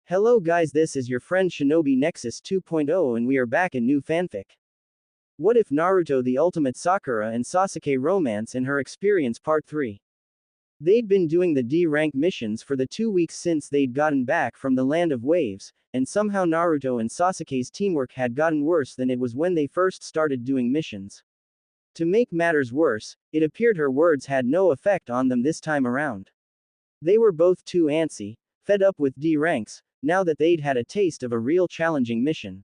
Hello guys, this is your friend Shinobi Nexus 2.0 and we are back in new fanfic. What if Naruto the Ultimate Sakura and Sasuke Romance in Her Experience Part 3? They'd been doing the D-rank missions for the 2 weeks since they'd gotten back from the Land of Waves, and somehow Naruto and Sasuke's teamwork had gotten worse than it was when they first started doing missions. To make matters worse, it appeared her words had no effect on them this time around. They were both too antsy, fed up with D-ranks, now that they'd had a taste of a real challenging mission.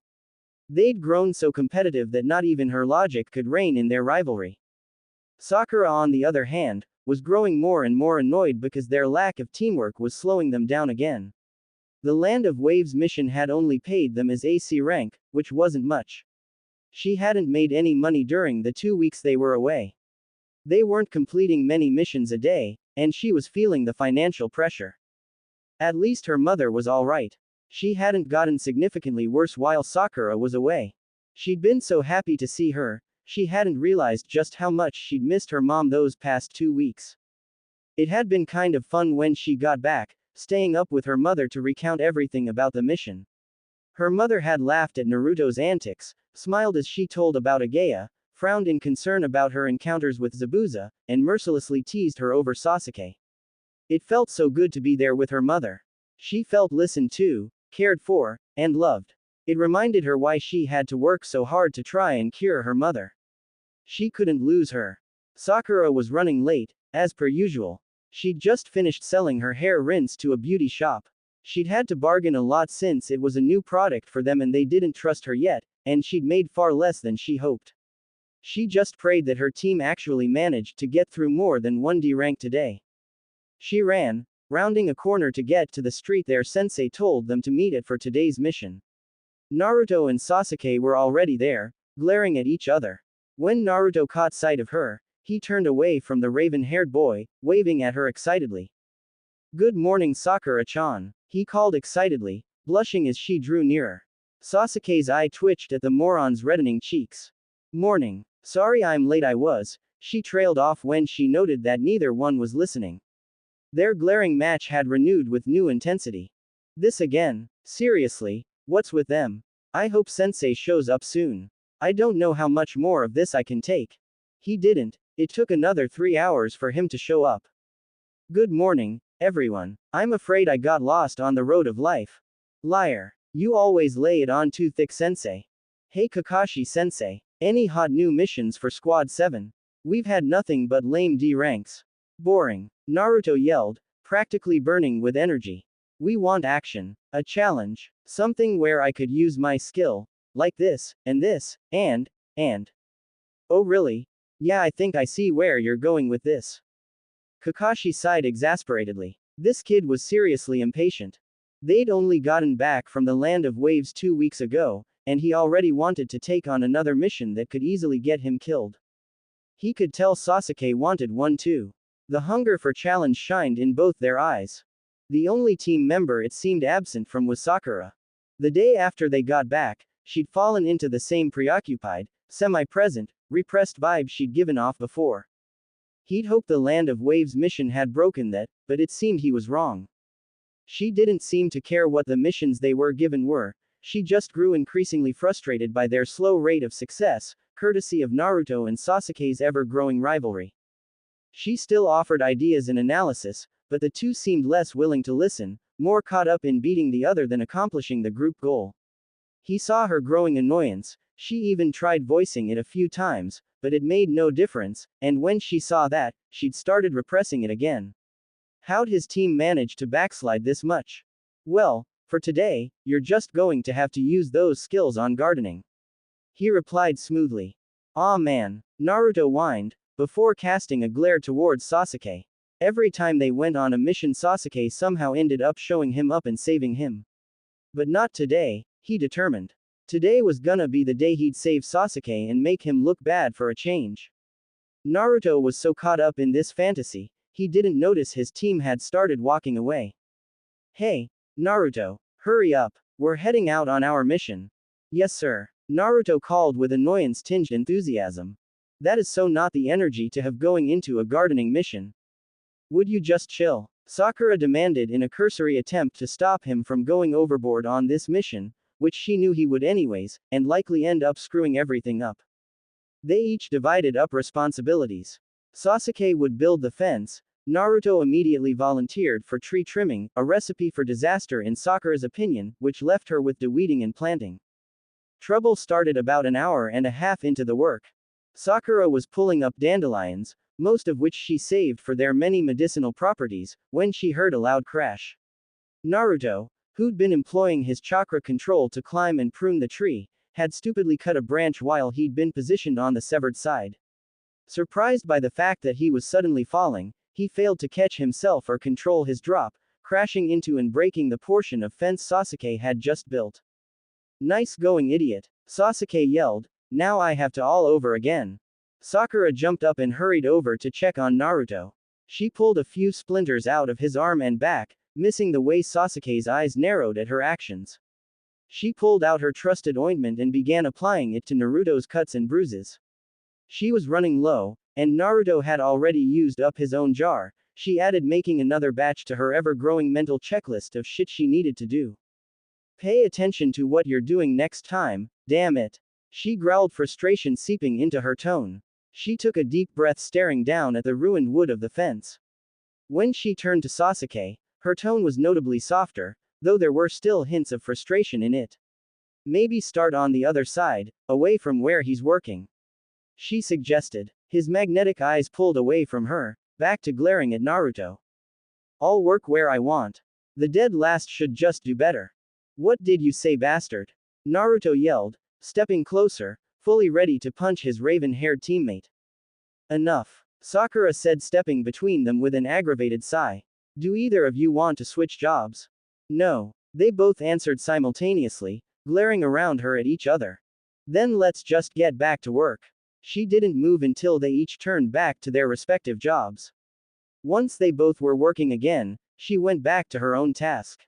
They'd grown so competitive that not even her logic could rein in their rivalry. Sakura, on the other hand, was growing more and more annoyed because their lack of teamwork was slowing them down again. The Land of Waves mission had only paid them as AC rank, which wasn't much. She hadn't made any money during the 2 weeks they were away. They weren't completing many missions a day, and she was feeling the financial pressure. At least her mother was alright. She hadn't gotten significantly worse while Sakura was away. She'd been so happy to see her, she hadn't realized just how much she'd missed her mom those past 2 weeks. It had been kind of fun when she got back, staying up with her mother to recount everything about the mission. Her mother had laughed at Naruto's antics, smiled as she told about Agaya, frowned in concern about her encounters with Zabuza, and mercilessly teased her over Sasuke. It felt so good to be there with her mother. She felt listened to, cared for, and loved. It reminded her why she had to work so hard to try and cure her mother. She couldn't lose her. Sakura was running late, as per usual. She'd just finished selling her hair rinse to a beauty shop. She'd had to bargain a lot since it was a new product for them and they didn't trust her yet, and she'd made far less than she hoped. She just prayed that her team actually managed to get through more than one D rank today. She ran, rounding a corner to get to the street their sensei told them to meet at for today's mission. Naruto and Sasuke were already there, glaring at each other. When Naruto caught sight of her, he turned away from the raven-haired boy, waving at her excitedly. "Good morning, Sakura-chan," he called excitedly, blushing as she drew nearer. Sasuke's eye twitched at the moron's reddening cheeks. "Morning. Sorry I'm late she trailed off when she noted that neither one was listening. Their glaring match had renewed with new intensity. This again? Seriously, what's with them? I hope Sensei shows up soon. I don't know how much more of this I can take." He didn't. It took another 3 hours for him to show up. "Good morning, everyone. I'm afraid I got lost on the road of life." "Liar. You always lay it on too thick, Sensei." "Hey Kakashi-sensei. Any hot new missions for Squad 7? We've had nothing but lame D ranks." "Boring," Naruto yelled, practically burning with energy. "We want action. A challenge. Something where I could use my skill. Like this, and. Oh really? Yeah, I think I see where you're going with this." Kakashi sighed exasperatedly. This kid was seriously impatient. They'd only gotten back from the Land of Waves 2 weeks ago, and he already wanted to take on another mission that could easily get him killed. He could tell Sasuke wanted one too. The hunger for challenge shined in both their eyes. The only team member it seemed absent from was Sakura. The day after they got back, she'd fallen into the same preoccupied, semi-present, repressed vibe she'd given off before. He'd hoped the Land of Waves mission had broken that, but it seemed he was wrong. She didn't seem to care what the missions they were given were, she just grew increasingly frustrated by their slow rate of success, courtesy of Naruto and Sasuke's ever-growing rivalry. She still offered ideas and analysis, but the two seemed less willing to listen, more caught up in beating the other than accomplishing the group goal. He saw her growing annoyance, she even tried voicing it a few times, but it made no difference, and when she saw that, she'd started repressing it again. How'd his team manage to backslide this much? "Well, for today, you're just going to have to use those skills on gardening," he replied smoothly. "Aw man," Naruto whined, before casting a glare towards Sasuke. Every time they went on a mission Sasuke somehow ended up showing him up and saving him. But not today, he determined. Today was gonna be the day he'd save Sasuke and make him look bad for a change. Naruto was so caught up in this fantasy, he didn't notice his team had started walking away. "Hey, Naruto, hurry up, we're heading out on our mission." "Yes sir," Naruto called with annoyance-tinged enthusiasm. That is so not the energy to have going into a gardening mission. "Would you just chill?" Sakura demanded in a cursory attempt to stop him from going overboard on this mission, which she knew he would anyways, and likely end up screwing everything up. They each divided up responsibilities. Sasuke would build the fence. Naruto immediately volunteered for tree trimming, a recipe for disaster in Sakura's opinion, which left her with de-weeding and planting. Trouble started about an hour and a half into the work. Sakura was pulling up dandelions, most of which she saved for their many medicinal properties, when she heard a loud crash. Naruto, who'd been employing his chakra control to climb and prune the tree, had stupidly cut a branch while he'd been positioned on the severed side. Surprised by the fact that he was suddenly falling, he failed to catch himself or control his drop, crashing into and breaking the portion of fence Sasuke had just built. "Nice going, idiot," Sasuke yelled, "now I have to all over again." Sakura jumped up and hurried over to check on Naruto. She pulled a few splinters out of his arm and back, missing the way Sasuke's eyes narrowed at her actions. She pulled out her trusted ointment and began applying it to Naruto's cuts and bruises. She was running low, and Naruto had already used up his own jar. She added making another batch to her ever-growing mental checklist of shit she needed to do. "Pay attention to what you're doing next time, damn it," she growled, frustration seeping into her tone. She took a deep breath, staring down at the ruined wood of the fence. When she turned to Sasuke, her tone was notably softer, though there were still hints of frustration in it. "Maybe start on the other side, away from where he's working," she suggested. His magnetic eyes pulled away from her, back to glaring at Naruto. "I'll work where I want. The dead last should just do better." "What did you say, bastard?" Naruto yelled, stepping closer, fully ready to punch his raven-haired teammate. "Enough," Sakura said, stepping between them with an aggravated sigh. "Do either of you want to switch jobs?" "No," they both answered simultaneously, glaring around her at each other. "Then let's just get back to work." She didn't move until they each turned back to their respective jobs. Once they both were working again, she went back to her own task.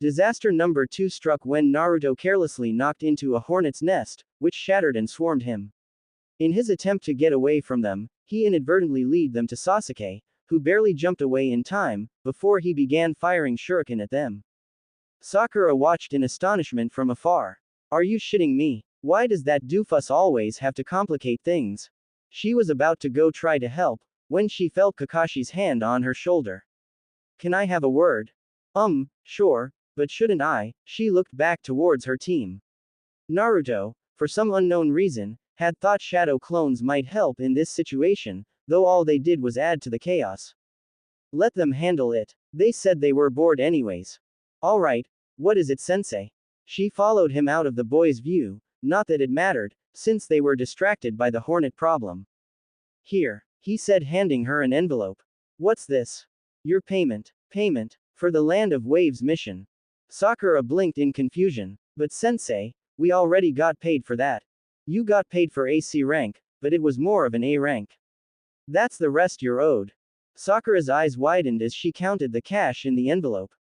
Disaster number 2 struck when Naruto carelessly knocked into a hornet's nest, which shattered and swarmed him. In his attempt to get away from them, he inadvertently led them to Sasuke, who barely jumped away in time, before he began firing shuriken at them. Sakura watched in astonishment from afar. "Are you shitting me? Why does that doofus always have to complicate things?" She was about to go try to help, when she felt Kakashi's hand on her shoulder. "Can I have a word?" Sure, but shouldn't I?" She looked back towards her team. Naruto, for some unknown reason, had thought shadow clones might help in this situation, though all they did was add to the chaos. "Let them handle it. They said they were bored anyways." "Alright, what is it, sensei?" She followed him out of the boys' view, not that it mattered, since they were distracted by the hornet problem. "Here," he said, handing her an envelope. "What's this?" "Your payment." "Payment? For the Land of Waves mission." Sakura blinked in confusion. "But sensei, we already got paid for that." "You got paid for AC rank, but it was more of an A rank. That's the rest you're owed." Sakura's eyes widened as she counted the cash in the envelope.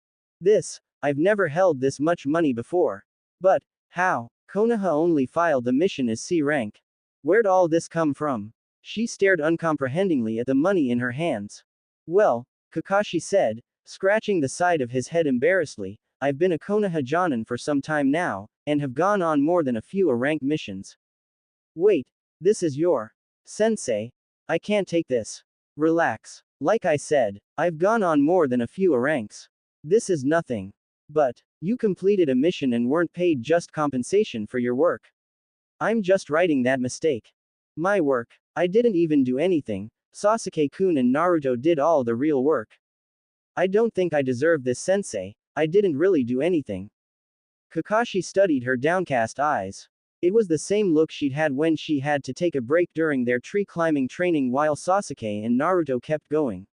I've never held this much money before. But, how? Konoha only filed the mission as C rank. Where'd all this come from?" She stared uncomprehendingly at the money in her hands. "Well," Kakashi said, scratching the side of his head embarrassedly, "I've been a Konoha Jonin for some time now, and have gone on more than a few A-rank missions." "Wait, this is your... Sensei, I can't take this." "Relax. Like I said, I've gone on more than a few A-ranks. This is nothing. But, you completed a mission and weren't paid just compensation for your work." "I'm just writing that mistake." "My work? I didn't even do anything. Sasuke-kun and Naruto did all the real work. I don't think I deserve this, sensei. I didn't really do anything." Kakashi studied her downcast eyes. It was the same look she'd had when she had to take a break during their tree climbing training while Sasuke and Naruto kept going.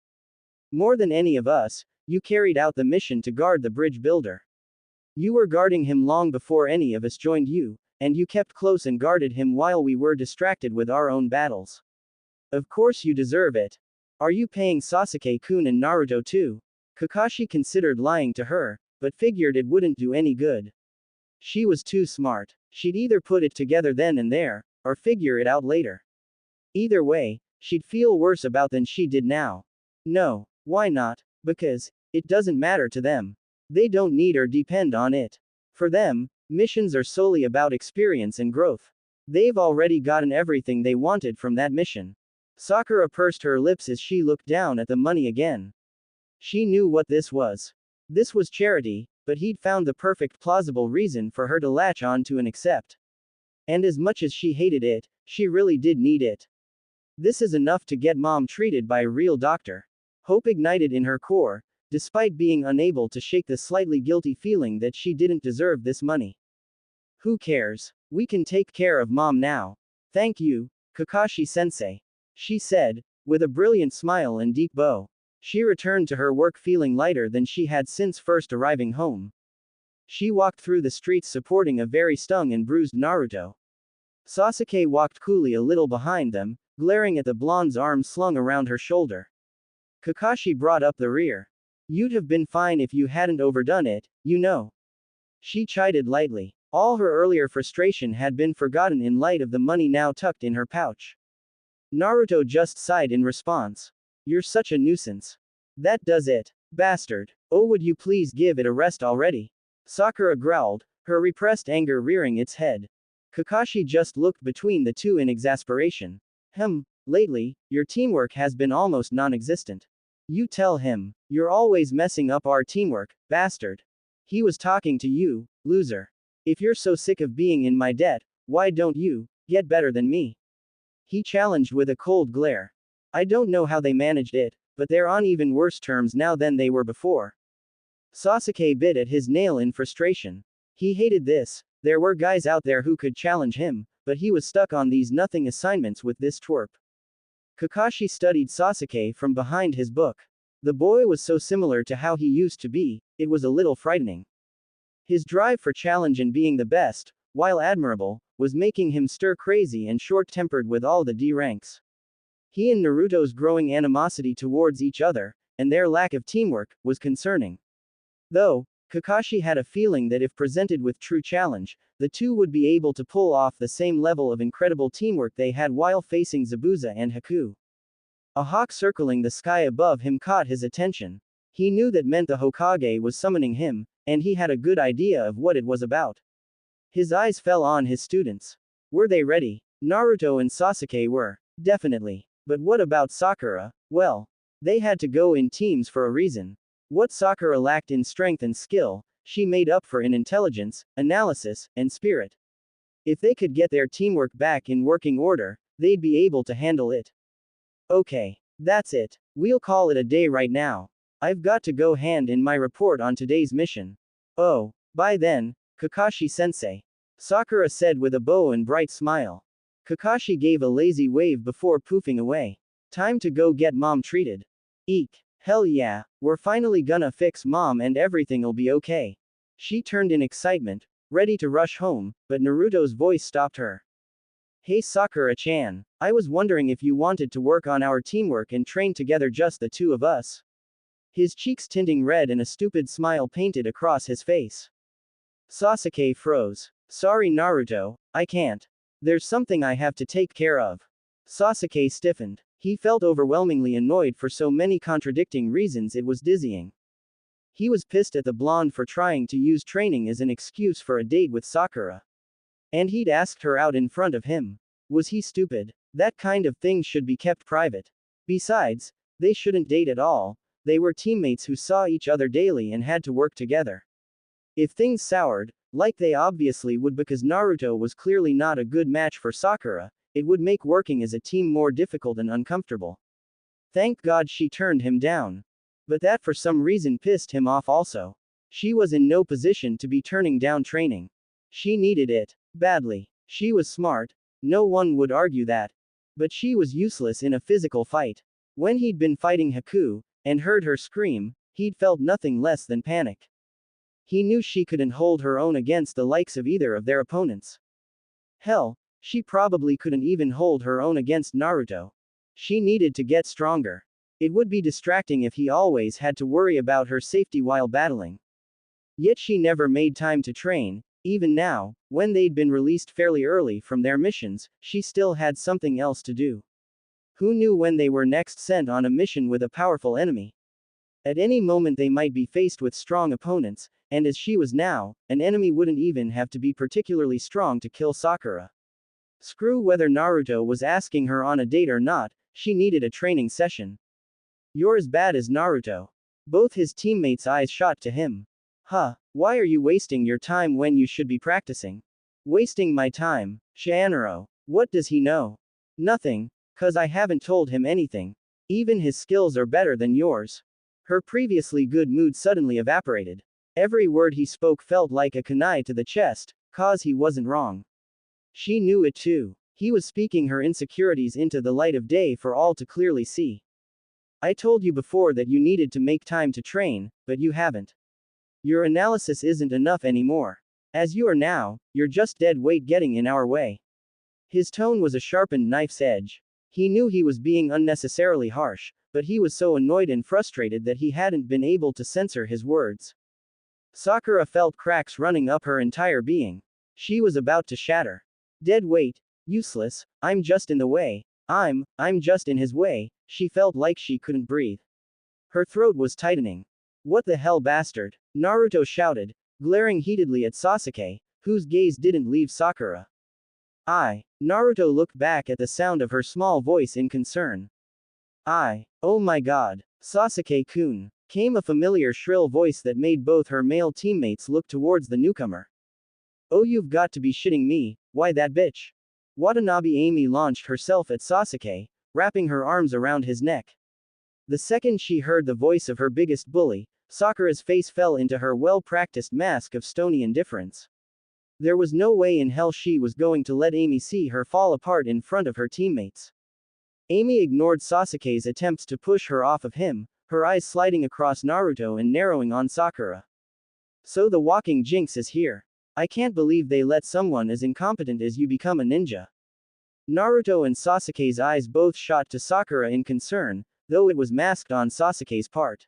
"More than any of us, you carried out the mission to guard the bridge builder. You were guarding him long before any of us joined you, and you kept close and guarded him while we were distracted with our own battles. Of course you deserve it. Are you paying Sasuke-kun and Naruto too?" Kakashi considered lying to her, but figured it wouldn't do any good. She was too smart. She'd either put it together then and there, or figure it out later. Either way, she'd feel worse about than she did now. "No, why not? Because it doesn't matter to them. They don't need or depend on it. For them, missions are solely about experience and growth. They've already gotten everything they wanted from that mission. Sakura pursed her lips as she looked down at the money again. She knew what this was. This was charity, but he'd found the perfect plausible reason for her to latch on to and accept. And as much as she hated it, she really did need it. This is enough to get mom treated by a real doctor. Hope ignited in her core, despite being unable to shake the slightly guilty feeling that she didn't deserve this money. Who cares? We can take care of mom now. Thank you, Kakashi-sensei. She said, with a brilliant smile and deep bow. She returned to her work feeling lighter than she had since first arriving home. She walked through the streets supporting a very stung and bruised Naruto. Sasuke walked coolly a little behind them, glaring at the blonde's arm slung around her shoulder. Kakashi brought up the rear. You'd have been fine if you hadn't overdone it, you know. She chided lightly. All her earlier frustration had been forgotten in light of the money now tucked in her pouch. Naruto just sighed in response. You're such a nuisance. That does it. Bastard. Oh, would you please give it a rest already? Sakura growled, her repressed anger rearing its head. Kakashi just looked between the two in exasperation. Lately, your teamwork has been almost non-existent. You tell him. You're always messing up our teamwork, bastard. He was talking to you, loser. If you're so sick of being in my debt, why don't you get better than me? He challenged with a cold glare. I don't know how they managed it, but they're on even worse terms now than they were before. Sasuke bit at his nail in frustration. He hated this. There were guys out there who could challenge him, but he was stuck on these nothing assignments with this twerp. Kakashi studied Sasuke from behind his book. The boy was so similar to how he used to be, it was a little frightening. His drive for challenge and being the best, while admirable, was making him stir-crazy and short-tempered with all the D ranks. He and Naruto's growing animosity towards each other, and their lack of teamwork, was concerning. Though, Kakashi had a feeling that if presented with true challenge, the two would be able to pull off the same level of incredible teamwork they had while facing Zabuza and Haku. A hawk circling the sky above him caught his attention. He knew that meant the Hokage was summoning him, and he had a good idea of what it was about. His eyes fell on his students. Were they ready? Naruto and Sasuke were. Definitely. But what about Sakura? Well, they had to go in teams for a reason. What Sakura lacked in strength and skill, she made up for in intelligence, analysis, and spirit. If they could get their teamwork back in working order, they'd be able to handle it. Okay. That's it. We'll call it a day right now. I've got to go hand in my report on today's mission. Oh, bye then, Kakashi-sensei. Sakura said with a bow and bright smile. Kakashi gave a lazy wave before poofing away. Time to go get mom treated. Eek. Hell yeah, we're finally gonna fix mom and everything'll be okay. She turned in excitement, ready to rush home, but Naruto's voice stopped her. Hey Sakura-chan, I was wondering if you wanted to work on our teamwork and train together, just the two of us. His cheeks tinting red and a stupid smile painted across his face. Sasuke froze. Sorry Naruto, I can't. There's something I have to take care of. Sasuke stiffened. He felt overwhelmingly annoyed for so many contradicting reasons it was dizzying. He was pissed at the blonde for trying to use training as an excuse for a date with Sakura. And he'd asked her out in front of him. Was he stupid? That kind of thing should be kept private. Besides, they shouldn't date at all. They were teammates who saw each other daily and had to work together. If things soured, like they obviously would because Naruto was clearly not a good match for Sakura, it would make working as a team more difficult and uncomfortable. Thank God she turned him down. But that for some reason pissed him off also. She was in no position to be turning down training. She needed it. Badly. She was smart. No one would argue that. But she was useless in a physical fight. When he'd been fighting Haku, and heard her scream, he'd felt nothing less than panic. He knew she couldn't hold her own against the likes of either of their opponents. Hell, she probably couldn't even hold her own against Naruto. She needed to get stronger. It would be distracting if he always had to worry about her safety while battling. Yet she never made time to train. Even now, when they'd been released fairly early from their missions, she still had something else to do. Who knew when they were next sent on a mission with a powerful enemy? At any moment they might be faced with strong opponents, and as she was now, an enemy wouldn't even have to be particularly strong to kill Sakura. Screw whether Naruto was asking her on a date or not, she needed a training session. You're as bad as Naruto. Both his teammates' eyes shot to him. Huh, why are you wasting your time when you should be practicing? Wasting my time, Shianaro. What does he know? Nothing, 'cause I haven't told him anything. Even his skills are better than yours. Her previously good mood suddenly evaporated. Every word he spoke felt like a kunai to the chest, 'cause he wasn't wrong. She knew it too. He was speaking her insecurities into the light of day for all to clearly see. I told you before that you needed to make time to train, but you haven't. Your analysis isn't enough anymore. As you are now, you're just dead weight getting in our way. His tone was a sharpened knife's edge. He knew he was being unnecessarily harsh, but he was so annoyed and frustrated that he hadn't been able to censor his words. Sakura felt cracks running up her entire being. She was about to shatter. Dead weight, useless, I'm just in the way, I'm just in his way, she felt like she couldn't breathe. Her throat was tightening. What the hell, bastard? Naruto shouted, glaring heatedly at Sasuke, whose gaze didn't leave Sakura. Naruto looked back at the sound of her small voice in concern. Oh my god, Sasuke-kun, came a familiar shrill voice that made both her male teammates look towards the newcomer. Oh, you've got to be shitting me, why that bitch? Watanabe Amy launched herself at Sasuke, wrapping her arms around his neck. The second she heard the voice of her biggest bully, Sakura's face fell into her well-practiced mask of stony indifference. There was no way in hell she was going to let Amy see her fall apart in front of her teammates. Amy ignored Sasuke's attempts to push her off of him, her eyes sliding across Naruto and narrowing on Sakura. So the walking jinx is here. I can't believe they let someone as incompetent as you become a ninja. Naruto and Sasuke's eyes both shot to Sakura in concern, though it was masked on Sasuke's part.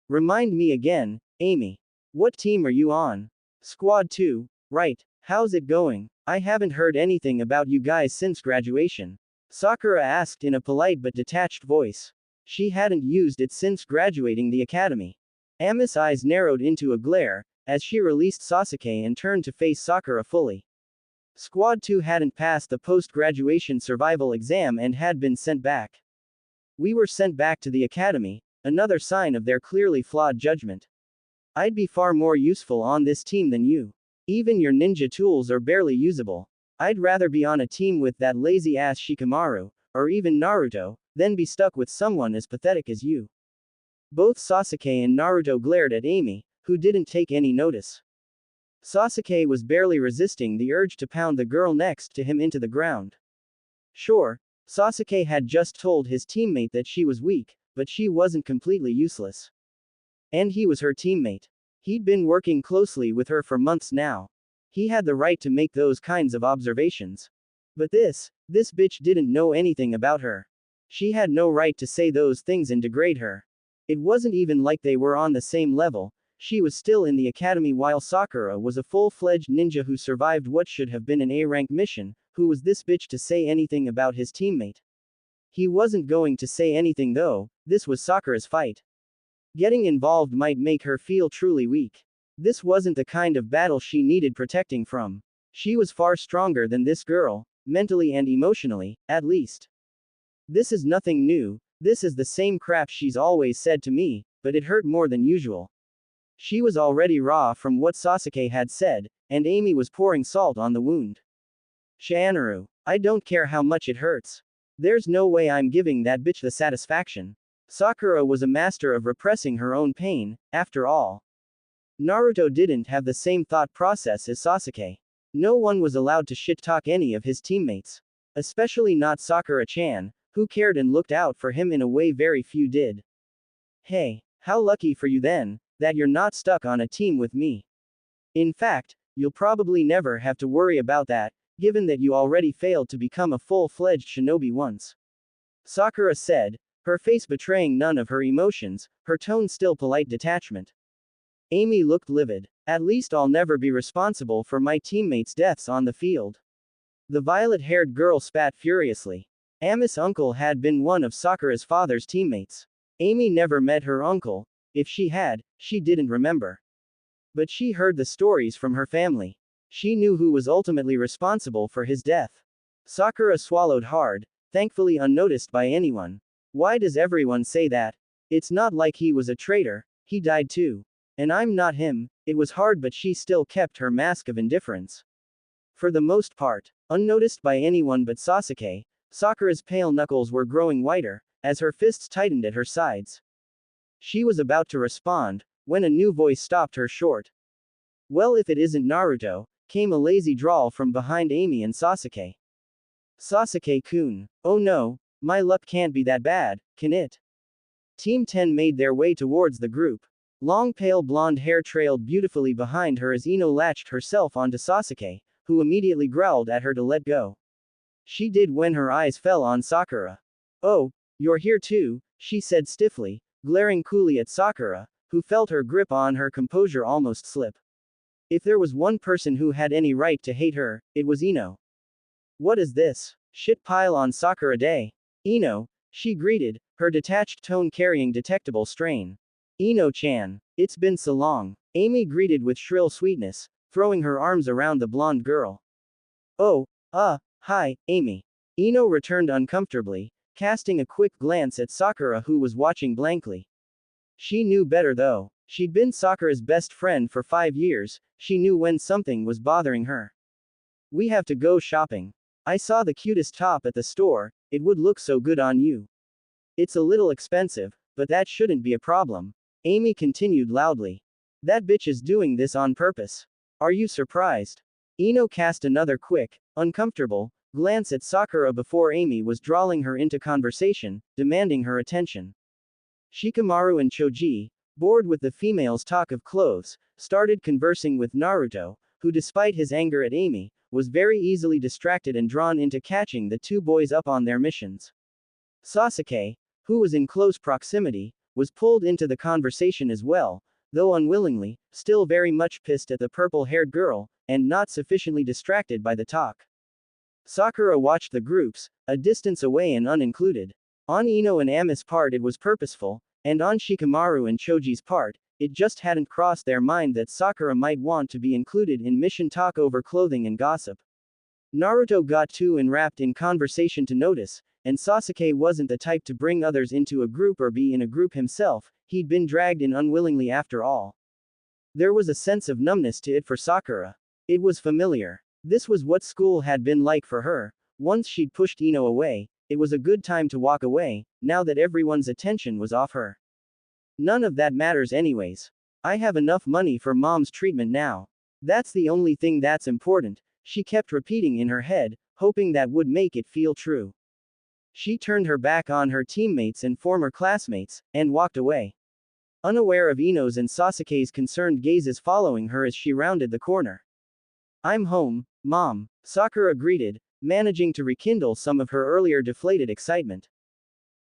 Remind me again, Amy. What team are you on? Squad 2, right, how's it going? I haven't heard anything about you guys since graduation. Sakura asked in a polite but detached voice. She hadn't used it since graduating the academy. Ami's eyes narrowed into a glare, as she released Sasuke and turned to face Sakura fully. Squad 2 hadn't passed the post-graduation survival exam and had been sent back. We were sent back to the academy, another sign of their clearly flawed judgment. I'd be far more useful on this team than you. Even your ninja tools are barely usable. I'd rather be on a team with that lazy-ass Shikamaru, or even Naruto, than be stuck with someone as pathetic as you. Both Sasuke and Naruto glared at Amy, who didn't take any notice. Sasuke was barely resisting the urge to pound the girl next to him into the ground. Sure, Sasuke had just told his teammate that she was weak, but she wasn't completely useless. And he was her teammate. He'd been working closely with her for months now. He had the right to make those kinds of observations. But this bitch didn't know anything about her. She had no right to say those things and degrade her. It wasn't even like they were on the same level. She was still in the academy while Sakura was a full-fledged ninja who survived what should have been an A-rank mission. Who was this bitch to say anything about his teammate? He wasn't going to say anything though, this was Sakura's fight. Getting involved might make her feel truly weak. This wasn't the kind of battle she needed protecting from. She was far stronger than this girl, mentally and emotionally, at least. This is nothing new, this is the same crap she's always said to me, but it hurt more than usual. She was already raw from what Sasuke had said, and Amy was pouring salt on the wound. Shianaro, I don't care how much it hurts. There's no way I'm giving that bitch the satisfaction. Sakura was a master of repressing her own pain, after all. Naruto didn't have the same thought process as Sasuke. No one was allowed to shit-talk any of his teammates. Especially not Sakura-chan, who cared and looked out for him in a way very few did. Hey, how lucky for you then, that you're not stuck on a team with me. In fact, you'll probably never have to worry about that, given that you already failed to become a full-fledged shinobi once. Sakura said, her face betraying none of her emotions, her tone still polite detachment. Amy looked livid. At least I'll never be responsible for my teammates' deaths on the field. The violet-haired girl spat furiously. Ami's uncle had been one of Sakura's father's teammates. Amy never met her uncle. If she had, she didn't remember. But she heard the stories from her family. She knew who was ultimately responsible for his death. Sakura swallowed hard, thankfully unnoticed by anyone. Why does everyone say that? It's not like he was a traitor, he died too. And I'm not him. It was hard, but she still kept her mask of indifference. For the most part, unnoticed by anyone but Sasuke, Sakura's pale knuckles were growing whiter, as her fists tightened at her sides. She was about to respond, when a new voice stopped her short. Well, if it isn't Naruto, came a lazy drawl from behind Amy and Sasuke. Sasuke-kun. Oh no, my luck can't be that bad, can it? Team 10 made their way towards the group. Long pale blonde hair trailed beautifully behind her as Ino latched herself onto Sasuke, who immediately growled at her to let go. She did when her eyes fell on Sakura. Oh, you're here too, she said stiffly, glaring coolly at Sakura, who felt her grip on her composure almost slip. If there was one person who had any right to hate her, it was Ino. What is this? Shit pile on Sakura Day. Ino, she greeted, her detached tone carrying detectable strain. Ino-chan. It's been so long. Amy greeted with shrill sweetness, throwing her arms around the blonde girl. Oh, hi, Amy. Ino returned uncomfortably, casting a quick glance at Sakura who was watching blankly. She knew better though. She'd been Sakura's best friend for 5 years, she knew when something was bothering her. We have to go shopping. I saw the cutest top at the store, it would look so good on you. It's a little expensive, but that shouldn't be a problem. Amy continued loudly. That bitch is doing this on purpose. Are you surprised? Ino cast another quick, uncomfortable, glance at Sakura before Amy was drawing her into conversation, demanding her attention. Shikamaru and Choji, bored with the female's talk of clothes, started conversing with Naruto, who despite his anger at Amy, was very easily distracted and drawn into catching the two boys up on their missions. Sasuke, who was in close proximity, was pulled into the conversation as well, though unwillingly, still very much pissed at the purple-haired girl, and not sufficiently distracted by the talk. Sakura watched the groups, a distance away and unincluded. On Ino and Ami's part it was purposeful, and on Shikamaru and Choji's part, it just hadn't crossed their mind that Sakura might want to be included in mission talk over clothing and gossip. Naruto got too enwrapped in conversation to notice, and Sasuke wasn't the type to bring others into a group or be in a group himself, he'd been dragged in unwillingly after all. There was a sense of numbness to it for Sakura. It was familiar. This was what school had been like for her. Once she'd pushed Ino away, it was a good time to walk away, now that everyone's attention was off her. None of that matters anyways. I have enough money for mom's treatment now. That's the only thing that's important, she kept repeating in her head, hoping that would make it feel true. She turned her back on her teammates and former classmates, and walked away. Unaware of Ino's and Sasuke's concerned gazes following her as she rounded the corner. I'm home, Mom, Sakura greeted, managing to rekindle some of her earlier deflated excitement.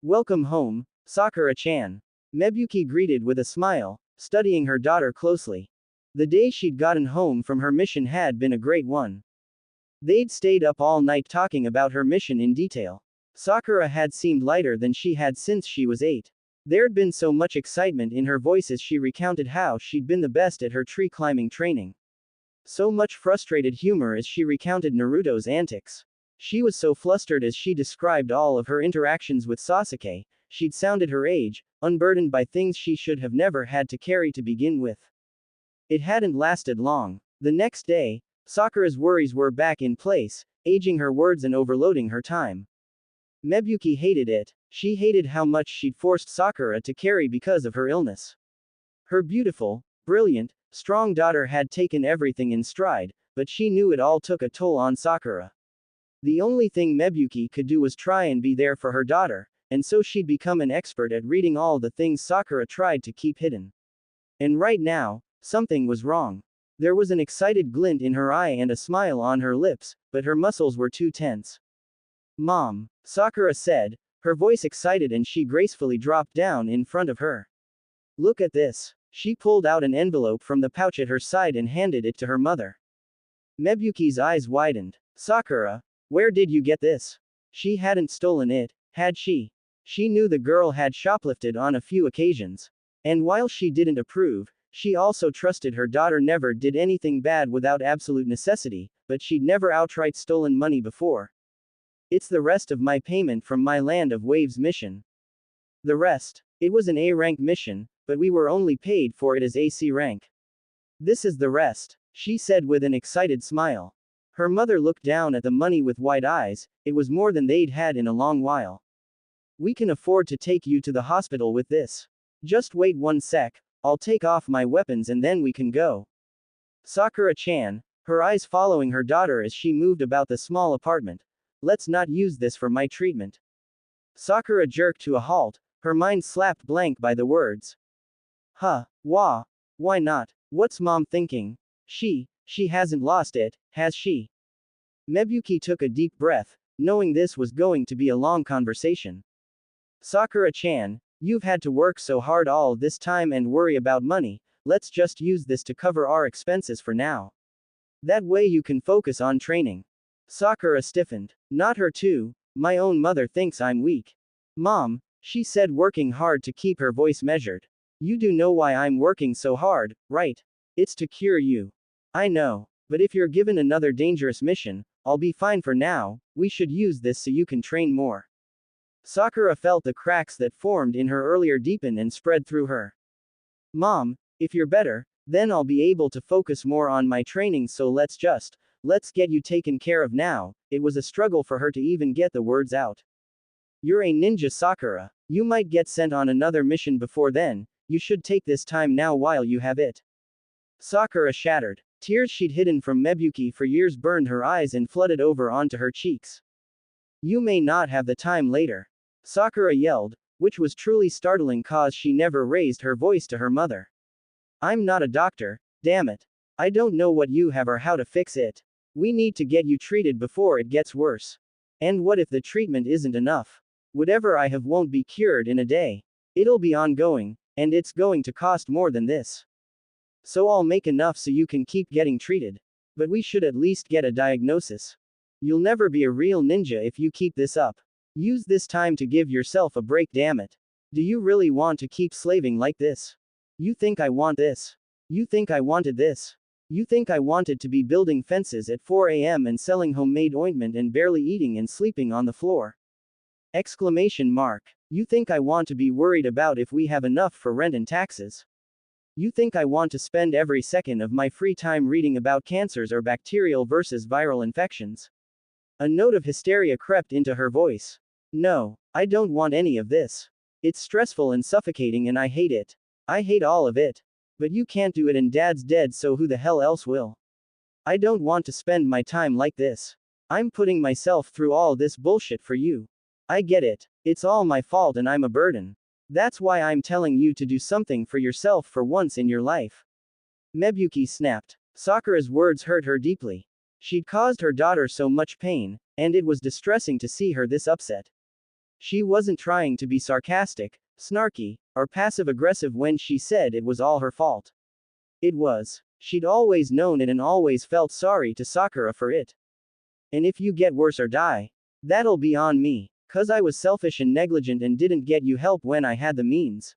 Welcome home, Sakura-chan. Mebuki greeted with a smile, studying her daughter closely. The day she'd gotten home from her mission had been a great one. They'd stayed up all night talking about her mission in detail. Sakura had seemed lighter than she had since she was 8. There'd been so much excitement in her voice as she recounted how she'd been the best at her tree climbing training. So much frustrated humor as she recounted Naruto's antics. She was so flustered as she described all of her interactions with Sasuke, she'd sounded her age, unburdened by things she should have never had to carry to begin with. It hadn't lasted long. The next day, Sakura's worries were back in place, aging her words and overloading her time. Mebuki hated it. She hated how much she'd forced Sakura to carry because of her illness. Her beautiful, brilliant, strong daughter had taken everything in stride, but she knew it all took a toll on Sakura. The only thing Mebuki could do was try and be there for her daughter, and so she'd become an expert at reading all the things Sakura tried to keep hidden. And right now, something was wrong. There was an excited glint in her eye and a smile on her lips, but her muscles were too tense. Mom, Sakura said, her voice excited, and she gracefully dropped down in front of her. Look at this. She pulled out an envelope from the pouch at her side and handed it to her mother. Mebuki's eyes widened. Sakura, where did you get this? She hadn't stolen it, had she? She knew the girl had shoplifted on a few occasions. And while she didn't approve, she also trusted her daughter never did anything bad without absolute necessity, but she'd never outright stolen money before. It's the rest of my payment from my Land of Waves mission. The rest. It was an A-rank mission, but we were only paid for it as AC rank. This is the rest, she said with an excited smile. Her mother looked down at the money with wide eyes. It was more than they'd had in a long while. We can afford to take you to the hospital with this. Just wait one sec, I'll take off my weapons and then we can go. Sakura-chan, her eyes following her daughter as she moved about the small apartment. Let's not use this for my treatment. Sakura jerked to a halt, her mind slapped blank by the words. Why not? What's mom thinking? She hasn't lost it, has she? Mebuki took a deep breath, knowing this was going to be a long conversation. Sakura-chan, you've had to work so hard all this time and worry about money, let's just use this to cover our expenses for now. That way you can focus on training. Sakura stiffened. Not her too, my own mother thinks I'm weak. Mom, she said, working hard to keep her voice measured. You do know why I'm working so hard, right? It's to cure you. I know, but if you're given another dangerous mission, I'll be fine for now. We should use this so you can train more. Sakura felt the cracks that formed in her earlier deepen and spread through her. Mom, if you're better, then I'll be able to focus more on my training, so let's get you taken care of now. It was a struggle for her to even get the words out. You're a ninja, Sakura. You might get sent on another mission before then. You should take this time now while you have it. Sakura shattered. Tears she'd hidden from Mebuki for years burned her eyes and flooded over onto her cheeks. You may not have the time later. Sakura yelled, which was truly startling cause she never raised her voice to her mother. I'm not a doctor, damn it. I don't know what you have or how to fix it. We need to get you treated before it gets worse. And what if the treatment isn't enough? Whatever I have won't be cured in a day. It'll be ongoing, and it's going to cost more than this. So I'll make enough so you can keep getting treated. But we should at least get a diagnosis. You'll never be a real ninja if you keep this up. Use this time to give yourself a break, damn it. Do you really want to keep slaving like this? You think I want this? You think I wanted this? You think I wanted to be building fences at 4 a.m. and selling homemade ointment and barely eating and sleeping on the floor? Exclamation mark. You think I want to be worried about if we have enough for rent and taxes? You think I want to spend every second of my free time reading about cancers or bacterial versus viral infections? A note of hysteria crept into her voice. No, I don't want any of this. It's stressful and suffocating and I hate it. I hate all of it. But you can't do it and Dad's dead, so who the hell else will? I don't want to spend my time like this. I'm putting myself through all this bullshit for you. I get it. It's all my fault and I'm a burden. That's why I'm telling you to do something for yourself for once in your life. Mebuki snapped. Sakura's words hurt her deeply. She'd caused her daughter so much pain, and it was distressing to see her this upset. She wasn't trying to be sarcastic, snarky, or passive-aggressive when she said it was all her fault. It was. She'd always known it and always felt sorry to Sakura for it. And if you get worse or die, that'll be on me, 'cause I was selfish and negligent and didn't get you help when I had the means.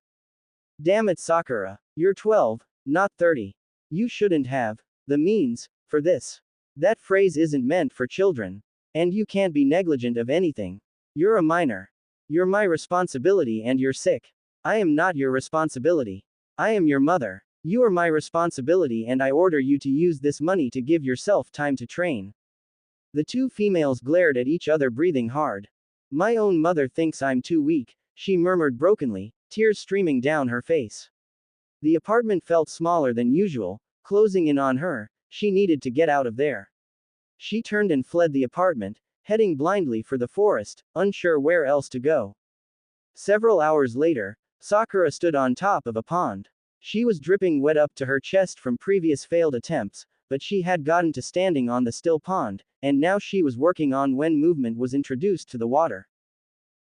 Damn it, Sakura. You're 12, not 30. You shouldn't have the means for this. That phrase isn't meant for children. And you can't be negligent of anything. You're a minor. You're my responsibility and you're sick. I am not your responsibility. I am your mother. You are my responsibility and I order you to use this money to give yourself time to train. The two females glared at each other, breathing hard. My own mother thinks I'm too weak, she murmured brokenly, tears streaming down her face. The apartment felt smaller than usual, closing in on her. She needed to get out of there. She turned and fled the apartment, heading blindly for the forest, unsure where else to go. Several hours later, Sakura stood on top of a pond. She was dripping wet up to her chest from previous failed attempts, but she had gotten to standing on the still pond, and now she was working on when movement was introduced to the water.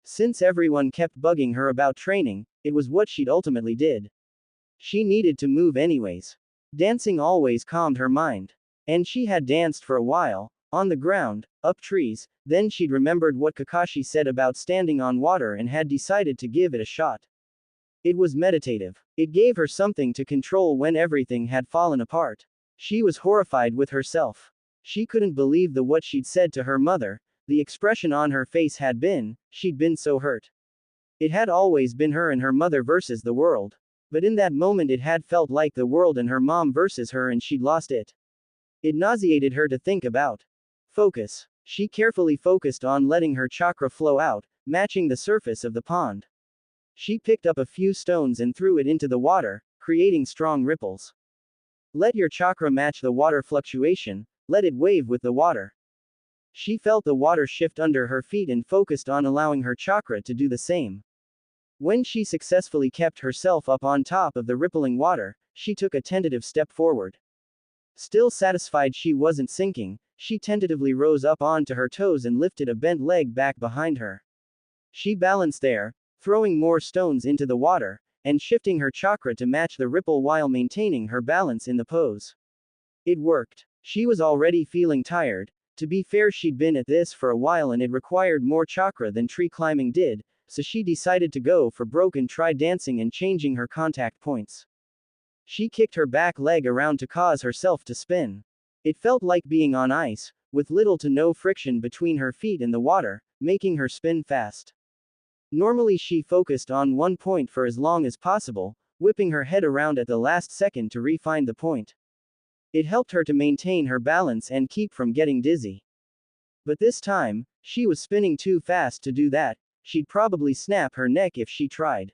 Since everyone kept bugging her about training, it was what she'd ultimately did. She needed to move anyways. Dancing always calmed her mind. And she had danced for a while, On the ground, up trees, then she'd remembered what Kakashi said about standing on water and had decided to give it a shot. It was meditative. It gave her something to control when everything had fallen apart. She was horrified with herself. She couldn't believe what she'd said to her mother. The expression on her face had been, she'd been so hurt. It had always been her and her mother versus the world. But in that moment it had felt like the world and her mom versus her, and she'd lost it. It nauseated her to think about. Focus. She carefully focused on letting her chakra flow out, matching the surface of the pond. She picked up a few stones and threw it into the water, creating strong ripples. Let your chakra match the water fluctuation, let it wave with the water. She felt the water shift under her feet and focused on allowing her chakra to do the same. When she successfully kept herself up on top of the rippling water, she took a tentative step forward. Still satisfied she wasn't sinking, she tentatively rose up onto her toes and lifted a bent leg back behind her. She balanced there, throwing more stones into the water, and shifting her chakra to match the ripple while maintaining her balance in the pose. It worked. She was already feeling tired. To be fair, she'd been at this for a while and it required more chakra than tree climbing did, so she decided to go for broke and try dancing and changing her contact points. She kicked her back leg around to cause herself to spin. It felt like being on ice, with little to no friction between her feet and the water, making her spin fast. Normally she focused on one point for as long as possible, whipping her head around at the last second to refine the point. It helped her to maintain her balance and keep from getting dizzy. But this time, she was spinning too fast to do that. She'd probably snap her neck if she tried.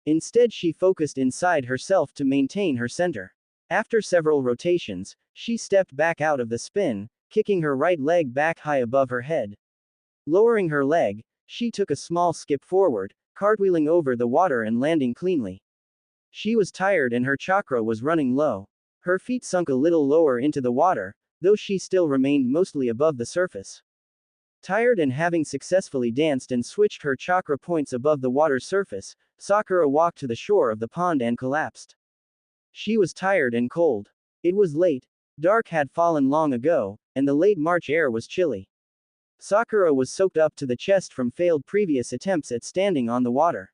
Instead, she focused inside herself to maintain her center. After several rotations, she stepped back out of the spin, kicking her right leg back high above her head. Lowering her leg, she took a small skip forward, cartwheeling over the water and landing cleanly. She was tired and her chakra was running low. Her feet sunk a little lower into the water, though she still remained mostly above the surface. Tired and having successfully danced and switched her chakra points above the water's surface, Sakura walked to the shore of the pond and collapsed. She was tired and cold. It was late. Dark had fallen long ago, and the late March air was chilly. Sakura was soaked up to the chest from failed previous attempts at standing on the water.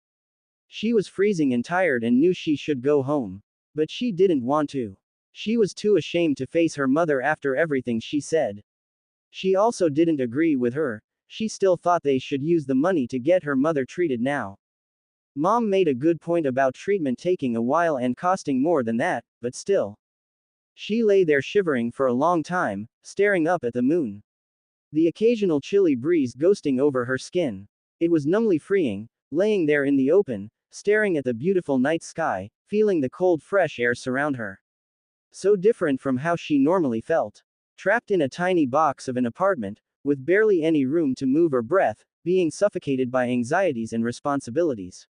She was freezing and tired and knew she should go home. But she didn't want to. She was too ashamed to face her mother after everything she said. She also didn't agree with her. She still thought they should use the money to get her mother treated now. Mom made a good point about treatment taking a while and costing more than that, but still. She lay there shivering for a long time, staring up at the moon. The occasional chilly breeze ghosting over her skin. It was numbly freeing, laying there in the open, staring at the beautiful night sky, feeling the cold fresh air surround her. So different from how she normally felt. Trapped in a tiny box of an apartment, with barely any room to move or breath, being suffocated by anxieties and responsibilities.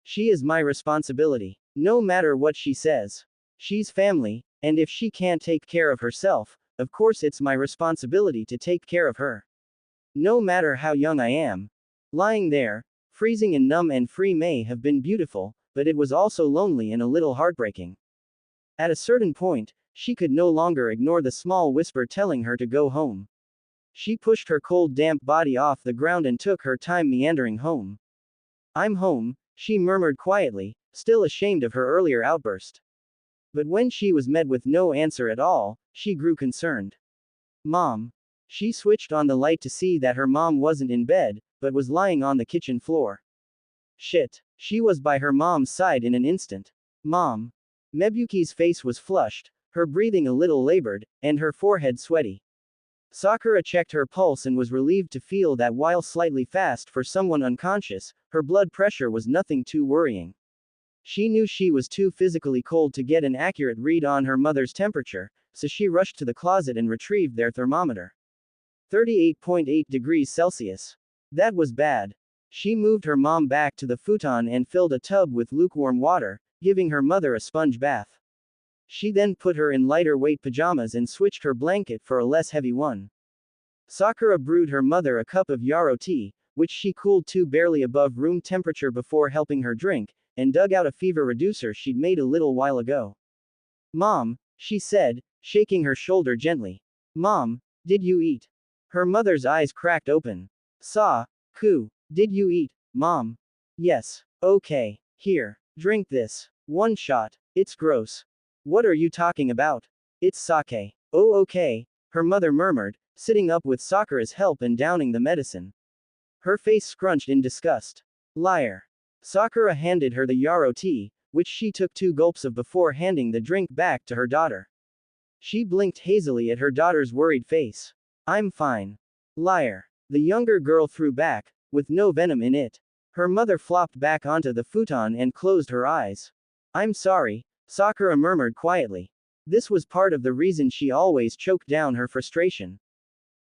She is my responsibility. No matter what she says. She's family, and if she can't take care of herself, of course it's my responsibility to take care of her. No matter how young I am. Lying there, freezing and numb and free may have been beautiful, but it was also lonely and a little heartbreaking. At a certain point, she could no longer ignore the small whisper telling her to go home. She pushed her cold damp body off the ground and took her time meandering home. I'm home, she murmured quietly, still ashamed of her earlier outburst. But when she was met with no answer at all, she grew concerned. Mom. She switched on the light to see that her mom wasn't in bed, but was lying on the kitchen floor. Shit. She was by her mom's side in an instant. Mom. Mebuki's face was flushed, her breathing a little labored, and her forehead sweaty. Sakura checked her pulse and was relieved to feel that while slightly fast for someone unconscious, her blood pressure was nothing too worrying. She knew she was too physically cold to get an accurate read on her mother's temperature, so she rushed to the closet and retrieved their thermometer. 38.8 degrees Celsius. That was bad. She moved her mom back to the futon and filled a tub with lukewarm water, giving her mother a sponge bath. She then put her in lighter weight pajamas and switched her blanket for a less heavy one. Sakura brewed her mother a cup of yarrow tea, which she cooled to barely above room temperature before helping her drink, and dug out a fever reducer she'd made a little while ago. Mom, she said, shaking her shoulder gently. Mom, Did you eat? Her mother's eyes cracked open. Did you eat, Mom? Yes. Okay. Here. Drink this. One shot. It's gross. What are you talking about? It's sake. Oh, okay, her mother murmured, sitting up with Sakura's help and downing the medicine. Her face scrunched in disgust. Liar. Sakura handed her the yarrow tea, which she took 2 gulps of before handing the drink back to her daughter. She blinked hazily at her daughter's worried face. I'm fine. Liar. The younger girl threw back, with no venom in it. Her mother flopped back onto the futon and closed her eyes. I'm sorry, Sakura murmured quietly. This was part of the reason she always choked down her frustration.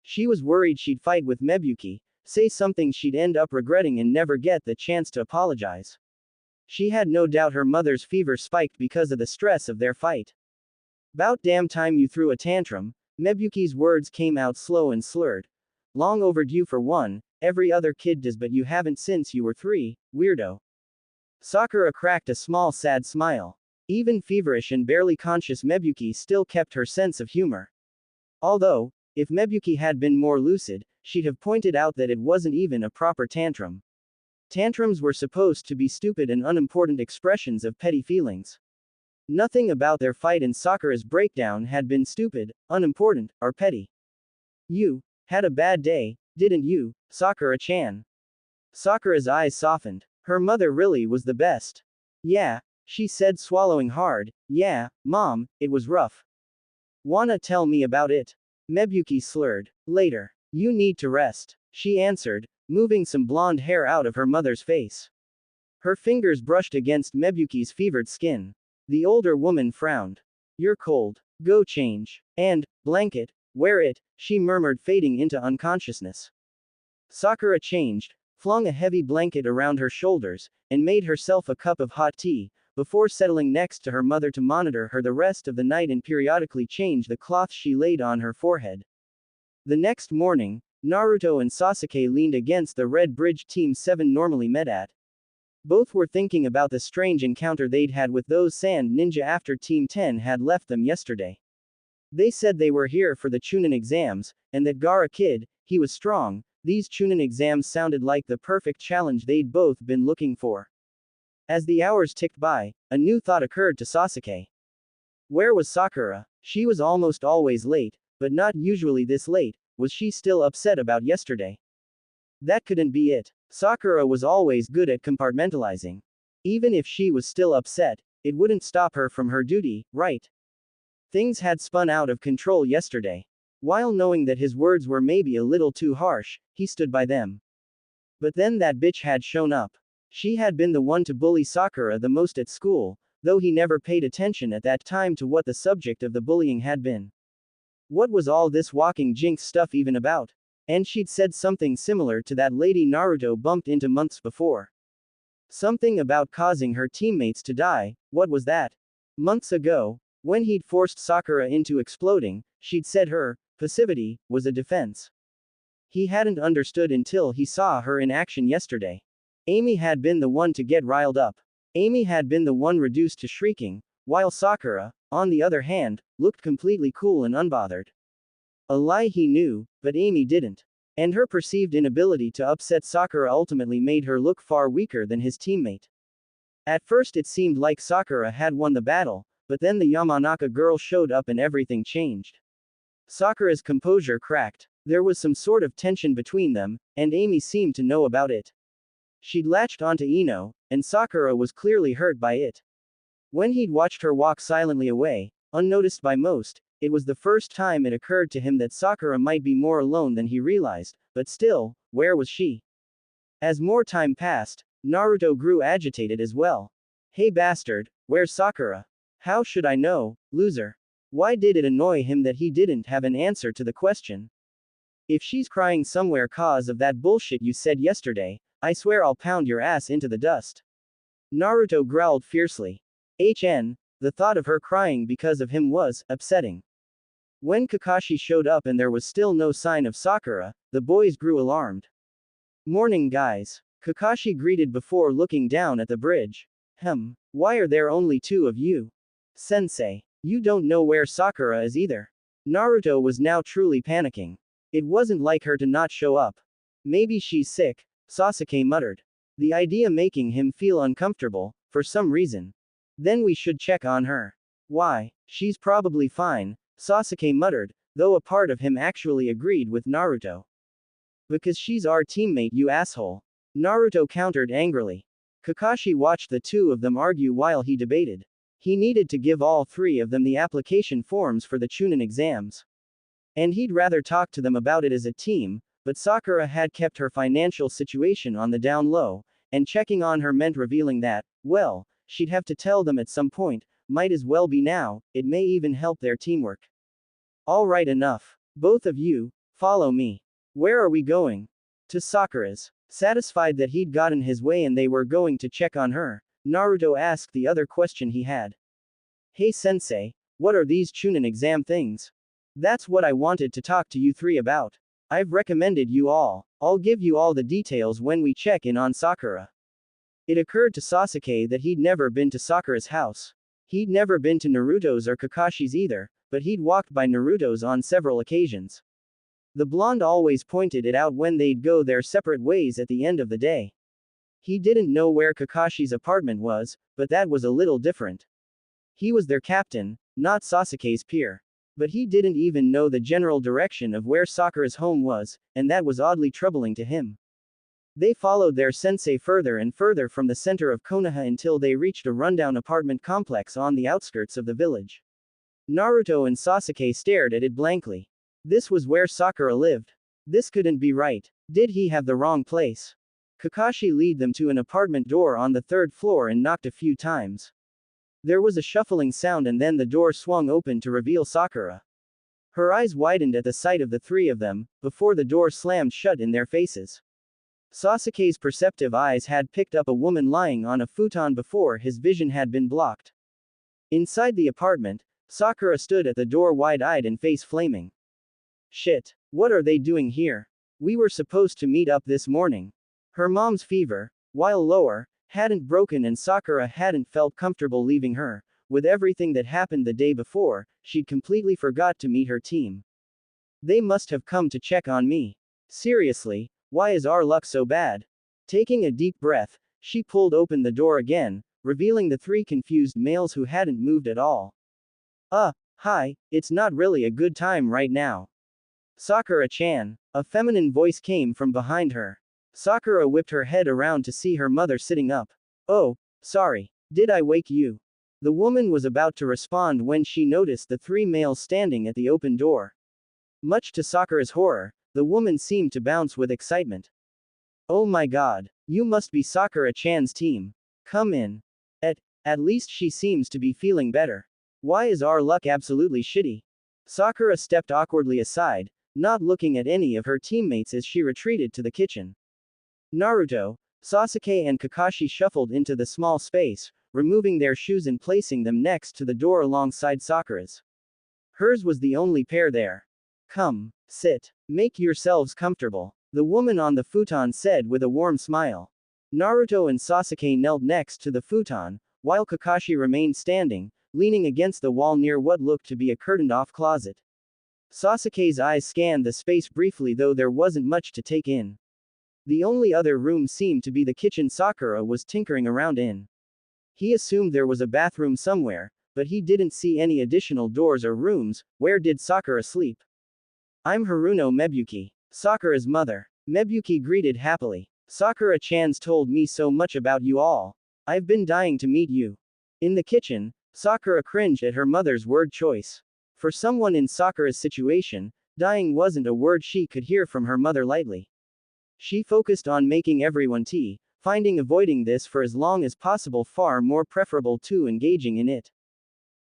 She was worried she'd fight with Mebuki, say something she'd end up regretting and never get the chance to apologize. She had no doubt her mother's fever spiked because of the stress of their fight. "'Bout damn time you threw a tantrum," Mebuki's words came out slow and slurred. "Long overdue for one, every other kid does but you haven't since you were 3, weirdo." Sakura cracked a small sad smile. Even feverish and barely conscious Mebuki still kept her sense of humor. Although, if Mebuki had been more lucid, she'd have pointed out that it wasn't even a proper tantrum. Tantrums were supposed to be stupid and unimportant expressions of petty feelings. Nothing about their fight and Sakura's breakdown had been stupid, unimportant, or petty. "You had a bad day, didn't you, Sakura-chan?" Sakura's eyes softened. Her mother really was the best. "Yeah," she said, swallowing hard. "Yeah, Mom, it was rough." "Wanna tell me about it?" Mebuki slurred. "Later. You need to rest," she answered, moving some blonde hair out of her mother's face. Her fingers brushed against Mebuki's fevered skin. The older woman frowned. "You're cold. Go change. And, blanket, wear it," she murmured, fading into unconsciousness. Sakura changed, flung a heavy blanket around her shoulders, and made herself a cup of hot tea, before settling next to her mother to monitor her the rest of the night and periodically change the cloth she laid on her forehead. The next morning, Naruto and Sasuke leaned against the Red Bridge Team 7 normally met at. Both were thinking about the strange encounter they'd had with those sand ninja after Team 10 had left them yesterday. They said they were here for the Chunin exams, and that Gaara kid, he was strong. These Chunin exams sounded like the perfect challenge they'd both been looking for. As the hours ticked by, a new thought occurred to Sasuke. Where was Sakura? She was almost always late, but not usually this late. Was she still upset about yesterday? That couldn't be it. Sakura was always good at compartmentalizing. Even if she was still upset, it wouldn't stop her from her duty, right? Things had spun out of control yesterday. While knowing that his words were maybe a little too harsh, he stood by them. But then that bitch had shown up. She had been the one to bully Sakura the most at school, though he never paid attention at that time to what the subject of the bullying had been. What was all this walking jinx stuff even about? And she'd said something similar to that lady Naruto bumped into months before. Something about causing her teammates to die. What was that? Months ago, when he'd forced Sakura into exploding, she'd said her passivity was a defense. He hadn't understood until he saw her in action yesterday. Amy had been the one to get riled up. Amy had been the one reduced to shrieking, while Sakura, on the other hand, looked completely cool and unbothered. A lie he knew, but Amy didn't. And her perceived inability to upset Sakura ultimately made her look far weaker than his teammate. At first it seemed like Sakura had won the battle, but then the Yamanaka girl showed up and everything changed. Sakura's composure cracked. There was some sort of tension between them, and Amy seemed to know about it. She'd latched onto Ino, and Sakura was clearly hurt by it. When he'd watched her walk silently away, unnoticed by most, it was the first time it occurred to him that Sakura might be more alone than he realized, but still, where was she? As more time passed, Naruto grew agitated as well. Hey bastard, where's Sakura? How should I know, loser? Why did it annoy him that he didn't have an answer to the question? If she's crying somewhere cause of that bullshit you said yesterday, I swear I'll pound your ass into the dust. Naruto growled fiercely. The thought of her crying because of him was upsetting. When Kakashi showed up and there was still no sign of Sakura, the boys grew alarmed. Morning guys. Kakashi greeted before looking down at the bridge. Why are there only 2 of you? Sensei. You don't know where Sakura is either. Naruto was now truly panicking. It wasn't like her to not show up. Maybe she's sick, Sasuke muttered. The idea making him feel uncomfortable, for some reason. Then we should check on her. Why, she's probably fine, Sasuke muttered, though a part of him actually agreed with Naruto. Because she's our teammate, you asshole. Naruto countered angrily. Kakashi watched the two of them argue while he debated. He needed to give all three of them the application forms for the Chunin exams. And he'd rather talk to them about it as a team, but Sakura had kept her financial situation on the down low, and checking on her meant revealing that, well, she'd have to tell them at some point, might as well be now, it may even help their teamwork. Alright, enough. Both of you, follow me. Where are we going? To Sakura's. Satisfied that he'd gotten his way and they were going to check on her, Naruto asked the other question he had. Hey sensei, what are these Chunin exam things? That's what I wanted to talk to you three about. I've recommended you all. I'll give you all the details when we check in on Sakura. It occurred to Sasuke that he'd never been to Sakura's house. He'd never been to Naruto's or Kakashi's either, but he'd walked by Naruto's on several occasions. The blonde always pointed it out when they'd go their separate ways at the end of the day. He didn't know where Kakashi's apartment was, but that was a little different. He was their captain, not Sasuke's peer. But he didn't even know the general direction of where Sakura's home was, and that was oddly troubling to him. They followed their sensei further and further from the center of Konoha until they reached a rundown apartment complex on the outskirts of the village. Naruto and Sasuke stared at it blankly. This was where Sakura lived. This couldn't be right. Did he have the wrong place? Kakashi led them to an apartment door on the third floor and knocked a few times. There was a shuffling sound and then the door swung open to reveal Sakura. Her eyes widened at the sight of the three of them, before the door slammed shut in their faces. Sasuke's perceptive eyes had picked up a woman lying on a futon before his vision had been blocked. Inside the apartment, Sakura stood at the door wide-eyed and face flaming. Shit. What are they doing here? We were supposed to meet up this morning. Her mom's fever, while lower, hadn't broken and Sakura hadn't felt comfortable leaving her. With everything that happened the day before, she'd completely forgot to meet her team. They must have come to check on me. Seriously, why is our luck so bad? Taking a deep breath, she pulled open the door again, revealing the three confused males who hadn't moved at all. Hi, it's not really a good time right now. Sakura-chan, a feminine voice came from behind her. Sakura whipped her head around to see her mother sitting up. Oh, sorry. Did I wake you? The woman was about to respond when she noticed the three males standing at the open door. Much to Sakura's horror, the woman seemed to bounce with excitement. Oh my god, you must be Sakura-chan's team. Come in. At least she seems to be feeling better. Why is our luck absolutely shitty? Sakura stepped awkwardly aside, not looking at any of her teammates as she retreated to the kitchen. Naruto, Sasuke and Kakashi shuffled into the small space, removing their shoes and placing them next to the door alongside Sakura's. Hers was the only pair there. Come, sit. Make yourselves comfortable, the woman on the futon said with a warm smile. Naruto and Sasuke knelt next to the futon, while Kakashi remained standing, leaning against the wall near what looked to be a curtained-off closet. Sasuke's eyes scanned the space briefly, though there wasn't much to take in. The only other room seemed to be the kitchen Sakura was tinkering around in. He assumed there was a bathroom somewhere, but he didn't see any additional doors or rooms. Where did Sakura sleep? I'm Haruno Mebuki, Sakura's mother. Mebuki greeted happily. Sakura-chan's told me so much about you all. I've been dying to meet you. In the kitchen, Sakura cringed at her mother's word choice. For someone in Sakura's situation, dying wasn't a word she could hear from her mother lightly. She focused on making everyone tea, finding avoiding this for as long as possible far more preferable to engaging in it.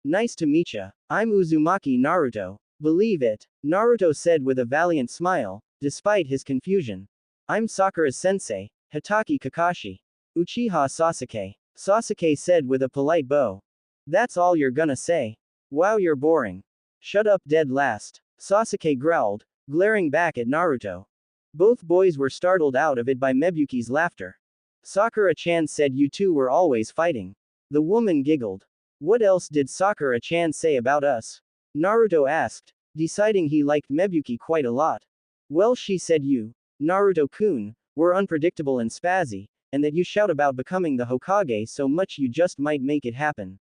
Nice to meet ya. I'm Uzumaki Naruto. Believe it, Naruto said with a valiant smile, despite his confusion. I'm Sakura's sensei, Hitaki Kakashi. Uchiha Sasuke. Sasuke said with a polite bow. That's all you're gonna say? Wow, you're boring. Shut up dead last, Sasuke growled, glaring back at Naruto. Both boys were startled out of it by Mebuki's laughter. Sakura-chan said you two were always fighting. The woman giggled. What else did Sakura-chan say about us? Naruto asked. deciding he liked Mebuki quite a lot. Well, she said you, Naruto-kun, were unpredictable and spazzy, and that you shout about becoming the Hokage so much you just might make it happen.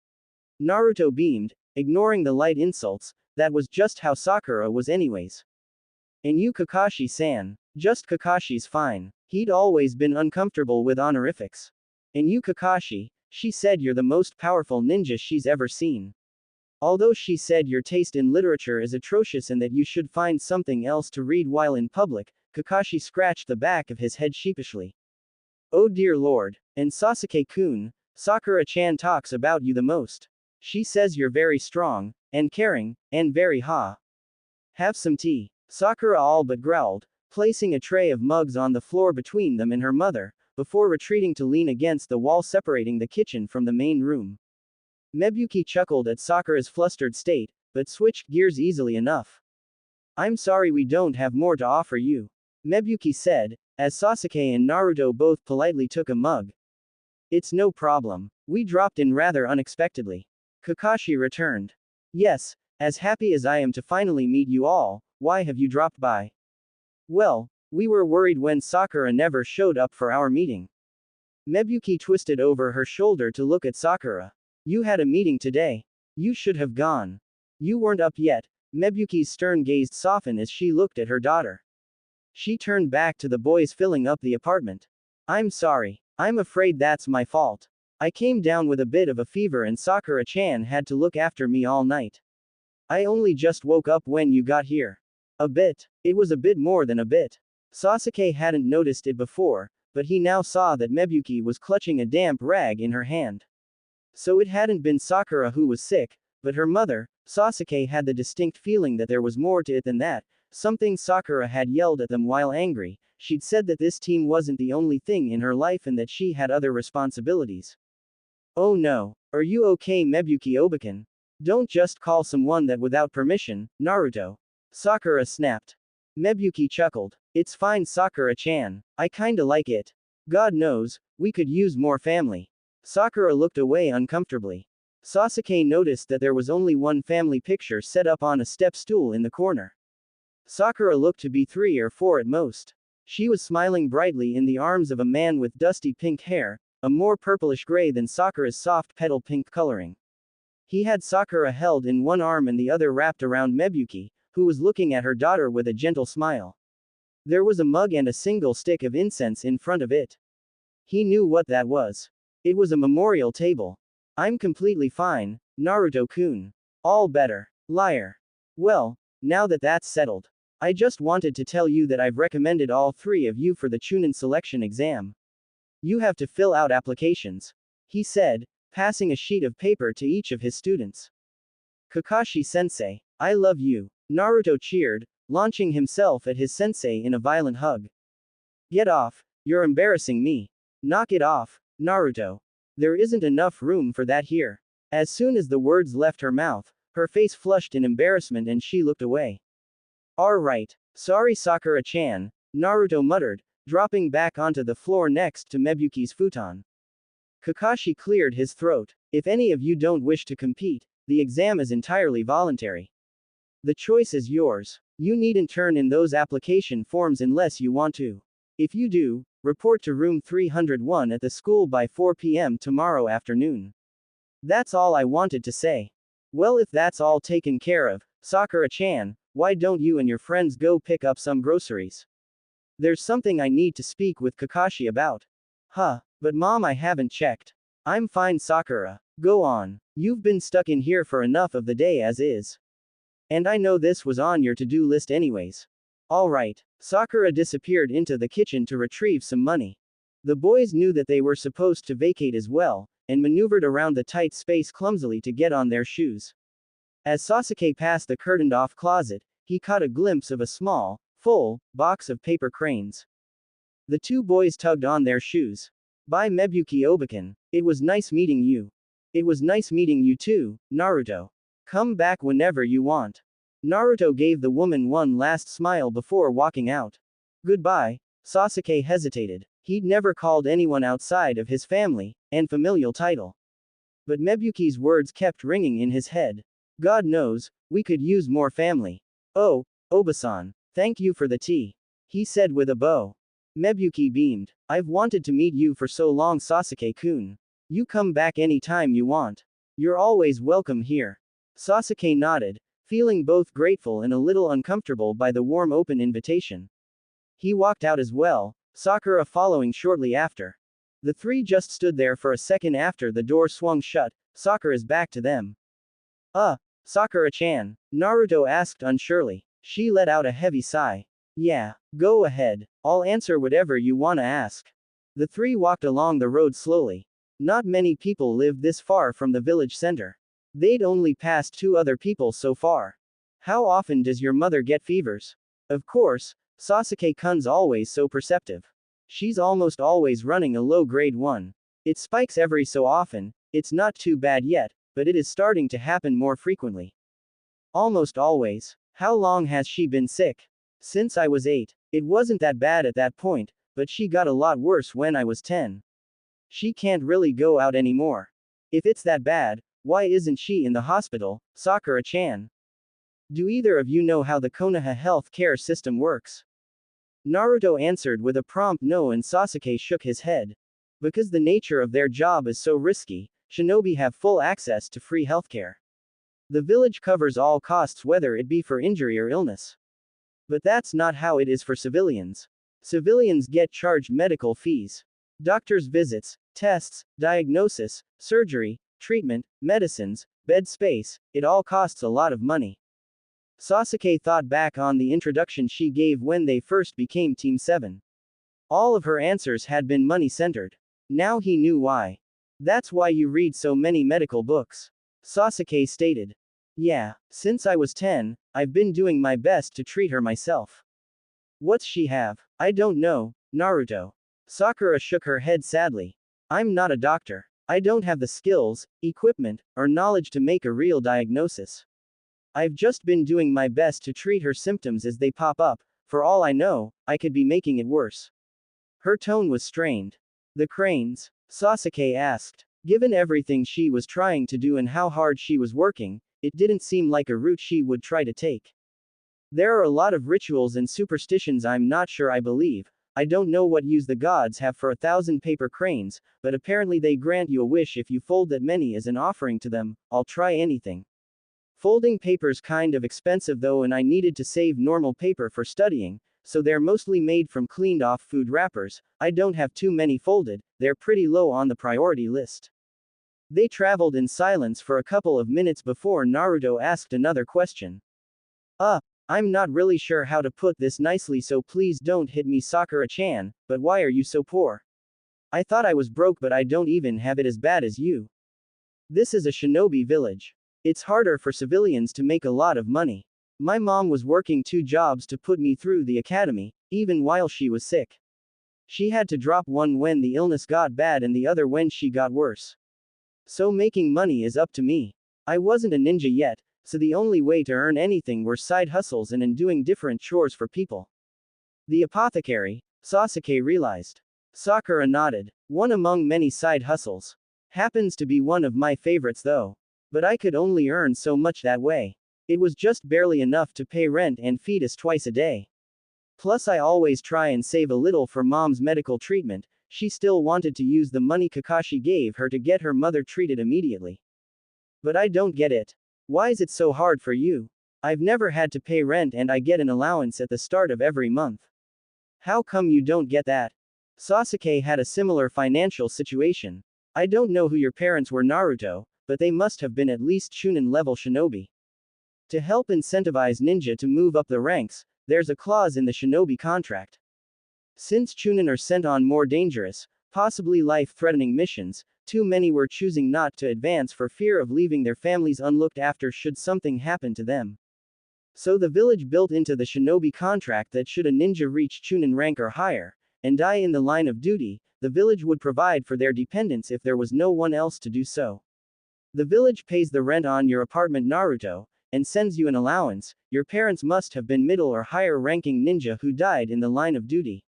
Naruto beamed, ignoring the light insults. That was just how Sakura was anyways. And you Kakashi-san, just Kakashi's fine. He'd always been uncomfortable with honorifics. And you Kakashi, she said you're the most powerful ninja she's ever seen. Although she said your taste in literature is atrocious and that you should find something else to read while in public, Kakashi scratched the back of his head sheepishly. Oh dear lord, and Sasuke-kun, Sakura-chan talks about you the most. She says you're very strong, and caring, and very Have some tea. Sakura all but growled, placing a tray of mugs on the floor between them and her mother, before retreating to lean against the wall separating the kitchen from the main room. Mebuki chuckled at Sakura's flustered state, but switched gears easily enough. I'm sorry we don't have more to offer you, Mebuki said, as Sasuke and Naruto both politely took a mug. It's no problem. We dropped in rather unexpectedly. Kakashi returned. Yes, as happy as I am to finally meet you all, why have you dropped by? Well, we were worried when Sakura never showed up for our meeting. Mebuki twisted over her shoulder to look at Sakura. You had a meeting today. You should have gone. You weren't up yet. Mebuki's stern gaze softened as she looked at her daughter. She turned back to the boys filling up the apartment. I'm sorry. I'm afraid that's my fault. I came down with a bit of a fever and Sakura-chan had to look after me all night. I only just woke up when you got here. A bit. It was a bit more than a bit. Sasuke hadn't noticed it before, but he now saw that Mebuki was clutching a damp rag in her hand. So it hadn't been Sakura who was sick, but her mother. Sasuke had the distinct feeling that there was more to it than that. Something Sakura had yelled at them while angry. She'd said that this team wasn't the only thing in her life and that she had other responsibilities. Oh no. Are you okay, Mebuki-obakan? Don't just call someone that without permission, Naruto. Sakura snapped. Mebuki chuckled. It's fine, Sakura-chan. I kinda like it. God knows, we could use more family. Sakura looked away uncomfortably. Sasuke noticed that there was only one family picture set up on a step stool in the corner. Sakura looked to be 3 or 4 at most. She was smiling brightly in the arms of a man with dusty pink hair, a more purplish gray than Sakura's soft petal pink coloring. He had Sakura held in one arm and the other wrapped around Mebuki, who was looking at her daughter with a gentle smile. There was a mug and a single stick of incense in front of it. He knew what that was. It was a memorial table. I'm completely fine, Naruto-kun. All better. Liar. Well, now that that's settled, I just wanted to tell you that I've recommended all 3 of you for the Chunin selection exam. You have to fill out applications, he said, passing a sheet of paper to each of his students. Kakashi-sensei, I love you, Naruto cheered, launching himself at his sensei in a violent hug. Get off, you're embarrassing me. Knock it off, Naruto. There isn't enough room for that here. As soon as the words left her mouth, her face flushed in embarrassment and she looked away. Alright, sorry Sakura-chan, Naruto muttered, dropping back onto the floor next to Mebuki's futon. Kakashi cleared his throat. If any of you don't wish to compete, the exam is entirely voluntary. The choice is yours. You needn't turn in those application forms unless you want to. If you do, report to room 301 at the school by 4 p.m. tomorrow afternoon. That's all I wanted to say. Well, if that's all taken care of, Sakura-chan, why don't you and your friends go pick up some groceries? There's something I need to speak with Kakashi about. Huh, but mom, I haven't checked. I'm fine, Sakura. Go on. You've been stuck in here for enough of the day as is. And I know this was on your to-do list anyways. Alright. Sakura disappeared into the kitchen to retrieve some money. The boys knew that they were supposed to vacate as well, and maneuvered around the tight space clumsily to get on their shoes. As Sasuke passed the curtained-off closet, he caught a glimpse of a small, full, box of paper cranes. The 2 boys tugged on their shoes. Bye, Mebuki-obakan. It was nice meeting you. It was nice meeting you too, Naruto. Come back whenever you want. Naruto gave the woman one last smile before walking out. Goodbye. Sasuke hesitated. He'd never called anyone outside of his family and familial title. But Mebuki's words kept ringing in his head. God knows, we could use more family. Oh, Obasan. Thank you for the tea. He said with a bow. Mebuki beamed. I've wanted to meet you for so long, Sasuke-kun. You come back any time you want. You're always welcome here. Sasuke nodded, feeling both grateful and a little uncomfortable by the warm open invitation. He walked out as well, Sakura following shortly after. The three just stood there for a second after the door swung shut, Sakura's back to them. Sakura-chan, Naruto asked unsurely. She let out a heavy sigh. Yeah, go ahead, I'll answer whatever you wanna ask. The three walked along the road slowly. Not many people lived this far from the village center. They'd only passed 2 other people so far. How often does your mother get fevers? Of course, Sasuke-kun's always so perceptive. She's almost always running a low grade 1. It spikes every so often, it's not too bad yet, but it is starting to happen more frequently. Almost always. How long has she been sick? Since I was 8. It wasn't that bad at that point, but she got a lot worse when I was 10. She can't really go out anymore. If it's that bad, why isn't she in the hospital, Sakura-chan? Do either of you know how the Konoha health care system works? Naruto answered with a prompt no, and Sasuke shook his head. Because the nature of their job is so risky, shinobi have full access to free healthcare. The village covers all costs whether it be for injury or illness. But that's not how it is for civilians. Civilians get charged medical fees. Doctor's visits, tests, diagnosis, surgery, treatment, medicines, bed space, it all costs a lot of money. Sasuke thought back on the introduction she gave when they first became Team 7. All of her answers had been money-centered. Now he knew why. That's why you read so many medical books. Sasuke stated. Yeah, since I was 10, I've been doing my best to treat her myself. What's she have? I don't know, Naruto. Sakura shook her head sadly. I'm not a doctor. I don't have the skills, equipment, or knowledge to make a real diagnosis. I've just been doing my best to treat her symptoms as they pop up. For all I know, I could be making it worse. Her tone was strained. The cranes? Sasuke asked. Given everything she was trying to do and how hard she was working, it didn't seem like a route she would try to take. There are a lot of rituals and superstitions I'm not sure I believe. I don't know what use the gods have for 1,000 paper cranes, but apparently they grant you a wish if you fold that many as an offering to them. I'll try anything. Folding paper's kind of expensive though, and I needed to save normal paper for studying, so they're mostly made from cleaned off food wrappers. I don't have too many folded, they're pretty low on the priority list. They traveled in silence for a couple of minutes before Naruto asked another question. I'm not really sure how to put this nicely, so please don't hit me, Sakura-chan, but why are you so poor? I thought I was broke, but I don't even have it as bad as you. This is a shinobi village. It's harder for civilians to make a lot of money. My mom was working 2 jobs to put me through the academy, even while she was sick. She had to drop one when the illness got bad and the other when she got worse. So making money is up to me. I wasn't a ninja yet, so the only way to earn anything were side hustles and in doing different chores for people. The apothecary, Sasuke realized. Sakura nodded. One among many side hustles. Happens to be one of my favorites though. But I could only earn so much that way. It was just barely enough to pay rent and feed us twice a day. Plus I always try and save a little for mom's medical treatment. She still wanted to use the money Kakashi gave her to get her mother treated immediately. But I don't get it. Why is it so hard for you? I've never had to pay rent and I get an allowance at the start of every month. How come you don't get that? Sasuke had a similar financial situation. I don't know who your parents were, Naruto, but they must have been at least Chunin level shinobi. To help incentivize ninja to move up the ranks, there's a clause in the shinobi contract. Since Chunin are sent on more dangerous, possibly life-threatening missions, too many were choosing not to advance for fear of leaving their families unlooked after should something happen to them. So the village built into the shinobi contract that should a ninja reach Chunin rank or higher, and die in the line of duty, the village would provide for their dependents if there was no one else to do so. The village pays the rent on your apartment, Naruto, and sends you an allowance. Your parents must have been middle or higher ranking ninja who died in the line of duty.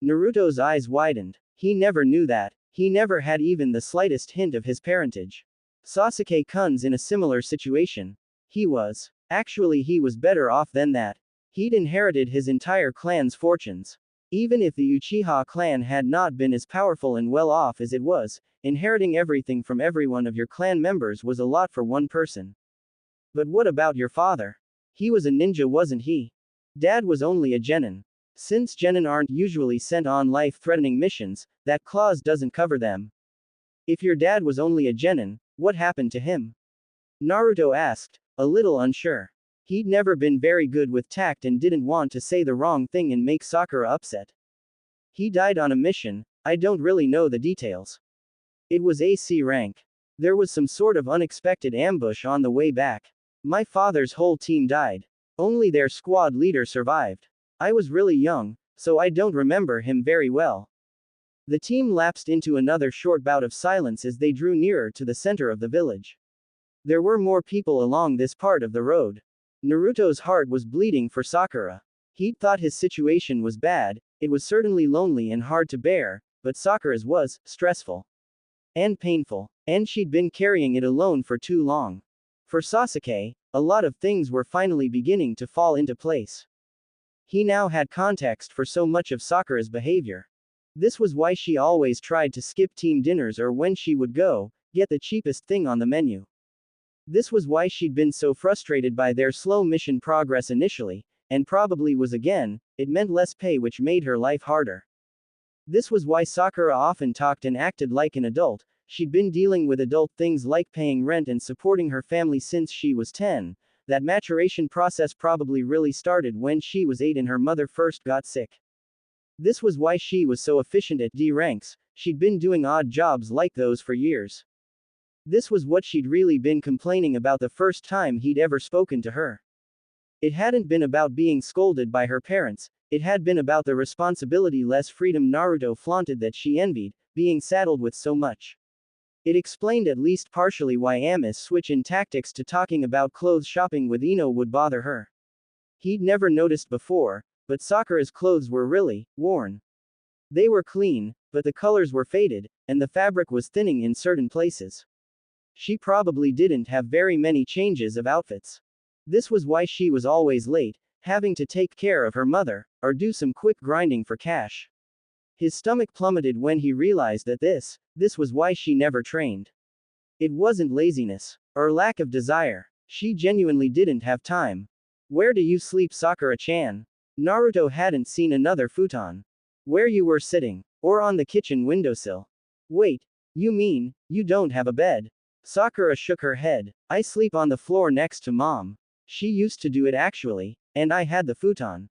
Naruto's eyes widened. He never knew that. He never had even the slightest hint of his parentage. Sasuke-kun's in a similar situation. He was. Actually, he was better off than that. He'd inherited his entire clan's fortunes. Even if the Uchiha clan had not been as powerful and well off as it was, inheriting everything from every one of your clan members was a lot for one person. But what about your father? He was a ninja, wasn't he? Dad was only a genin. Since genin aren't usually sent on life-threatening missions, that clause doesn't cover them. If your dad was only a genin, what happened to him? Naruto asked, a little unsure. He'd never been very good with tact and didn't want to say the wrong thing and make Sakura upset. He died on a mission, I don't really know the details. It was AC rank. There was some sort of unexpected ambush on the way back. My father's whole team died. Only their squad leader survived. I was really young, so I don't remember him very well. The team lapsed into another short bout of silence as they drew nearer to the center of the village. There were more people along this part of the road. Naruto's heart was bleeding for Sakura. He'd thought his situation was bad, it was certainly lonely and hard to bear, but Sakura's was stressful and painful, and she'd been carrying it alone for too long. For Sasuke, a lot of things were finally beginning to fall into place. He now had context for so much of Sakura's behavior. This was why she always tried to skip team dinners or when she would go, get the cheapest thing on the menu. This was why she'd been so frustrated by their slow mission progress initially, and probably was again, it meant less pay which made her life harder. This was why Sakura often talked and acted like an adult. She'd been dealing with adult things like paying rent and supporting her family since she was 10. That maturation process probably really started when she was 8 and her mother first got sick. This was why she was so efficient at D ranks, she'd been doing odd jobs like those for years. This was what she'd really been complaining about the first time he'd ever spoken to her. It hadn't been about being scolded by her parents, it had been about the responsibility less freedom Naruto flaunted that she envied, being saddled with so much. It explained at least partially why Ami's switch in tactics to talking about clothes shopping with Ino would bother her. He'd never noticed before, but Sakura's clothes were really worn. They were clean, but the colors were faded, and the fabric was thinning in certain places. She probably didn't have very many changes of outfits. This was why she was always late, having to take care of her mother, or do some quick grinding for cash. His stomach plummeted when he realized that this was why she never trained. It wasn't laziness, or lack of desire. She genuinely didn't have time. Where do you sleep, Sakura-chan? Naruto hadn't seen another futon. Where you were sitting, or on the kitchen windowsill. Wait, you mean, you don't have a bed? Sakura shook her head. I sleep on the floor next to mom. She used to do it actually, and I had the futon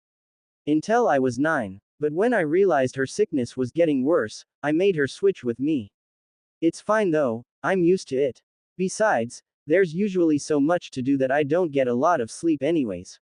until I was 9. But when I realized her sickness was getting worse, I made her switch with me. It's fine though, I'm used to it. Besides, there's usually so much to do that I don't get a lot of sleep anyways.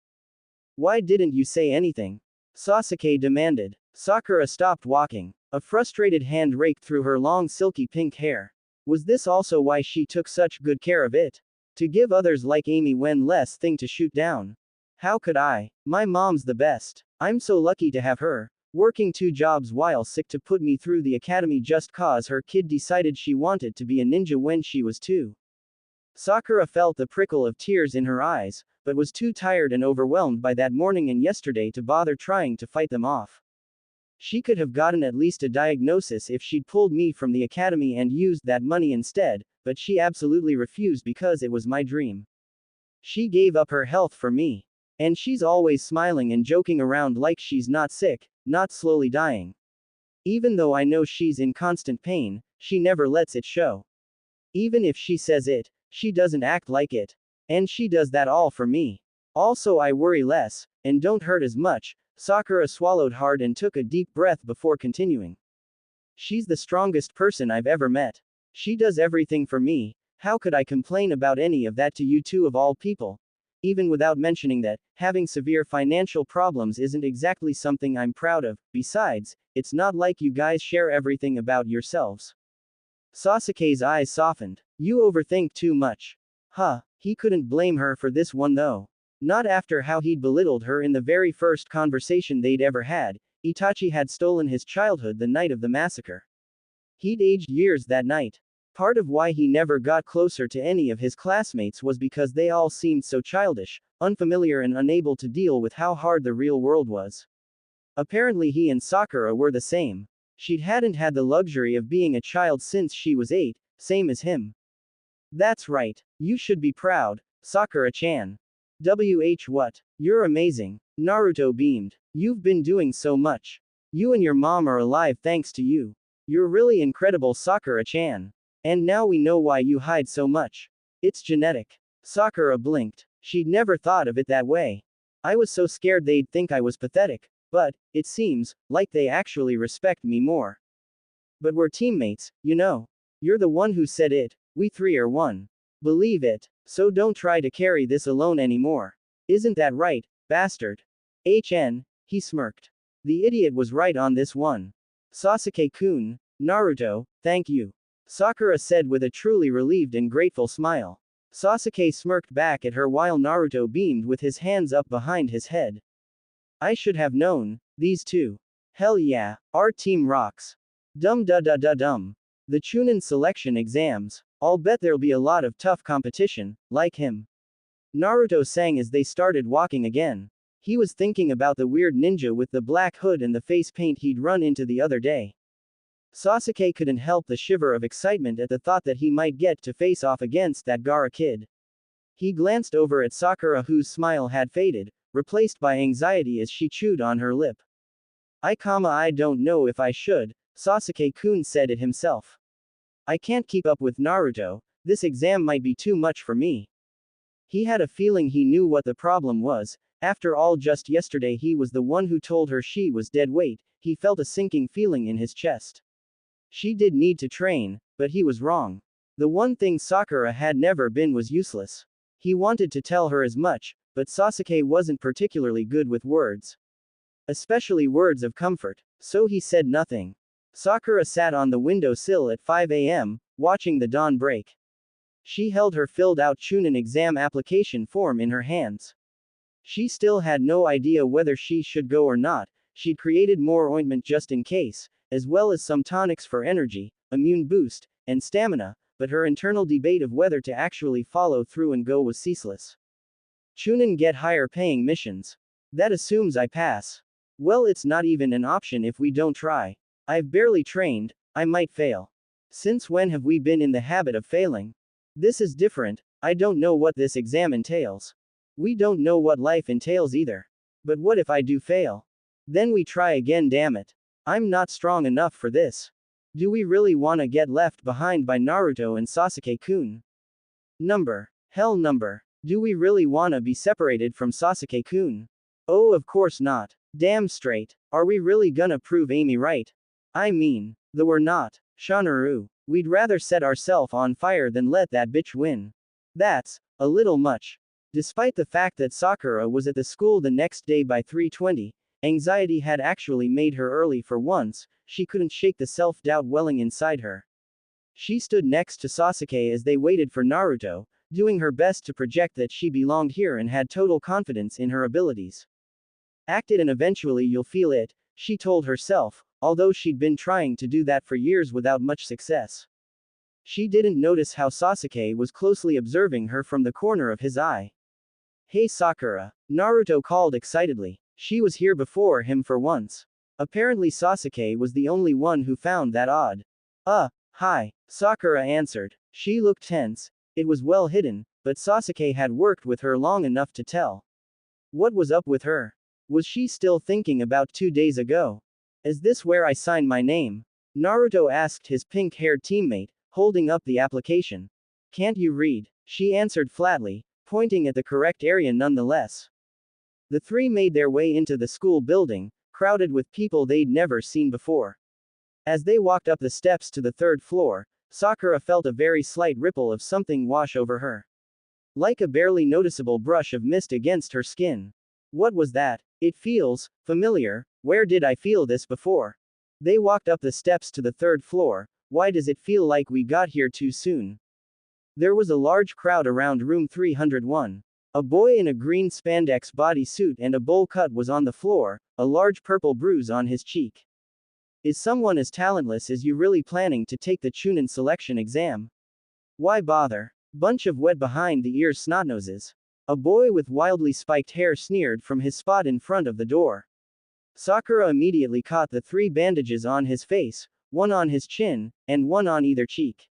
Why didn't you say anything? Sasuke demanded. Sakura stopped walking. A frustrated hand raked through her long silky pink hair. Was this also why she took such good care of it? To give others like Amy when less thing to shoot down. How could I? My mom's the best. I'm so lucky to have her. Working 2 jobs while sick to put me through the academy just cause her kid decided she wanted to be a ninja when she was 2. Sakura felt the prickle of tears in her eyes, but was too tired and overwhelmed by that morning and yesterday to bother trying to fight them off. She could have gotten at least a diagnosis if she'd pulled me from the academy and used that money instead, but she absolutely refused because it was my dream. She gave up her health for me. And she's always smiling and joking around like she's not sick, not slowly dying. Even though I know she's in constant pain, she never lets it show. Even if she says it, she doesn't act like it. And she does that all for me. Also, I worry less, and don't hurt as much. Sakura swallowed hard and took a deep breath before continuing. She's the strongest person I've ever met. She does everything for me. How could I complain about any of that to you two of all people? Even without mentioning that, having severe financial problems isn't exactly something I'm proud of. Besides, it's not like you guys share everything about yourselves. Sasuke's eyes softened. You overthink too much. He couldn't blame her for this one though. Not after how he'd belittled her in the very first conversation they'd ever had. Itachi had stolen his childhood the night of the massacre. He'd aged years that night. Part of why he never got closer to any of his classmates was because they all seemed so childish, unfamiliar and unable to deal with how hard the real world was. Apparently he and Sakura were the same. She hadn't had the luxury of being a child since she was 8, same as him. That's right. You should be proud, Sakura-chan. What? You're amazing. Naruto beamed. You've been doing so much. You and your mom are alive thanks to you. You're really incredible, Sakura-chan. And now we know why you hide so much. It's genetic. Sakura blinked. She'd never thought of it that way. I was so scared they'd think I was pathetic, but it seems like they actually respect me more. But we're teammates, you know. You're the one who said it. We three are one. Believe it. So don't try to carry this alone anymore. Isn't that right, bastard? He smirked. The idiot was right on this one. Sasuke-kun, Naruto, thank you. Sakura said with a truly relieved and grateful smile. Sasuke smirked back at her while Naruto beamed with his hands up behind his head. I should have known. These two. Hell yeah, our team rocks. Dum. The Chunin selection exams. I'll bet there'll be a lot of tough competition, like him. Naruto sang as they started walking again. He was thinking about the weird ninja with the black hood and the face paint he'd run into the other day. Sasuke couldn't help the shiver of excitement at the thought that he might get to face off against that Gaara kid. He glanced over at Sakura, whose smile had faded, replaced by anxiety as she chewed on her lip. I don't know if I should, Sasuke-kun said it himself. I can't keep up with Naruto, this exam might be too much for me. He had a feeling he knew what the problem was. After all, just yesterday he was the one who told her she was dead weight. He felt a sinking feeling in his chest. She did need to train, but he was wrong. The one thing Sakura had never been was useless. He wanted to tell her as much, but Sasuke wasn't particularly good with words. Especially words of comfort, so he said nothing. Sakura sat on the windowsill at 5 a.m., watching the dawn break. She held her filled-out Chunin exam application form in her hands. She still had no idea whether she should go or not. She'd created more ointment just in case, as well as some tonics for energy, immune boost, and stamina, but her internal debate of whether to actually follow through and go was ceaseless. Chunin get higher paying missions. That assumes I pass. Well, it's not even an option if we don't try. I've barely trained, I might fail. Since when have we been in the habit of failing? This is different. I don't know what this exam entails. We don't know what life entails either. But what if I do fail? Then we try again, damn it. I'm not strong enough for this. Do we really want to get left behind by Naruto and Sasuke-kun? Hell number. Do we really want to be separated from Sasuke-kun? Oh, of course not. Damn straight. Are we really gonna prove Amy right? I mean, though we're not. Shanaru. We'd rather set ourselves on fire than let that bitch win. That's a little much. Despite the fact that Sakura was at the school the next day by 3:20, anxiety had actually made her early for once. She couldn't shake the self-doubt welling inside her. She stood next to Sasuke as they waited for Naruto, doing her best to project that she belonged here and had total confidence in her abilities. Act it and eventually you'll feel it, she told herself, although she'd been trying to do that for years without much success. She didn't notice how Sasuke was closely observing her from the corner of his eye. Hey Sakura, Naruto called excitedly. She was here before him for once. Apparently Sasuke was the only one who found that odd. Hi, Sakura answered. She looked tense. It was well hidden, but Sasuke had worked with her long enough to tell. What was up with her? Was she still thinking about 2 days ago? Is this where I sign my name? Naruto asked his pink-haired teammate, holding up the application. Can't you read? She answered flatly, pointing at the correct area nonetheless. The three made their way into the school building, crowded with people they'd never seen before. As they walked up the steps to the 3rd floor, Sakura felt a very slight ripple of something wash over her. Like a barely noticeable brush of mist against her skin. What was that? It feels familiar. Where did I feel this before? They walked up the steps to the 3rd floor. Why does it feel like we got here too soon? There was a large crowd around room 301. A boy in a green spandex bodysuit and a bowl cut was on the floor, a large purple bruise on his cheek. Is someone as talentless as you really planning to take the Chunin selection exam? Why bother? Bunch of wet behind the ears snotnoses. A boy with wildly spiked hair sneered from his spot in front of the door. Sakura immediately caught the 3 bandages on his face, one on his chin, and one on either cheek.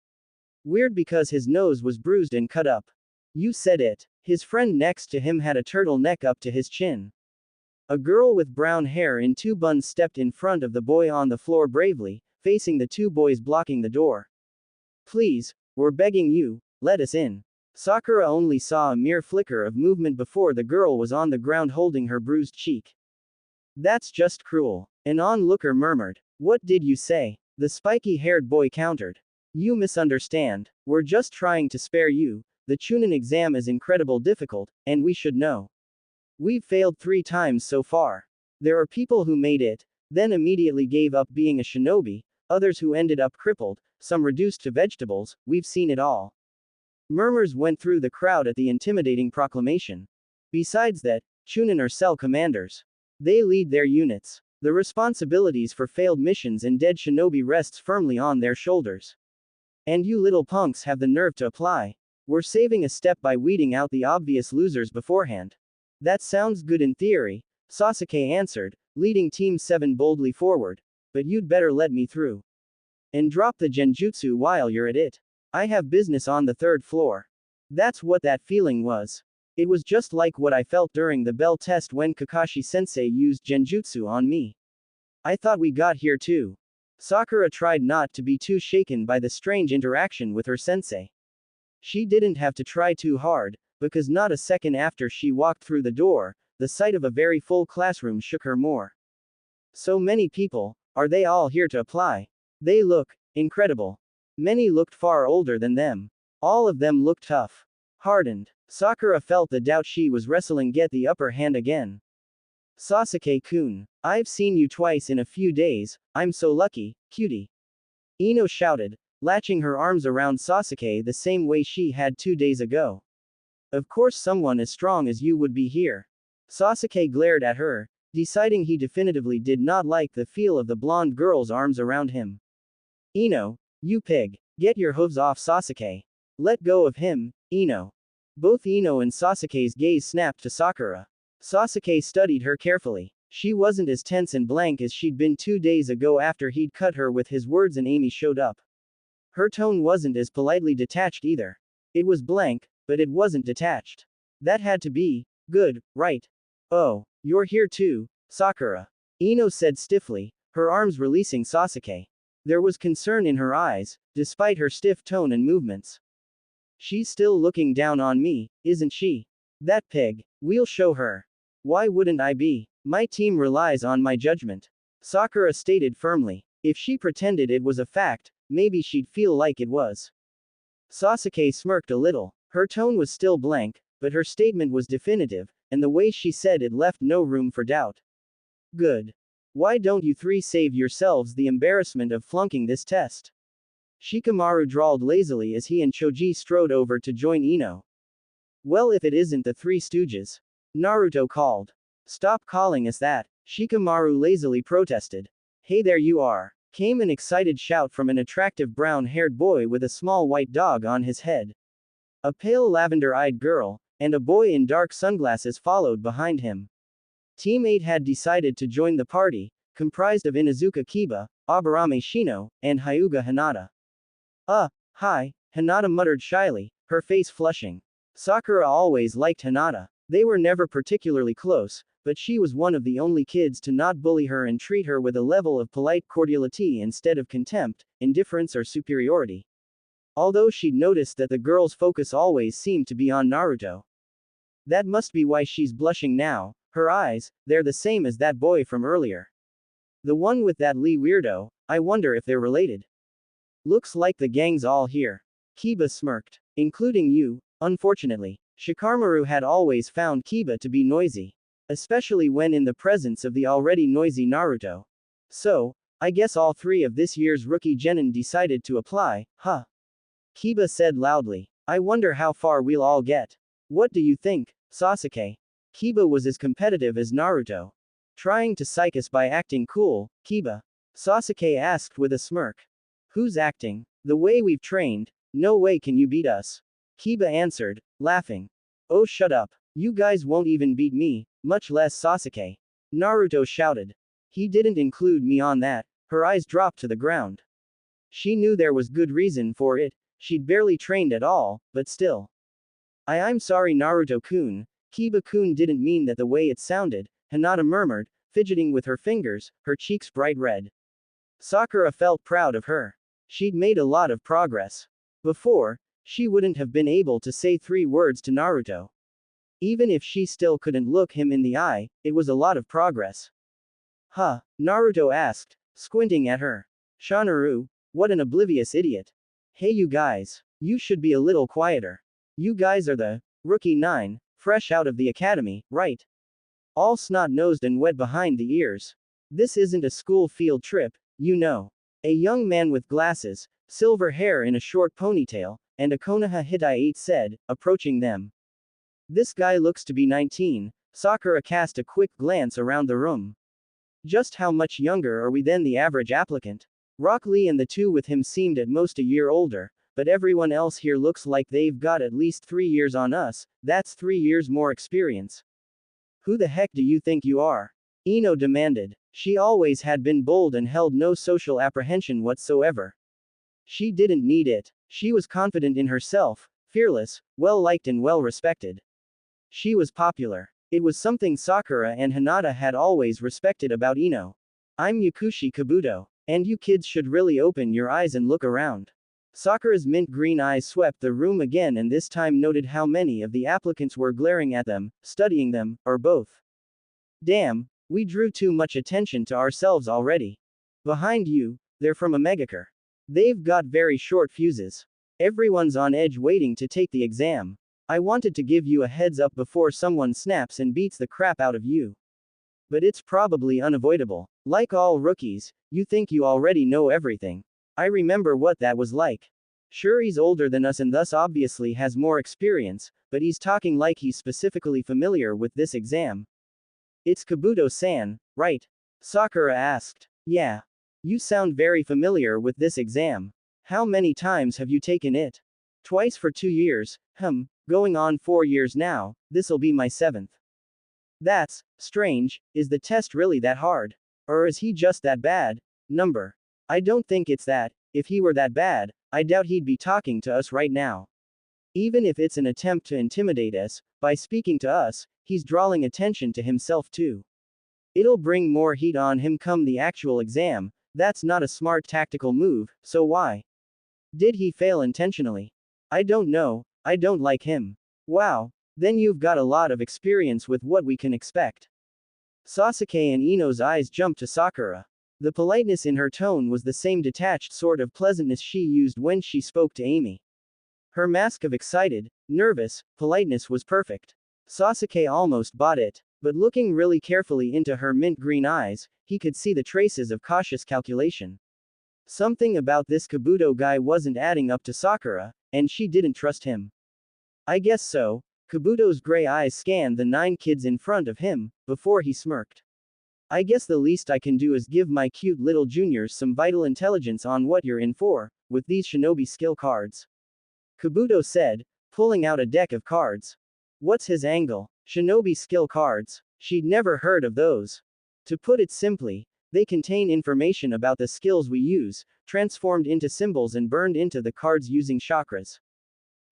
Weird because his nose was bruised and cut up. You said it. His friend next to him had a turtleneck up to his chin. A girl with brown hair in 2 buns stepped in front of the boy on the floor bravely, facing the 2 boys blocking the door. Please, we're begging you, let us in. Sakura only saw a mere flicker of movement before the girl was on the ground holding her bruised cheek. That's just cruel. An onlooker murmured. What did you say? The spiky-haired boy countered. You misunderstand. We're just trying to spare you. The Chunin exam is incredibly difficult, and we should know. We've failed 3 times so far. There are people who made it, then immediately gave up being a shinobi, others who ended up crippled, some reduced to vegetables, we've seen it all. Murmurs went through the crowd at the intimidating proclamation. Besides that, Chunin are cell commanders. They lead their units. The responsibilities for failed missions and dead shinobi rests firmly on their shoulders. And you little punks have the nerve to apply. We're saving a step by weeding out the obvious losers beforehand. That sounds good in theory, Sasuke answered, leading Team 7 boldly forward. But you'd better let me through. And drop the genjutsu while you're at it. I have business on the 3rd floor. That's what that feeling was. It was just like what I felt during the bell test when Kakashi-sensei used genjutsu on me. I thought we got here too. Sakura tried not to be too shaken by the strange interaction with her sensei. She didn't have to try too hard, because not a second after she walked through the door, the sight of a very full classroom shook her more. So many people, are they all here to apply? They look incredible. Many looked far older than them. All of them looked tough. Hardened. Sakura felt the doubt she was wrestling get the upper hand again. Sasuke-kun, I've seen you twice in a few days, I'm so lucky, cutie. Ino shouted, latching her arms around Sasuke the same way she had 2 days ago. Of course someone as strong as you would be here. Sasuke glared at her, deciding he definitively did not like the feel of the blonde girl's arms around him. Ino, you pig, get your hooves off Sasuke. Let go of him, Ino. Both Ino and Sasuke's gaze snapped to Sakura. Sasuke studied her carefully. She wasn't as tense and blank as she'd been 2 days ago after he'd cut her with his words and Amy showed up. Her tone wasn't as politely detached either. It was blank, but it wasn't detached. That had to be good, right? Oh, you're here too, Sakura. Ino said stiffly, her arms releasing Sasuke. There was concern in her eyes, despite her stiff tone and movements. She's still looking down on me, isn't she? That pig. We'll show her. Why wouldn't I be? My team relies on my judgment. Sakura stated firmly. If she pretended it was a fact, maybe she'd feel like it was. Sasuke smirked a little. Her tone was still blank, but her statement was definitive, and the way she said it left no room for doubt. Good. Why don't you 3 save yourselves the embarrassment of flunking this test? Shikamaru drawled lazily as he and Choji strode over to join Ino. Well, if it isn't the 3 Stooges. Naruto called. Stop calling us that, Shikamaru lazily protested. Hey, there you are. Came an excited shout from an attractive brown-haired boy with a small white dog on his head. A pale lavender-eyed girl, and a boy in dark sunglasses followed behind him. Team 8 had decided to join the party, comprised of Inuzuka Kiba, Aburame Shino, and Hyuga Hinata. Hi, Hinata muttered shyly, her face flushing. Sakura always liked Hinata. They were never particularly close, but she was one of the only kids to not bully her and treat her with a level of polite cordiality instead of contempt, indifference or superiority. Although she'd noticed that the girl's focus always seemed to be on Naruto. That must be why she's blushing now, her eyes, they're the same as that boy from earlier. The one with that Lee weirdo, I wonder if they're related. Looks like the gang's all here. Kiba smirked. Including you, unfortunately. Shikamaru had always found Kiba to be noisy. Especially when in the presence of the already noisy Naruto. So, I guess all 3 of this year's rookie genin decided to apply, huh? Kiba said loudly. I wonder how far we'll all get. What do you think, Sasuke? Kiba was as competitive as Naruto. Trying to psych us by acting cool, Kiba. Sasuke asked with a smirk. Who's acting? The way we've trained. No way can you beat us. Kiba answered, laughing. Oh, shut up. You guys won't even beat me, much less Sasuke. Naruto shouted. He didn't include me on that. Her eyes dropped to the ground. She knew there was good reason for it. She'd barely trained at all, but still. I'm sorry, Naruto-kun. Kiba-kun didn't mean that the way it sounded, Hinata murmured, fidgeting with her fingers, her cheeks bright red. Sakura felt proud of her. She'd made a lot of progress. Before, she wouldn't have been able to say 3 words to Naruto. Even if she still couldn't look him in the eye, it was a lot of progress. Huh? Naruto asked, squinting at her. Shanaru, what an oblivious idiot. Hey you guys, you should be a little quieter. You guys are the rookie 9, fresh out of the academy, right? All snot-nosed and wet behind the ears. This isn't a school field trip, you know. A young man with glasses, silver hair in a short ponytail, and a Konoha Hittite said, approaching them. This guy looks to be 19, Sakura cast a quick glance around the room. Just how much younger are we than the average applicant? Rock Lee and the 2 with him seemed at most a year older, but everyone else here looks like they've got at least 3 years on us, that's 3 years more experience. Who the heck do you think you are? Ino demanded. She always had been bold and held no social apprehension whatsoever. She didn't need it. She was confident in herself, fearless, well-liked and well-respected. She was popular. It was something Sakura and Hinata had always respected about Ino. I'm Yakushi Kabuto, and you kids should really open your eyes and look around. Sakura's mint green eyes swept the room again and this time noted how many of the applicants were glaring at them, studying them, or both. Damn, we drew too much attention to ourselves already. Behind you, they're from a megacure. They've got very short fuses. Everyone's on edge waiting to take the exam. I wanted to give you a heads up before someone snaps and beats the crap out of you. But it's probably unavoidable. Like all rookies, you think you already know everything. I remember what that was like. Sure, he's older than us and thus obviously has more experience, but he's talking like he's specifically familiar with this exam. It's Kabuto-san, right? Sakura asked. Yeah. You sound very familiar with this exam. How many times have you taken it? Twice for 2 years, going on 4 years now, this'll be my 7th. That's strange. Is the test really that hard? Or is he just that bad? Number. I don't think it's that. If he were that bad, I doubt he'd be talking to us right now. Even if it's an attempt to intimidate us, by speaking to us, he's drawing attention to himself too. It'll bring more heat on him come the actual exam. That's not a smart tactical move, so why? Did he fail intentionally? I don't know, I don't like him. Wow, then you've got a lot of experience with what we can expect. Sasuke and Ino's eyes jumped to Sakura. The politeness in her tone was the same detached sort of pleasantness she used when she spoke to Amy. Her mask of excited, nervous, politeness was perfect. Sasuke almost bought it, but looking really carefully into her mint green eyes, he could see the traces of cautious calculation. Something about this Kabuto guy wasn't adding up to Sakura, and she didn't trust him. I guess so. Kabuto's gray eyes scanned the 9 kids in front of him, before he smirked. I guess the least I can do is give my cute little juniors some vital intelligence on what you're in for, with these shinobi skill cards. Kabuto said, pulling out a deck of cards. What's his angle? Shinobi skill cards. She'd never heard of those. To put it simply, they contain information about the skills we use, transformed into symbols and burned into the cards using chakras.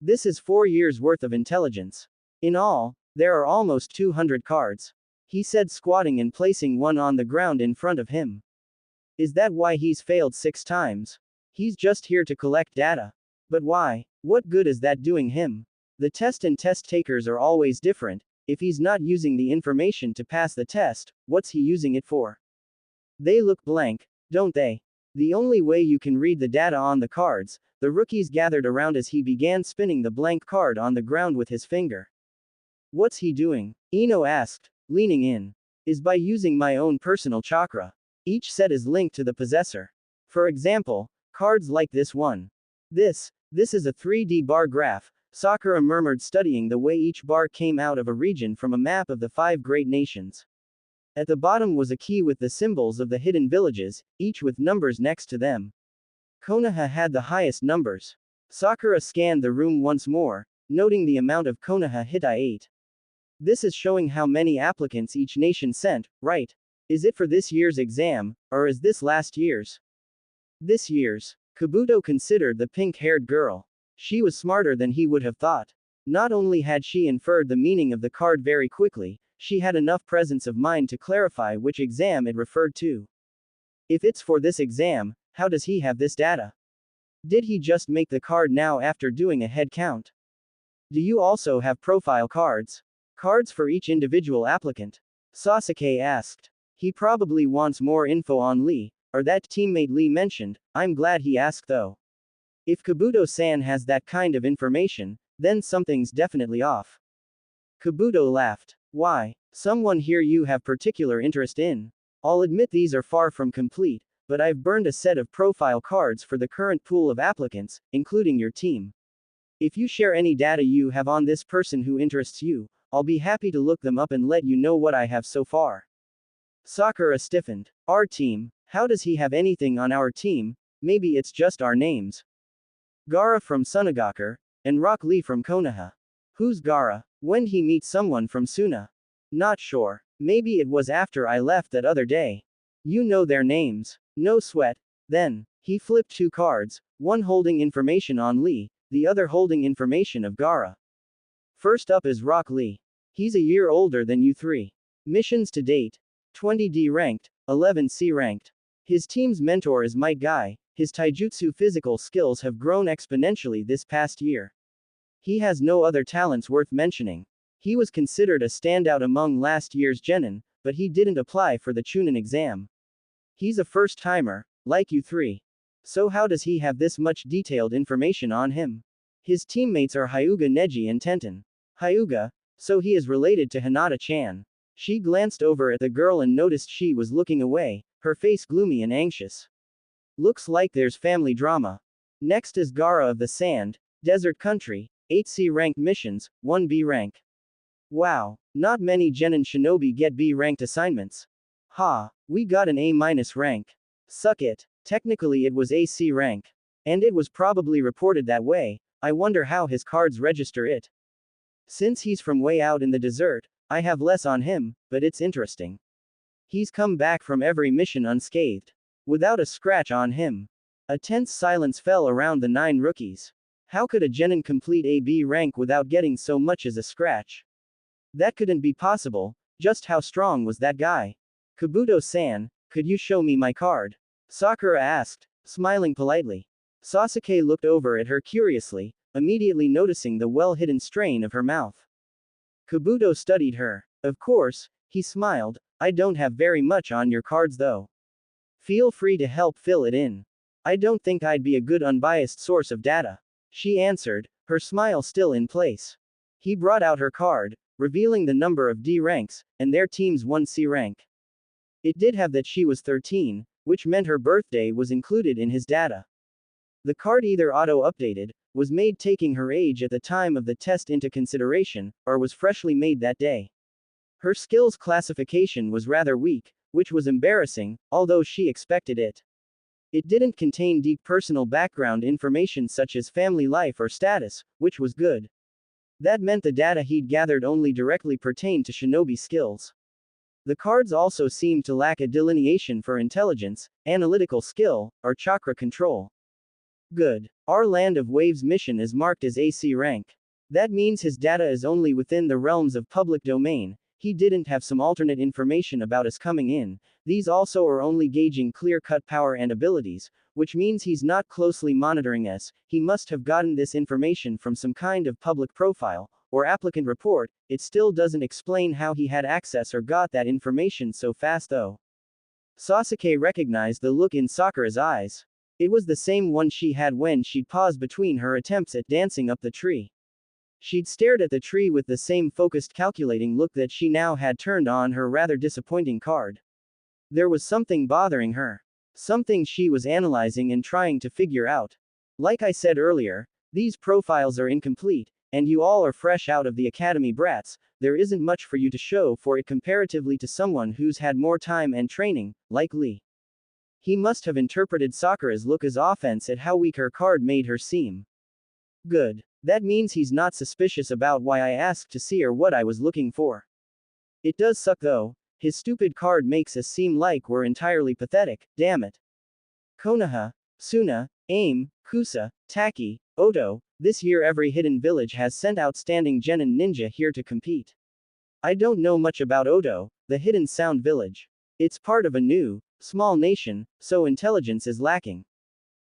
This is 4 years worth of intelligence. In all, there are almost 200 cards. He said, squatting and placing one on the ground in front of him. Is that why he's failed 6 times? He's just here to collect data. But why? What good is that doing him? The test and test takers are always different. If he's not using the information to pass the test, what's he using it for? They look blank, don't they? The only way you can read the data on the cards, the rookies gathered around as he began spinning the blank card on the ground with his finger. What's he doing? Ino asked, leaning in. Is by using my own personal chakra. Each set is linked to the possessor. For example, cards like this one. This is a 3D bar graph, Sakura murmured, studying the way each bar came out of a region from a map of the 5 great nations. At the bottom was a key with the symbols of the hidden villages, each with numbers next to them. Konoha had the highest numbers. Sakura scanned the room once more, noting the amount of Konoha Hitai 8. This is showing how many applicants each nation sent, right? Is it for this year's exam, or is this last year's? This year's. Kabuto considered the pink-haired girl. She was smarter than he would have thought. Not only had she inferred the meaning of the card very quickly, she had enough presence of mind to clarify which exam it referred to. If it's for this exam, how does he have this data? Did he just make the card now after doing a head count? Do you also have profile cards? Cards for each individual applicant? Sasuke asked. He probably wants more info on Lee, or that teammate Lee mentioned. I'm glad he asked though. If Kabuto-san has that kind of information, then something's definitely off. Kabuto laughed. Why? Someone here you have particular interest in? I'll admit these are far from complete, but I've burned a set of profile cards for the current pool of applicants, including your team. If you share any data you have on this person who interests you, I'll be happy to look them up and let you know what I have so far. Sakura stiffened. Our team? How does he have anything on our team? Maybe it's just our names. Gaara from Sunagaku, and Rock Lee from Konoha. Who's Gaara? When he meet someone from Suna? Not sure. Maybe it was after I left that other day. You know their names. No sweat. Then, he flipped two cards, one holding information on Lee, the other holding information of Gaara. First up is Rock Lee. He's a year older than you three. Missions to date: 20D ranked, 11C ranked. His team's mentor is Might Guy. His taijutsu physical skills have grown exponentially this past year. He has no other talents worth mentioning. He was considered a standout among last year's genin, but he didn't apply for the Chunin exam. He's a first-timer, like you three. So how does he have this much detailed information on him? His teammates are Hyuga Neji and Tenten. Hyuga? So he is related to Hinata-chan. She glanced over at the girl and noticed she was looking away, her face gloomy and anxious. Looks like there's family drama. Next is Gaara of the Sand, Desert Country, 8C ranked missions, 1B rank. Wow, not many genin shinobi get B ranked assignments. Ha, we got an A- rank. Suck it. Technically it was AC rank. And it was probably reported that way. I wonder how his cards register it. Since he's from way out in the desert, I have less on him, but it's interesting. He's come back from every mission unscathed. Without a scratch on him. A tense silence fell around the 9 rookies. How could a genin complete a B rank without getting so much as a scratch? That couldn't be possible. Just how strong was that guy? Kabuto-san, could you show me my card? Sakura asked, smiling politely. Sasuke looked over at her curiously, immediately noticing the well-hidden strain of her mouth. Kabuto studied her. Of course, he smiled. I don't have very much on your cards though. Feel free to help fill it in. I don't think I'd be a good unbiased source of data. She answered, her smile still in place. He brought out her card, revealing the number of D ranks, and their team's 1C rank. It did have that she was 13, which meant her birthday was included in his data. The card either auto-updated, was made taking her age at the time of the test into consideration, or was freshly made that day. Her skills classification was rather weak, which was embarrassing, although she expected it. It didn't contain deep personal background information such as family life or status, which was good. That meant the data he'd gathered only directly pertained to shinobi skills. The cards also seemed to lack a delineation for intelligence, analytical skill, or chakra control. Good. Our Land of Waves mission is marked as AC rank. That means his data is only within the realms of public domain. He didn't have some alternate information about us coming in. These also are only gauging clear-cut power and abilities, which means he's not closely monitoring us. He must have gotten this information from some kind of public profile, or applicant report. It still doesn't explain how he had access or got that information so fast though. Sasuke recognized the look in Sakura's eyes. It was the same one she had when she'd paused between her attempts at dancing up the tree. She'd stared at the tree with the same focused calculating look that she now had turned on her rather disappointing card. There was something bothering her. Something she was analyzing and trying to figure out. Like I said earlier, these profiles are incomplete, and you all are fresh out of the academy brats, there isn't much for you to show for it comparatively to someone who's had more time and training, like Lee. He must have interpreted Sakura's look as offense at how weak her card made her seem. Good. That means he's not suspicious about why I asked to see or what I was looking for. It does suck though, his stupid card makes us seem like we're entirely pathetic, damn it. Konoha, Suna, Aim, Kusa, Taki, Oto, this year every hidden village has sent outstanding genin ninja here to compete. I don't know much about Oto, the hidden sound village. It's part of a new, small nation, so intelligence is lacking.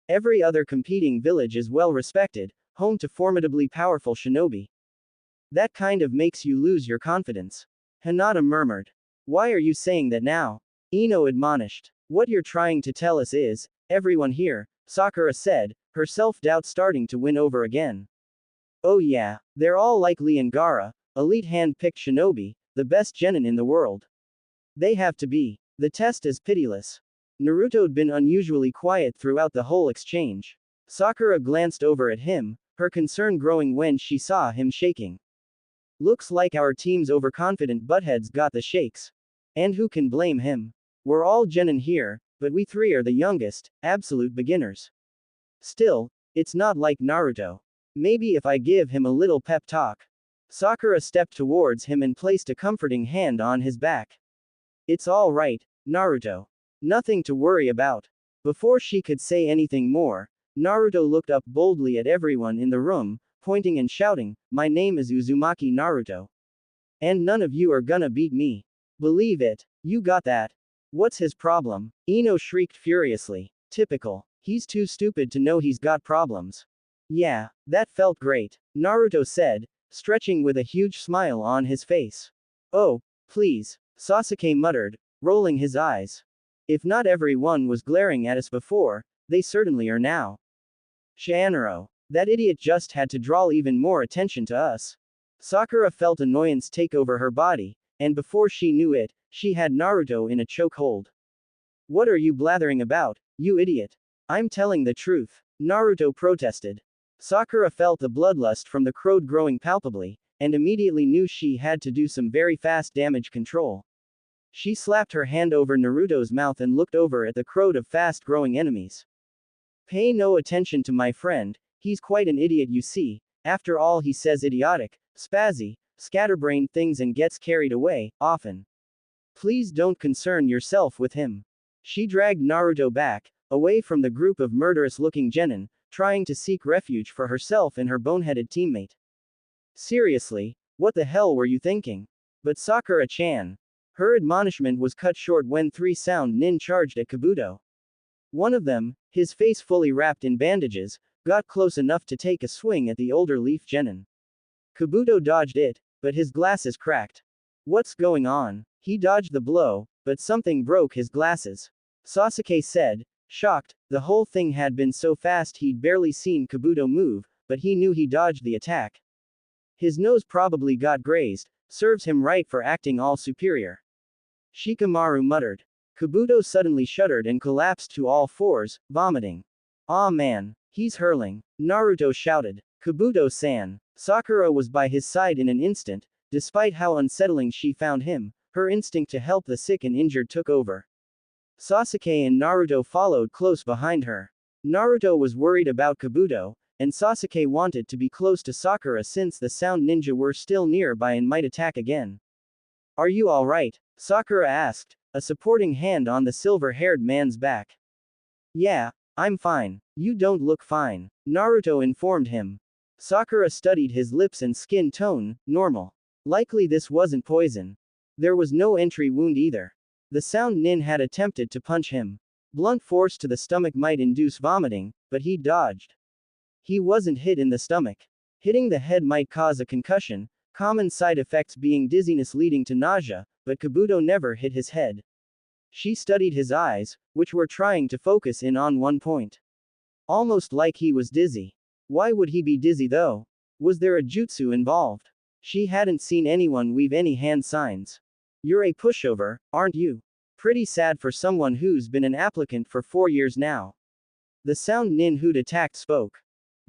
Every other competing village is well respected, home to formidably powerful shinobi. That kind of makes you lose your confidence. Hinata murmured. Why are you saying that now? Ino admonished. What you're trying to tell us is, everyone here, Sakura said, her self-doubt starting to win over again. Oh yeah, they're all like Lee and Gaara, elite hand-picked shinobi, the best genin in the world. They have to be. The test is pitiless. Naruto'd been unusually quiet throughout the whole exchange. Sakura glanced over at him, her concern growing when she saw him shaking. Looks like our team's overconfident buttheads got the shakes. And who can blame him? We're all genin here, but we three are the youngest, absolute beginners. Still, it's not like Naruto. Maybe if I give him a little pep talk. Sakura stepped towards him and placed a comforting hand on his back. It's all right, Naruto. Nothing to worry about. Before she could say anything more, Naruto looked up boldly at everyone in the room, pointing and shouting, my name is Uzumaki Naruto. And none of you are gonna beat me. Believe it. You got that. What's his problem? Ino shrieked furiously. Typical. He's too stupid to know he's got problems. Yeah, that felt great, Naruto said, stretching with a huge smile on his face. Oh, please, Sasuke muttered, rolling his eyes. If not everyone was glaring at us before, they certainly are now. Shanro. That idiot just had to draw even more attention to us. Sakura felt annoyance take over her body, and before she knew it, she had Naruto in a chokehold. What are you blathering about, you idiot? I'm telling the truth, Naruto protested. Sakura felt the bloodlust from the crowd growing palpably, and immediately knew she had to do some very fast damage control. She slapped her hand over Naruto's mouth and looked over at the crowd of fast-growing enemies. Pay no attention to my friend, he's quite an idiot you see, after all he says idiotic, spazzy, scatterbrained things and gets carried away, often. Please don't concern yourself with him. She dragged Naruto back, away from the group of murderous-looking genin, trying to seek refuge for herself and her boneheaded teammate. Seriously, what the hell were you thinking? But Sakura-chan. Her admonishment was cut short when three sound nin charged at Kabuto. One of them, his face fully wrapped in bandages, got close enough to take a swing at the older leaf genin. Kabuto dodged it, but his glasses cracked. What's going on? He dodged the blow, but something broke his glasses. Sasuke said, shocked. The whole thing had been so fast he'd barely seen Kabuto move, but he knew he dodged the attack. His nose probably got grazed, serves him right for acting all superior. Shikamaru muttered. Kabuto suddenly shuddered and collapsed to all fours, vomiting. Aw man, he's hurling, Naruto shouted. Kabuto-san. Sakura was by his side in an instant, despite how unsettling she found him, her instinct to help the sick and injured took over. Sasuke and Naruto followed close behind her. Naruto was worried about Kabuto, and Sasuke wanted to be close to Sakura since the sound ninja were still nearby and might attack again. Are you alright? Sakura asked, a supporting hand on the silver-haired man's back. Yeah, I'm fine. You don't look fine, Naruto informed him. Sakura studied his lips and skin tone, normal. Likely this wasn't poison. There was no entry wound either. The sound nin had attempted to punch him. Blunt force to the stomach might induce vomiting, but he dodged. He wasn't hit in the stomach. Hitting the head might cause a concussion, common side effects being dizziness leading to nausea, but Kabuto never hit his head. She studied his eyes, which were trying to focus in on one point. Almost like he was dizzy. Why would he be dizzy though? Was there a jutsu involved? She hadn't seen anyone weave any hand signs. You're a pushover, aren't you? Pretty sad for someone who's been an applicant for 4 years now. The sound nin who'd attacked spoke.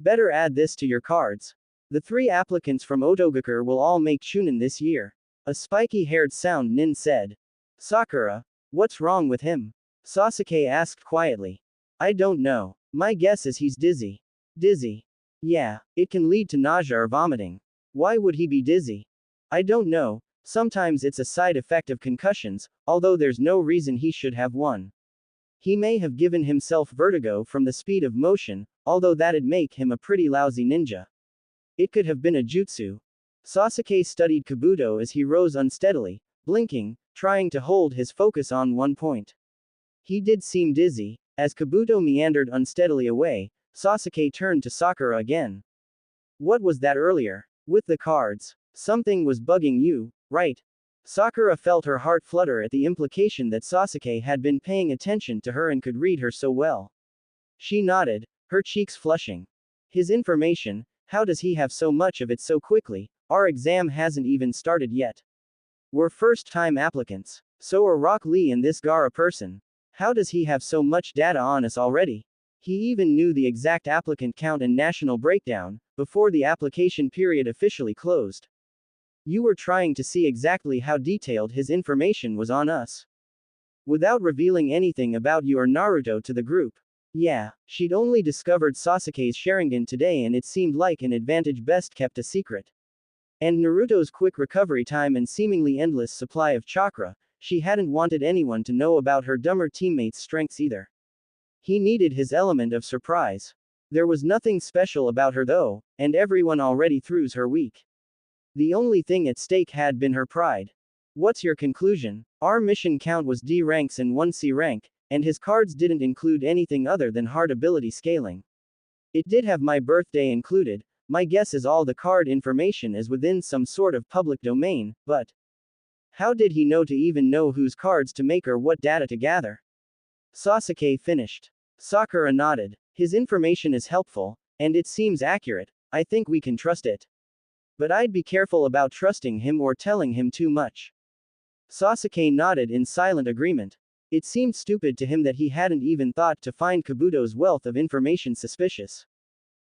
Better add this to your cards. The 3 applicants from Otogakure will all make Chunin this year. A spiky-haired sound nin said. Sakura, what's wrong with him? Sasuke asked quietly. I don't know. My guess is he's dizzy. Dizzy. Yeah, it can lead to nausea or vomiting. Why would he be dizzy? I don't know, sometimes it's a side effect of concussions, although there's no reason he should have one. He may have given himself vertigo from the speed of motion, although that'd make him a pretty lousy ninja. It could have been a jutsu. Sasuke studied Kabuto as he rose unsteadily, blinking, trying to hold his focus on one point. He did seem dizzy. As Kabuto meandered unsteadily away, Sasuke turned to Sakura again. What was that earlier? With the cards. Something was bugging you, right? Sakura felt her heart flutter at the implication that Sasuke had been paying attention to her and could read her so well. She nodded, her cheeks flushing. His information, how does he have so much of it so quickly? Our exam hasn't even started yet. We're first-time applicants. So are Rock Lee and this Gaara person. How does he have so much data on us already? He even knew the exact applicant count and national breakdown, before the application period officially closed. You were trying to see exactly how detailed his information was on us. Without revealing anything about you or Naruto to the group. Yeah, she'd only discovered Sasuke's Sharingan today and it seemed like an advantage best kept a secret. And Naruto's quick recovery time and seemingly endless supply of chakra, she hadn't wanted anyone to know about her dumber teammates' strengths either. He needed his element of surprise. There was nothing special about her though, and everyone already throws her weak. The only thing at stake had been her pride. What's your conclusion? Our mission count was D ranks and 1 C rank, and his cards didn't include anything other than hard ability scaling. It did have my birthday included. My guess is all the card information is within some sort of public domain, but how did he know to even know whose cards to make or what data to gather? Sasuke finished. Sakura nodded. His information is helpful, and it seems accurate. I think we can trust it. But I'd be careful about trusting him or telling him too much. Sasuke nodded in silent agreement. It seemed stupid to him that he hadn't even thought to find Kabuto's wealth of information suspicious.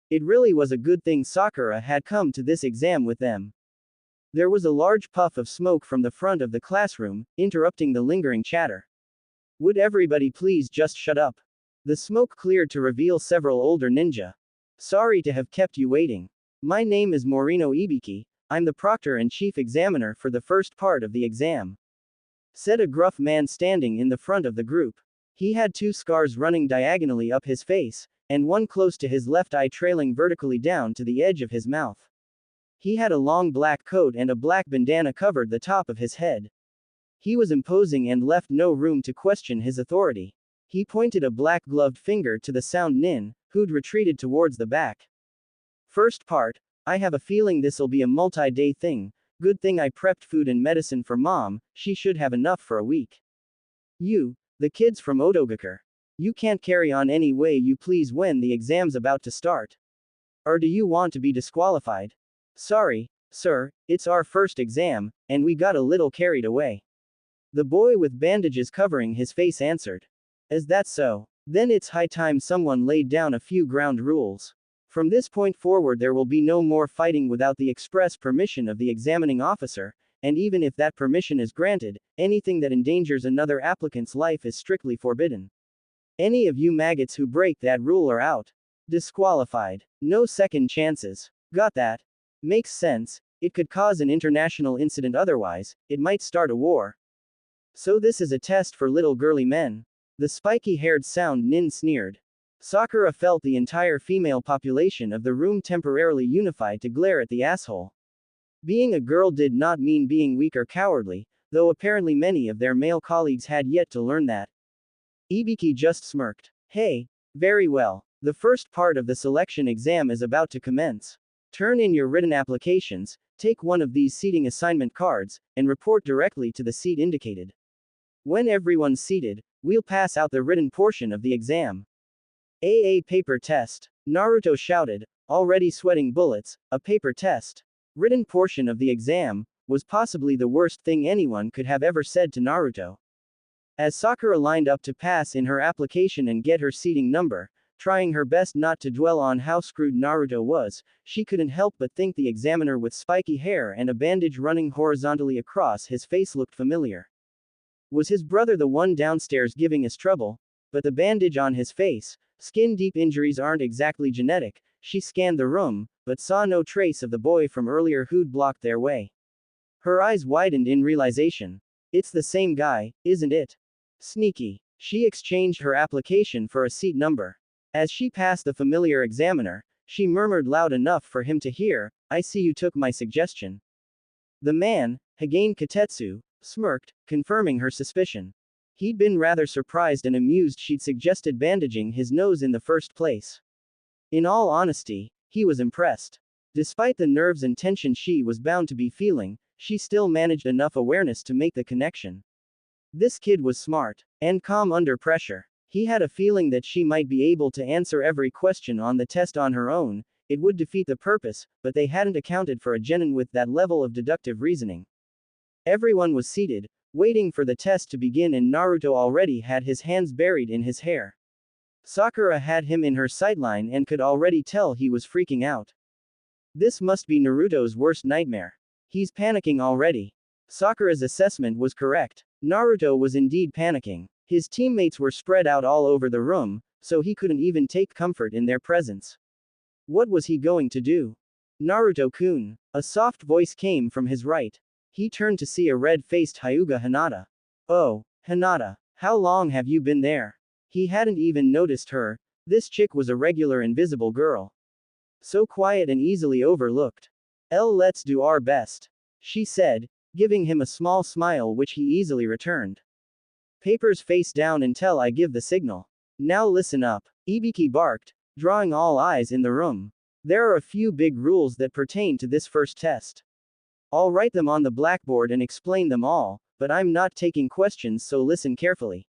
It really was a good thing Sakura had come to this exam with them. There was a large puff of smoke from the front of the classroom, interrupting the lingering chatter. Would everybody please just shut up? The smoke cleared to reveal several older ninja. Sorry to have kept you waiting. My name is Morino Ibiki, I'm the proctor and chief examiner for the first part of the exam. Said a gruff man standing in the front of the group. He had 2 scars running diagonally up his face, and one close to his left eye trailing vertically down to the edge of his mouth. He had a long black coat and a black bandana covered the top of his head. He was imposing and left no room to question his authority. He pointed a black-gloved finger to the sound nin, who'd retreated towards the back. First part, I have a feeling this'll be a multi-day thing. Good thing I prepped food and medicine for mom, she should have enough for a week. You, the kids from Otogakure. You can't carry on any way you please when the exam's about to start. Or do you want to be disqualified? Sorry, sir, it's our first exam, and we got a little carried away. The boy with bandages covering his face answered. Is that so? Then it's high time someone laid down a few ground rules. From this point forward there will be no more fighting without the express permission of the examining officer, and even if that permission is granted, anything that endangers another applicant's life is strictly forbidden. Any of you maggots who break that rule are out. Disqualified. No second chances. Got that? Makes sense. It could cause an international incident otherwise, it might start a war. So this is a test for little girly men. The spiky-haired sound nin sneered. Sakura felt the entire female population of the room temporarily unified to glare at the asshole. Being a girl did not mean being weak or cowardly, though apparently many of their male colleagues had yet to learn that. Ibiki just smirked. Hey, very well. The first part of the selection exam is about to commence. Turn in your written applications, take one of these seating assignment cards, and report directly to the seat indicated. When everyone's seated, we'll pass out the written portion of the exam. AA paper test. Naruto shouted, already sweating bullets. A paper test. Written portion of the exam was possibly the worst thing anyone could have ever said to Naruto. As Sakura lined up to pass in her application and get her seating number, Trying her best not to dwell on how screwed Naruto was, she couldn't help but think the examiner with spiky hair and a bandage running horizontally across his face looked familiar. Was his brother the one downstairs giving us trouble? But the bandage on his face, skin-deep injuries aren't exactly genetic. She scanned the room, but saw no trace of the boy from earlier who'd blocked their way. Her eyes widened in realization. It's the same guy, isn't it? Sneaky. She exchanged her application for a seat number. As she passed the familiar examiner, she murmured loud enough for him to hear, "I see you took my suggestion." The man, Hagane Katetsu, smirked, confirming her suspicion. He'd been rather surprised and amused she'd suggested bandaging his nose in the first place. In all honesty, he was impressed. Despite the nerves and tension she was bound to be feeling, she still managed enough awareness to make the connection. This kid was smart, and calm under pressure. He had a feeling that she might be able to answer every question on the test on her own. It would defeat the purpose, but they hadn't accounted for a genin with that level of deductive reasoning. Everyone was seated, waiting for the test to begin, and Naruto already had his hands buried in his hair. Sakura had him in her sightline and could already tell he was freaking out. This must be Naruto's worst nightmare. He's panicking already. Sakura's assessment was correct. Naruto was indeed panicking. His teammates were spread out all over the room, so he couldn't even take comfort in their presence. What was he going to do? Naruto-kun. A soft voice came from his right. He turned to see a red-faced Hyuga Hinata. Oh, Hinata, how long have you been there? He hadn't even noticed her. This chick was a regular invisible girl. So quiet and easily overlooked. Let's do our best, she said, giving him a small smile which he easily returned. Papers face down until I give the signal. Now listen up, Ibiki barked, drawing all eyes in the room. There are a few big rules that pertain to this first test. I'll write them on the blackboard and explain them all, but I'm not taking questions, so listen carefully.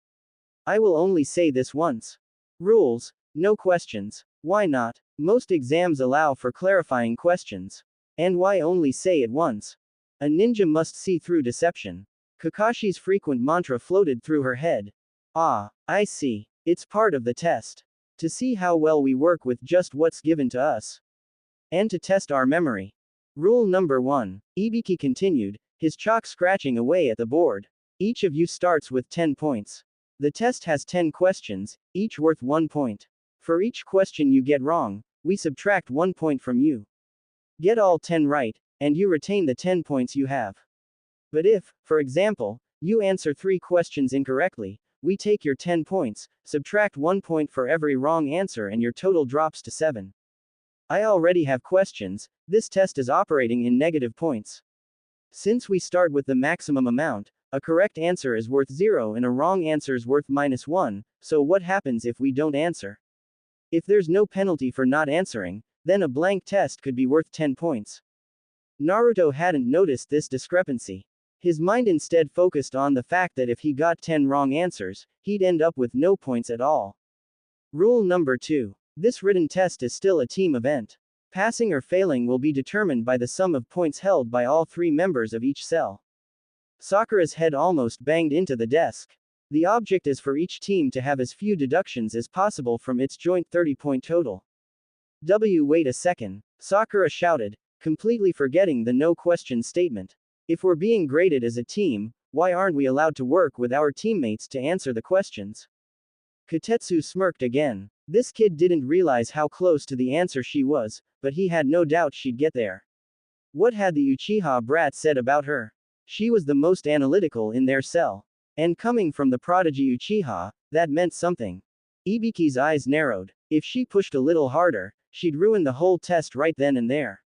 I will only say this once. Rules, no questions. Why not? Most exams allow for clarifying questions. And why only say it once? A ninja must see through deception. Kakashi's frequent mantra floated through her head. Ah, I see. It's part of the test. To see how well we work with just what's given to us. And to test our memory. Rule number 1. Ibiki continued, his chalk scratching away at the board. Each of you starts with 10 points. The test has 10 questions, each worth 1 point. For each question you get wrong, we subtract 1 point from you. Get all 10 right, and you retain the 10 points you have. But if, for example, you answer 3 questions incorrectly, we take your 10 points, subtract 1 point for every wrong answer, and your total drops to 7. I already have questions. This test is operating in negative points. Since we start with the maximum amount, a correct answer is worth 0 and a wrong answer is worth -1, so what happens if we don't answer? If there's no penalty for not answering, then a blank test could be worth 10 points. Naruto hadn't noticed this discrepancy. His mind instead focused on the fact that if he got 10 wrong answers, he'd end up with no points at all. Rule number 2. This written test is still a team event. Passing or failing will be determined by the sum of points held by all 3 members of each cell. Sakura's head almost banged into the desk. The object is for each team to have as few deductions as possible from its joint 30-point total. Wait a second, Sakura shouted, completely forgetting the no-question statement. If we're being graded as a team, why aren't we allowed to work with our teammates to answer the questions? Katetsu smirked again. This kid didn't realize how close to the answer she was, but he had no doubt she'd get there. What had the Uchiha brat said about her? She was the most analytical in their cell. And coming from the prodigy Uchiha, that meant something. Ibiki's eyes narrowed. If she pushed a little harder, she'd ruin the whole test right then and there.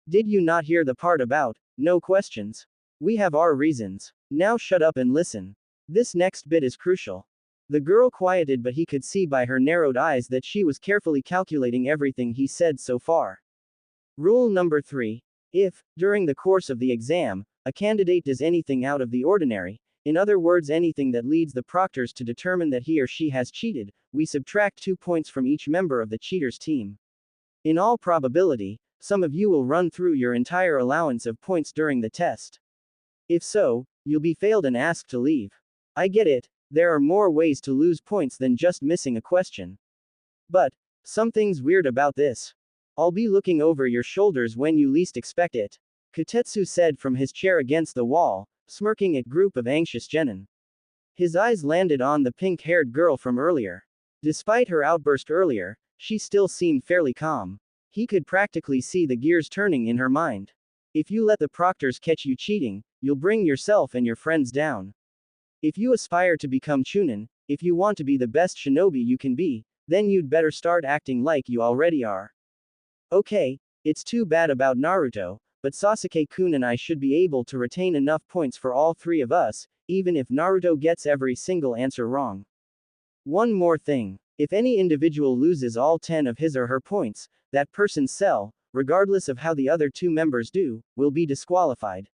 Did you not hear the part about no questions? We have our reasons. Now shut up and listen. This next bit is crucial. The girl quieted, but he could see by her narrowed eyes that she was carefully calculating everything he said so far. Rule number 3. If, during the course of the exam, a candidate does anything out of the ordinary, in other words anything that leads the proctors to determine that he or she has cheated, we subtract 2 points from each member of the cheater's team. In all probability, some of you will run through your entire allowance of points during the test. If so, you'll be failed and asked to leave. I get it, there are more ways to lose points than just missing a question. But, something's weird about this. I'll be looking over your shoulders when you least expect it. Kotetsu said from his chair against the wall, smirking at group of anxious genin. His eyes landed on the pink-haired girl from earlier. Despite her outburst earlier, she still seemed fairly calm. He could practically see the gears turning in her mind. If you let the proctors catch you cheating, you'll bring yourself and your friends down. If you aspire to become Chunin, if you want to be the best shinobi you can be, then you'd better start acting like you already are. Okay, it's too bad about Naruto, but Sasuke-kun and I should be able to retain enough points for all three of us, even if Naruto gets every single answer wrong. One more thing. If any individual loses all 10 of his or her points, that person's cell, regardless of how the other two members do, will be disqualified.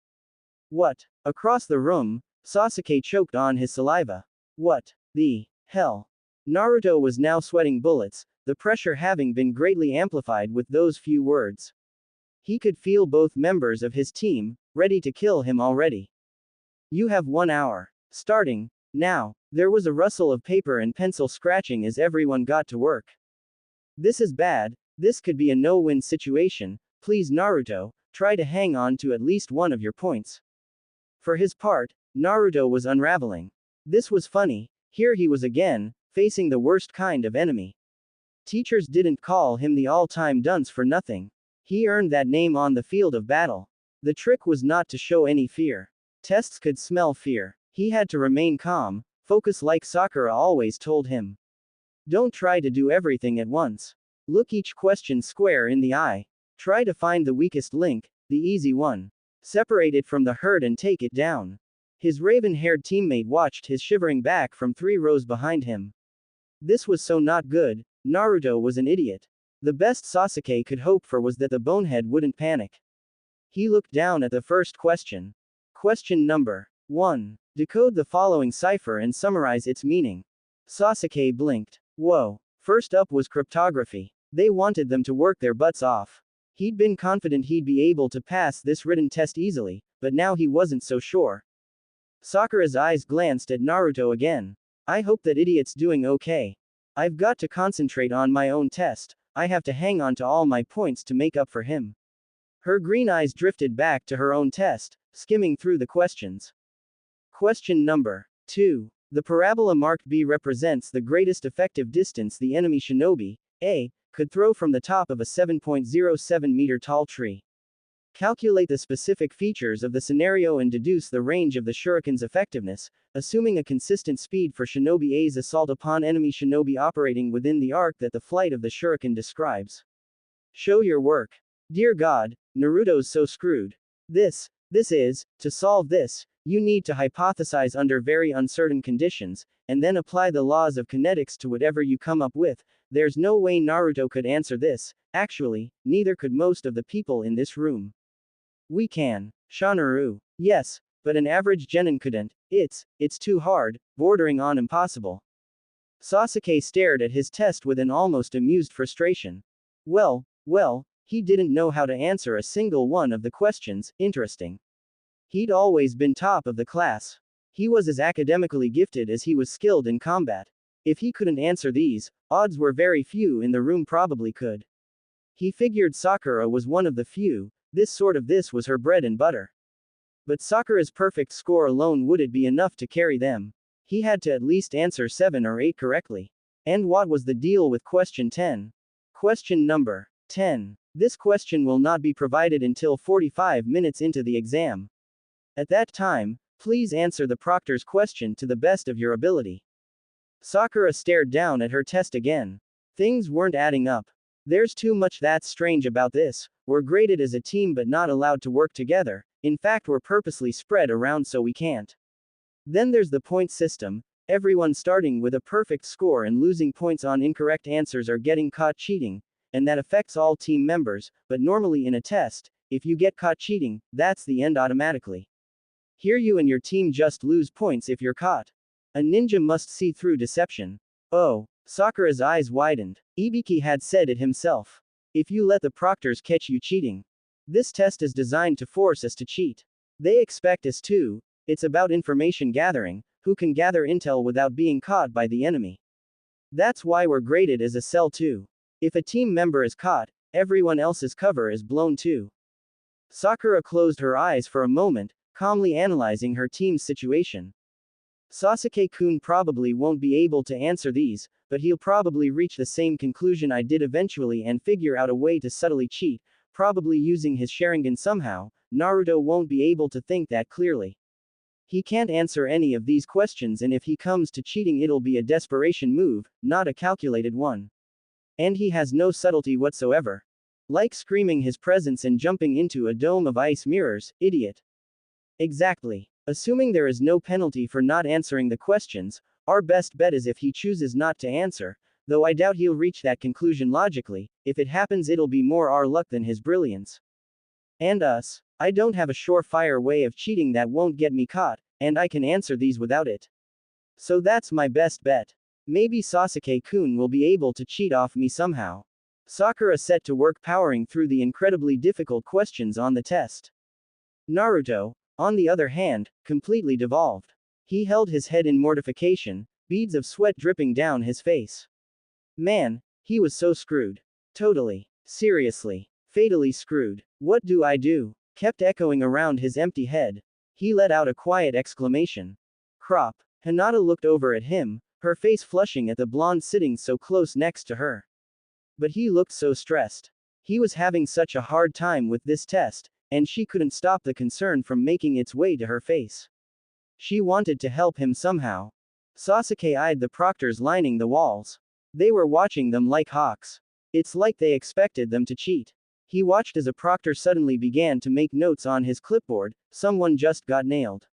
What? Across the room, Sasuke choked on his saliva. What the hell? Naruto was now sweating bullets, the pressure having been greatly amplified with those few words. He could feel both members of his team, ready to kill him already. You have 1 hour. Starting now. There was a rustle of paper and pencil scratching as everyone got to work. This is bad, this could be a no-win situation, please Naruto, try to hang on to at least one of your points. For his part, Naruto was unraveling. This was funny, here he was again, facing the worst kind of enemy. Teachers didn't call him the all-time dunce for nothing. He earned that name on the field of battle. The trick was not to show any fear. Tests could smell fear. He had to remain calm, focus like Sakura always told him. Don't try to do everything at once. Look each question square in the eye. Try to find the weakest link, the easy one. Separate it from the herd and take it down. His raven-haired teammate watched his shivering back from 3 rows behind him. This was so not good. Naruto was an idiot. The best Sasuke could hope for was that the bonehead wouldn't panic. He looked down at the first question. Question number 1. Decode the following cipher and summarize its meaning. Sasuke blinked. Whoa. First up was cryptography. They wanted them to work their butts off. He'd been confident he'd be able to pass this written test easily, but now he wasn't so sure. Sakura's eyes glanced at Naruto again. I hope that idiot's doing okay. I've got to concentrate on my own test. I have to hang on to all my points to make up for him. Her green eyes drifted back to her own test, skimming through the questions. Question number 2. The parabola marked B represents the greatest effective distance the enemy shinobi, A, could throw from the top of a 7.07 meter tall tree. Calculate the specific features of the scenario and deduce the range of the shuriken's effectiveness, assuming a consistent speed for shinobi A's assault upon enemy shinobi operating within the arc that the flight of the shuriken describes. Show your work. Dear God, Naruto's so screwed. This is, to solve this, you need to hypothesize under very uncertain conditions, and then apply the laws of kinetics to whatever you come up with. There's no way Naruto could answer this, actually, neither could most of the people in this room. We can. Shanaru. Yes, but an average genin couldn't. It's too hard, bordering on impossible. Sasuke stared at his test with an almost amused frustration. Well, he didn't know how to answer a single one of the questions, interesting. He'd always been top of the class. He was as academically gifted as he was skilled in combat. If he couldn't answer these, odds were very few in the room probably could. He figured Sakura was one of the few, this was her bread and butter. But Sakura's perfect score alone wouldn't be enough to carry them. He had to at least answer 7 or 8 correctly. And what was the deal with question 10? Question number 10. This question will not be provided until 45 minutes into the exam. At that time, please answer the proctor's question to the best of your ability. Sakura stared down at her test again. Things weren't adding up. There's too much that's strange about this. We're graded as a team but not allowed to work together. In fact, we're purposely spread around so we can't. Then there's the point system. Everyone starting with a perfect score and losing points on incorrect answers or getting caught cheating, and that affects all team members, but normally in a test, if you get caught cheating, that's the end automatically. Here you and your team just lose points if you're caught. A ninja must see through deception. Oh, Sakura's eyes widened. Ibiki had said it himself. If you let the proctors catch you cheating. This test is designed to force us to cheat. They expect us to. It's about information gathering, who can gather intel without being caught by the enemy. That's why we're graded as a cell too. If a team member is caught, everyone else's cover is blown too. Sakura closed her eyes for a moment, calmly analyzing her team's situation. Sasuke-kun probably won't be able to answer these, but he'll probably reach the same conclusion I did eventually and figure out a way to subtly cheat, probably using his Sharingan somehow. Naruto won't be able to think that clearly. He can't answer any of these questions, and if he comes to cheating, it'll be a desperation move, not a calculated one. And he has no subtlety whatsoever. Like screaming his presence and jumping into a dome of ice mirrors, idiot. Exactly. Assuming there is no penalty for not answering the questions, our best bet is if he chooses not to answer, though I doubt he'll reach that conclusion logically. If it happens, it'll be more our luck than his brilliance. And us. I don't have a surefire way of cheating that won't get me caught, and I can answer these without it. So that's my best bet. Maybe Sasuke-kun will be able to cheat off me somehow. Sakura set to work powering through the incredibly difficult questions on the test. Naruto, on the other hand, completely devolved. He held his head in mortification, beads of sweat dripping down his face. Man, he was so screwed. Totally. Seriously. Fatally screwed. What do I do? Kept echoing around his empty head. He let out a quiet exclamation. Crop. Hinata looked over at him, her face flushing at the blonde sitting so close next to her. But he looked so stressed. He was having such a hard time with this test, and she couldn't stop the concern from making its way to her face. She wanted to help him somehow. Sasuke eyed the proctors lining the walls. They were watching them like hawks. It's like they expected them to cheat. He watched as a proctor suddenly began to make notes on his clipboard. Someone just got nailed.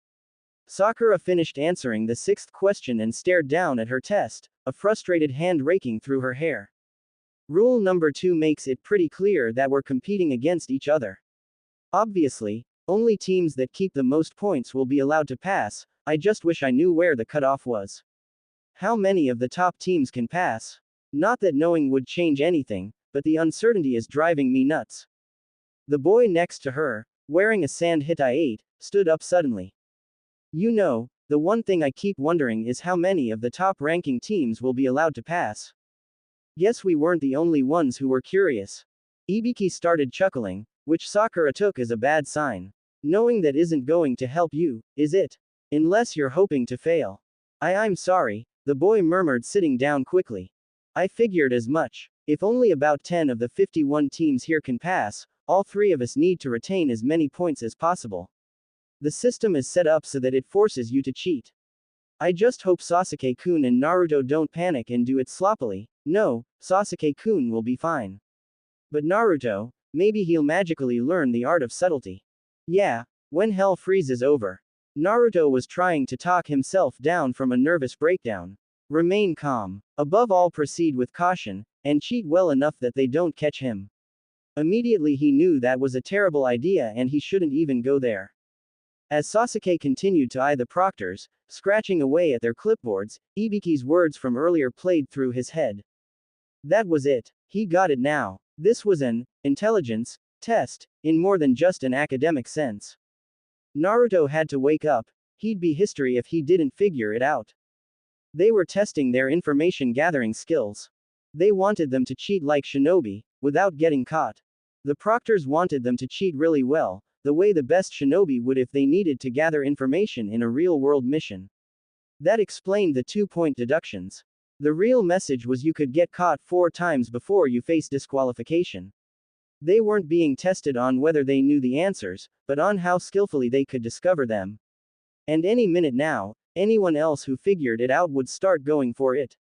Sakura finished answering the sixth question and stared down at her test, a frustrated hand raking through her hair. Rule number 2 makes it pretty clear that we're competing against each other. Obviously, only teams that keep the most points will be allowed to pass. I just wish I knew where the cutoff was. How many of the top teams can pass? Not that knowing would change anything, but the uncertainty is driving me nuts. The boy next to her, wearing a sand Hittite, stood up suddenly. You know, the one thing I keep wondering is how many of the top-ranking teams will be allowed to pass. Guess we weren't the only ones who were curious. Ibiki started chuckling, which Sakura took as a bad sign. Knowing that isn't going to help you, is it? Unless you're hoping to fail. I'm sorry, the boy murmured, sitting down quickly. I figured as much. If only about 10 of the 51 teams here can pass, all 3 of us need to retain as many points as possible. The system is set up so that it forces you to cheat. I just hope Sasuke-kun and Naruto don't panic and do it sloppily. No, Sasuke-kun will be fine. But Naruto, maybe he'll magically learn the art of subtlety. Yeah, when hell freezes over. Naruto was trying to talk himself down from a nervous breakdown. Remain calm. Above all, proceed with caution, and cheat well enough that they don't catch him. Immediately he knew that was a terrible idea and he shouldn't even go there. As Sasuke continued to eye the proctors, scratching away at their clipboards, Ibiki's words from earlier played through his head. That was it. He got it now. This was an intelligence test, in more than just an academic sense. Naruto had to wake up. He'd be history if he didn't figure it out. They were testing their information gathering skills. They wanted them to cheat like shinobi, without getting caught. The proctors wanted them to cheat really well, the way the best shinobi would if they needed to gather information in a real-world mission. That explained the 2-point deductions. The real message was you could get caught 4 times before you face disqualification. They weren't being tested on whether they knew the answers, but on how skillfully they could discover them. And any minute now, anyone else who figured it out would start going for it.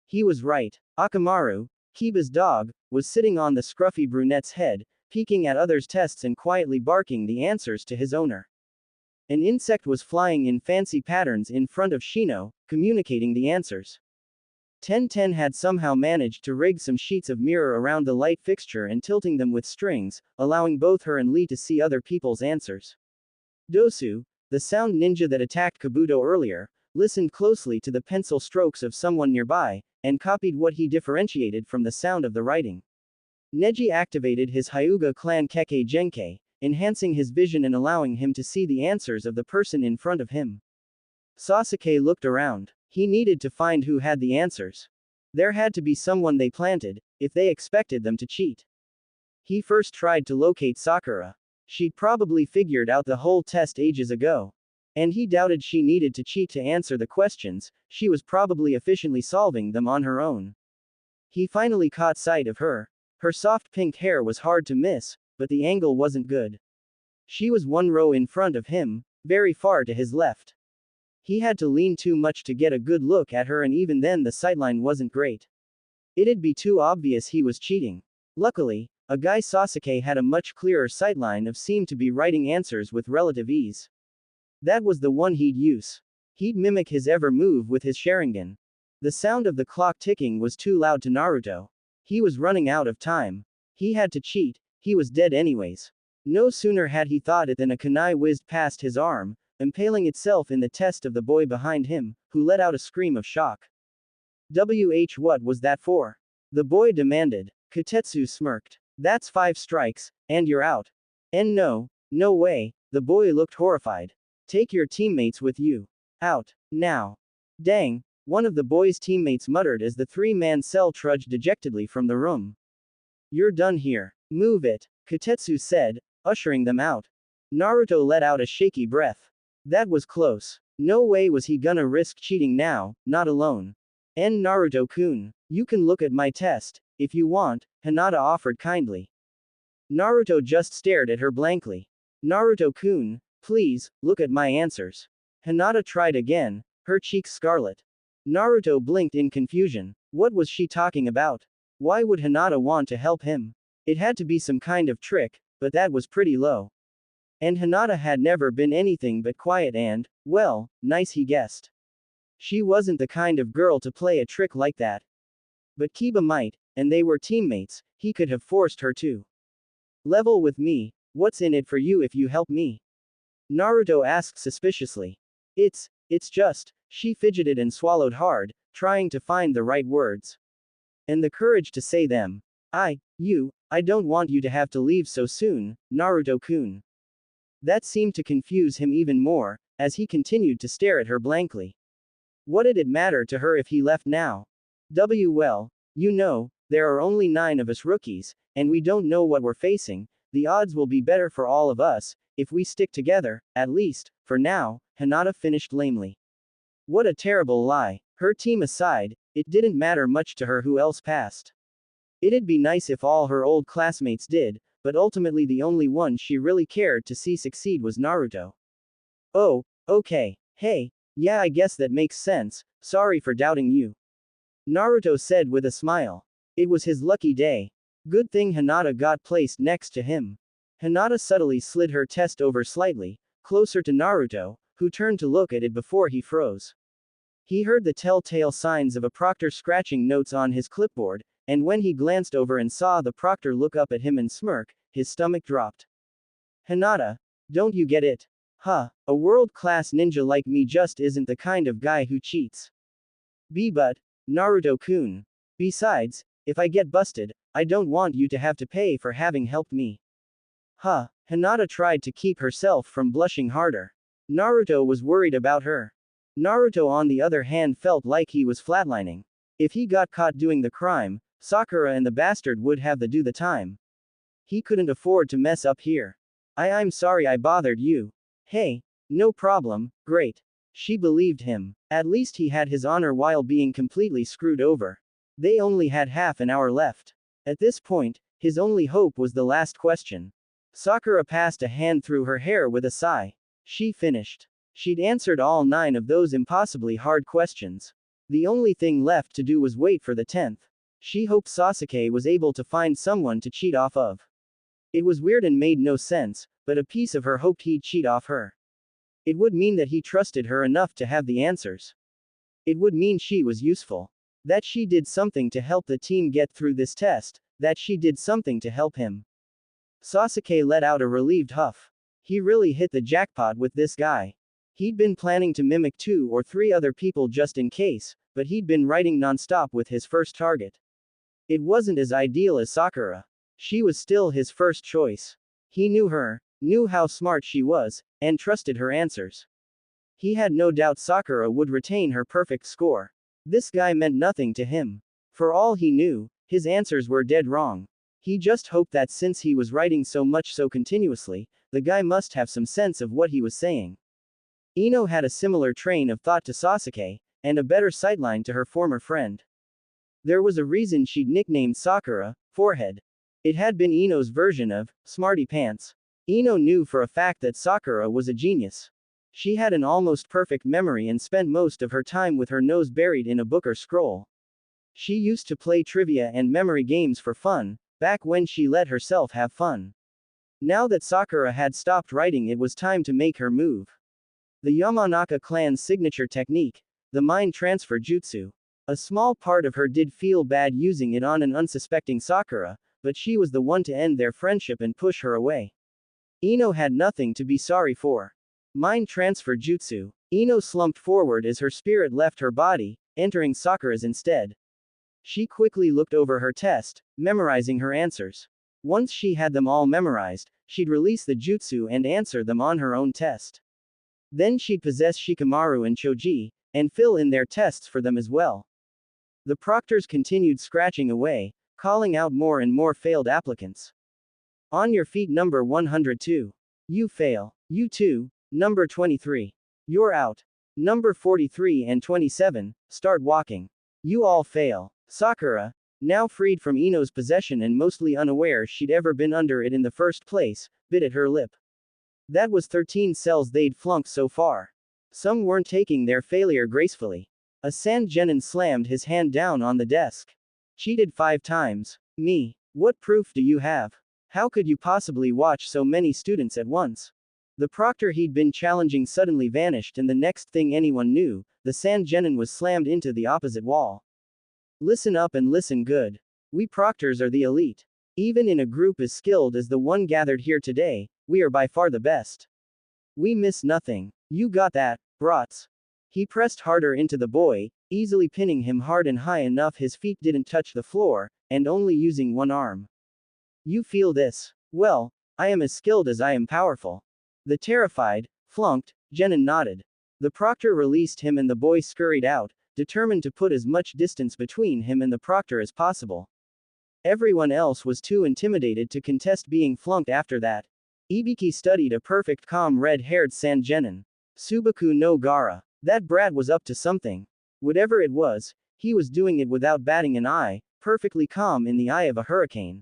He was right. Akamaru, Kiba's dog, was sitting on the scruffy brunette's head, peeking at others' tests and quietly barking the answers to his owner. An insect was flying in fancy patterns in front of Shino, communicating the answers. 1010 had somehow managed to rig some sheets of mirror around the light fixture and tilting them with strings, allowing both her and Lee to see other people's answers. Dosu, the sound ninja that attacked Kabuto earlier, listened closely to the pencil strokes of someone nearby, and copied what he differentiated from the sound of the writing. Neji activated his Hyuga clan Kekkei Genkei, enhancing his vision and allowing him to see the answers of the person in front of him. Sasuke looked around. He needed to find who had the answers. There had to be someone they planted, if they expected them to cheat. He first tried to locate Sakura. She'd probably figured out the whole test ages ago. And he doubted she needed to cheat to answer the questions, she was probably efficiently solving them on her own. He finally caught sight of her. Her soft pink hair was hard to miss, but the angle wasn't good. She was one row in front of him, very far to his left. He had to lean too much to get a good look at her, and even then the sightline wasn't great. It'd be too obvious he was cheating. Luckily, a guy Sasuke had a much clearer sightline of seemed to be writing answers with relative ease. That was the one he'd use. He'd mimic his ever move with his Sharingan. The sound of the clock ticking was too loud to Naruto. He was running out of time. He had to cheat, he was dead anyways. No sooner had he thought it than a kunai whizzed past his arm, impaling itself in the chest of the boy behind him, who let out a scream of shock. What was that for? The boy demanded. Kotetsu smirked. That's 5 strikes, and you're out. And no way, the boy looked horrified. Take your teammates with you. Out. Now. Dang, one of the boy's teammates muttered as the 3-man cell trudged dejectedly from the room. You're done here. Move it, Kotetsu said, ushering them out. Naruto let out a shaky breath. That was close. No way was he gonna risk cheating now, not alone. And Naruto-kun, you can look at my test, if you want, Hinata offered kindly. Naruto just stared at her blankly. Naruto-kun, please, look at my answers. Hinata tried again, her cheeks scarlet. Naruto blinked in confusion. What was she talking about? Why would Hinata want to help him? It had to be some kind of trick, but that was pretty low. And Hinata had never been anything but quiet and, well, nice, he guessed. She wasn't the kind of girl to play a trick like that. But Kiba might, and they were teammates, he could have forced her to. Level with me, what's in it for you if you help me? Naruto asked suspiciously. It's just, she fidgeted and swallowed hard, trying to find the right words. And the courage to say them. I don't want you to have to leave so soon, Naruto-kun. That seemed to confuse him even more, as he continued to stare at her blankly. What did it matter to her if he left now? Well, you know, there are only 9 of us rookies, and we don't know what we're facing. The odds will be better for all of us, if we stick together, at least, for now, Hinata finished lamely. What a terrible lie. Her team aside, it didn't matter much to her who else passed. It'd be nice if all her old classmates did, but ultimately the only one she really cared to see succeed was Naruto. Oh, okay. Hey, yeah, I guess that makes sense, sorry for doubting you. Naruto said with a smile. It was his lucky day. Good thing Hinata got placed next to him. Hinata subtly slid her test over slightly, closer to Naruto, who turned to look at it before he froze. He heard the telltale signs of a proctor scratching notes on his clipboard, and when he glanced over and saw the proctor look up at him and smirk, his stomach dropped. Hinata, don't you get it? Huh, a world-class ninja like me just isn't the kind of guy who cheats. But, Naruto-kun. Besides, if I get busted, I don't want you to have to pay for having helped me. Huh, Hinata tried to keep herself from blushing harder. Naruto was worried about her. Naruto on the other hand felt like he was flatlining. If he got caught doing the crime, Sakura and the bastard would have to do the time. He couldn't afford to mess up here. I'm sorry I bothered you. Hey, no problem, great. She believed him. At least he had his honor while being completely screwed over. They only had half an hour left. At this point, his only hope was the last question. Sakura passed a hand through her hair with a sigh. She finished. She'd answered all 9 of those impossibly hard questions. The only thing left to do was wait for the 10th. She hoped Sasuke was able to find someone to cheat off of. It was weird and made no sense, but a piece of her hoped he'd cheat off her. It would mean that he trusted her enough to have the answers. It would mean she was useful. That she did something to help the team get through this test, that she did something to help him. Sasuke let out a relieved huff. He really hit the jackpot with this guy. He'd been planning to mimic 2 or 3 other people just in case, but he'd been writing nonstop with his first target. It wasn't as ideal as Sakura. She was still his first choice. He knew her, knew how smart she was, and trusted her answers. He had no doubt Sakura would retain her perfect score. This guy meant nothing to him. For all he knew, his answers were dead wrong. He just hoped that since he was writing so much so continuously, the guy must have some sense of what he was saying. Ino had a similar train of thought to Sasuke, and a better sightline to her former friend. There was a reason she'd nicknamed Sakura, Forehead. It had been Ino's version of Smarty Pants. Ino knew for a fact that Sakura was a genius. She had an almost perfect memory and spent most of her time with her nose buried in a book or scroll. She used to play trivia and memory games for fun, back when she let herself have fun. Now that Sakura had stopped writing, it was time to make her move. The Yamanaka clan's signature technique, the mind transfer jutsu. A small part of her did feel bad using it on an unsuspecting Sakura, but she was the one to end their friendship and push her away. Ino had nothing to be sorry for. Mind transfer jutsu. Ino slumped forward as her spirit left her body, entering Sakura's instead. She quickly looked over her test, memorizing her answers. Once she had them all memorized, she'd release the jutsu and answer them on her own test. Then she'd possess Shikamaru and Choji, and fill in their tests for them as well. The proctors continued scratching away, calling out more and more failed applicants. On your feet, number 102. You fail. You too, number 23. You're out. Number 43 and 27, start walking. You all fail. Sakura, now freed from Ino's possession and mostly unaware she'd ever been under it in the first place, bit at her lip. That was 13 cells they'd flunked so far. Some weren't taking their failure gracefully. A Sand Genin slammed his hand down on the desk. Cheated 5 times. Me. What proof do you have? How could you possibly watch so many students at once? The proctor he'd been challenging suddenly vanished, and the next thing anyone knew, the Sand Genin was slammed into the opposite wall. Listen up and listen good. We proctors are the elite. Even in a group as skilled as the one gathered here today, we are by far the best. We miss nothing. You got that, brats? He pressed harder into the boy, easily pinning him hard and high enough his feet didn't touch the floor, and only using one arm. You feel this? Well, I am as skilled as I am powerful. The terrified, flunked, Genin nodded. The proctor released him and the boy scurried out, determined to put as much distance between him and the proctor as possible. Everyone else was too intimidated to contest being flunked after that. Ibiki studied a perfect calm red-haired Sand Genin. Subaku no Gara. That brat was up to something. Whatever it was, he was doing it without batting an eye, perfectly calm in the eye of a hurricane.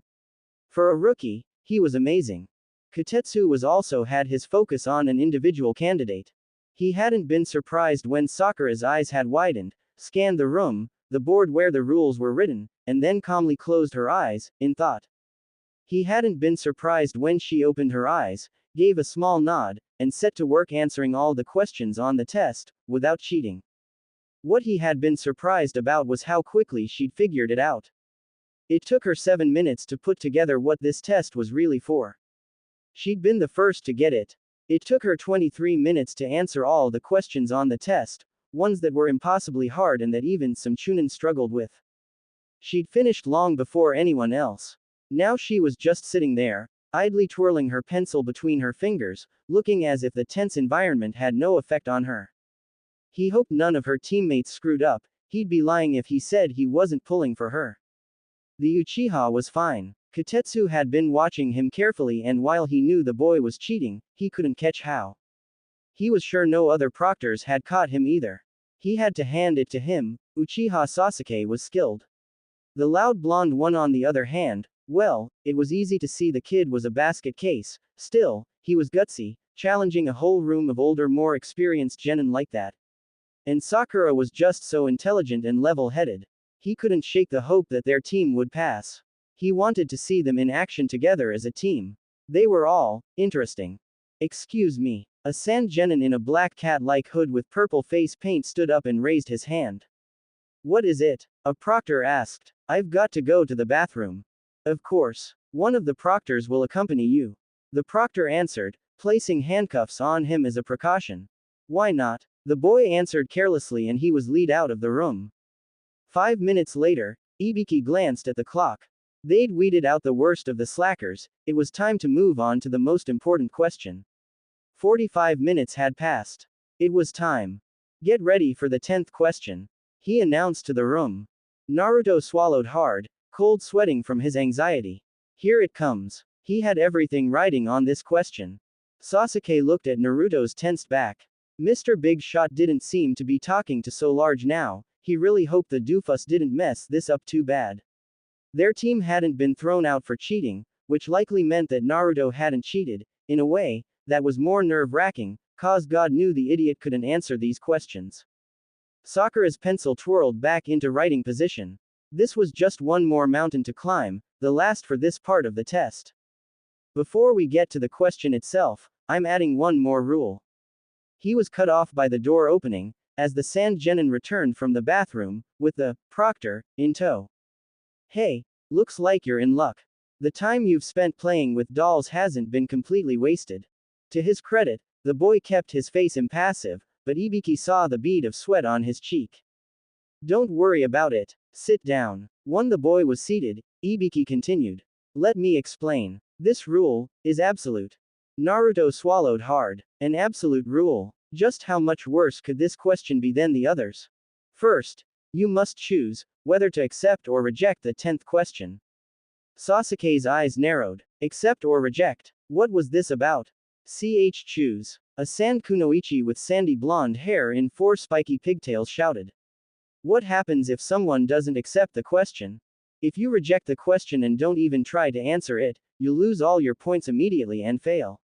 For a rookie, he was amazing. Kotetsu was also had his focus on an individual candidate. He hadn't been surprised when Sakura's eyes had widened, scanned the room, the board where the rules were written, and then calmly closed her eyes, in thought. He hadn't been surprised when she opened her eyes, gave a small nod, and set to work answering all the questions on the test, without cheating. What he had been surprised about was how quickly she'd figured it out. It took her 7 minutes to put together what this test was really for. She'd been the first to get it. It took her 23 minutes to answer all the questions on the test, ones that were impossibly hard and that even some chunin struggled with. She'd finished long before anyone else. Now she was just sitting there, idly twirling her pencil between her fingers, looking as if the tense environment had no effect on her. He hoped none of her teammates screwed up. He'd be lying if he said he wasn't pulling for her. The Uchiha was fine. Kotetsu had been watching him carefully, and while he knew the boy was cheating, he couldn't catch how. He was sure no other proctors had caught him either. He had to hand it to him. Uchiha Sasuke was skilled. The loud blonde one on the other hand, well, it was easy to see the kid was a basket case. Still, he was gutsy, challenging a whole room of older, more experienced genin like that. And Sakura was just so intelligent and level-headed. He couldn't shake the hope that their team would pass. He wanted to see them in action together as a team. They were all interesting. Excuse me. A Sand Genin in a black cat-like hood with purple face paint stood up and raised his hand. What is it? A proctor asked. I've got to go to the bathroom. Of course. One of the proctors will accompany you. The proctor answered, placing handcuffs on him as a precaution. Why not? The boy answered carelessly, and he was led out of the room. 5 minutes later, Ibiki glanced at the clock. They'd weeded out the worst of the slackers. It was time to move on to the most important question. 45 minutes had passed. It was time. Get ready for the 10th question. He announced to the room. Naruto swallowed hard, cold sweating from his anxiety. Here it comes. He had everything riding on this question. Sasuke looked at Naruto's tensed back. Mr. Big Shot didn't seem to be talking to so large now, he really hoped the doofus didn't mess this up too bad. Their team hadn't been thrown out for cheating, which likely meant that Naruto hadn't cheated, in a way, that was more nerve-wracking, cause God knew the idiot couldn't answer these questions. Sakura's pencil twirled back into writing position. This was just one more mountain to climb, the last for this part of the test. Before we get to the question itself, I'm adding one more rule. He was cut off by the door opening, as the Sand Genin returned from the bathroom, with the proctor in tow. Hey, looks like you're in luck. The time you've spent playing with dolls hasn't been completely wasted. To his credit, the boy kept his face impassive, but Ibiki saw the bead of sweat on his cheek. Don't worry about it. Sit down. When the boy was seated, Ibiki continued. Let me explain. This rule is absolute. Naruto swallowed hard. An absolute rule. Just how much worse could this question be than the others? First, you must choose whether to accept or reject the 10th question. Sasuke's eyes narrowed. Accept or reject? What was this about? Choose. A sand kunoichi with sandy blonde hair in 4 spiky pigtails shouted. What happens if someone doesn't accept the question? If you reject the question and don't even try to answer it, you lose all your points immediately and fail.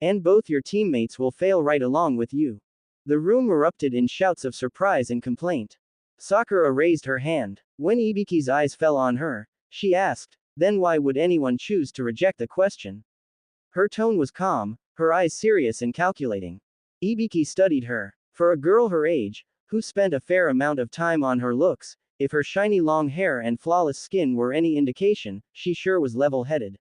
And both your teammates will fail right along with you. The room erupted in shouts of surprise and complaint. Sakura raised her hand. When Ibiki's eyes fell on her, she asked, then why would anyone choose to reject the question? Her tone was calm, her eyes serious and calculating. Ibiki studied her. For a girl her age, who spent a fair amount of time on her looks, if her shiny long hair and flawless skin were any indication, she sure was level-headed.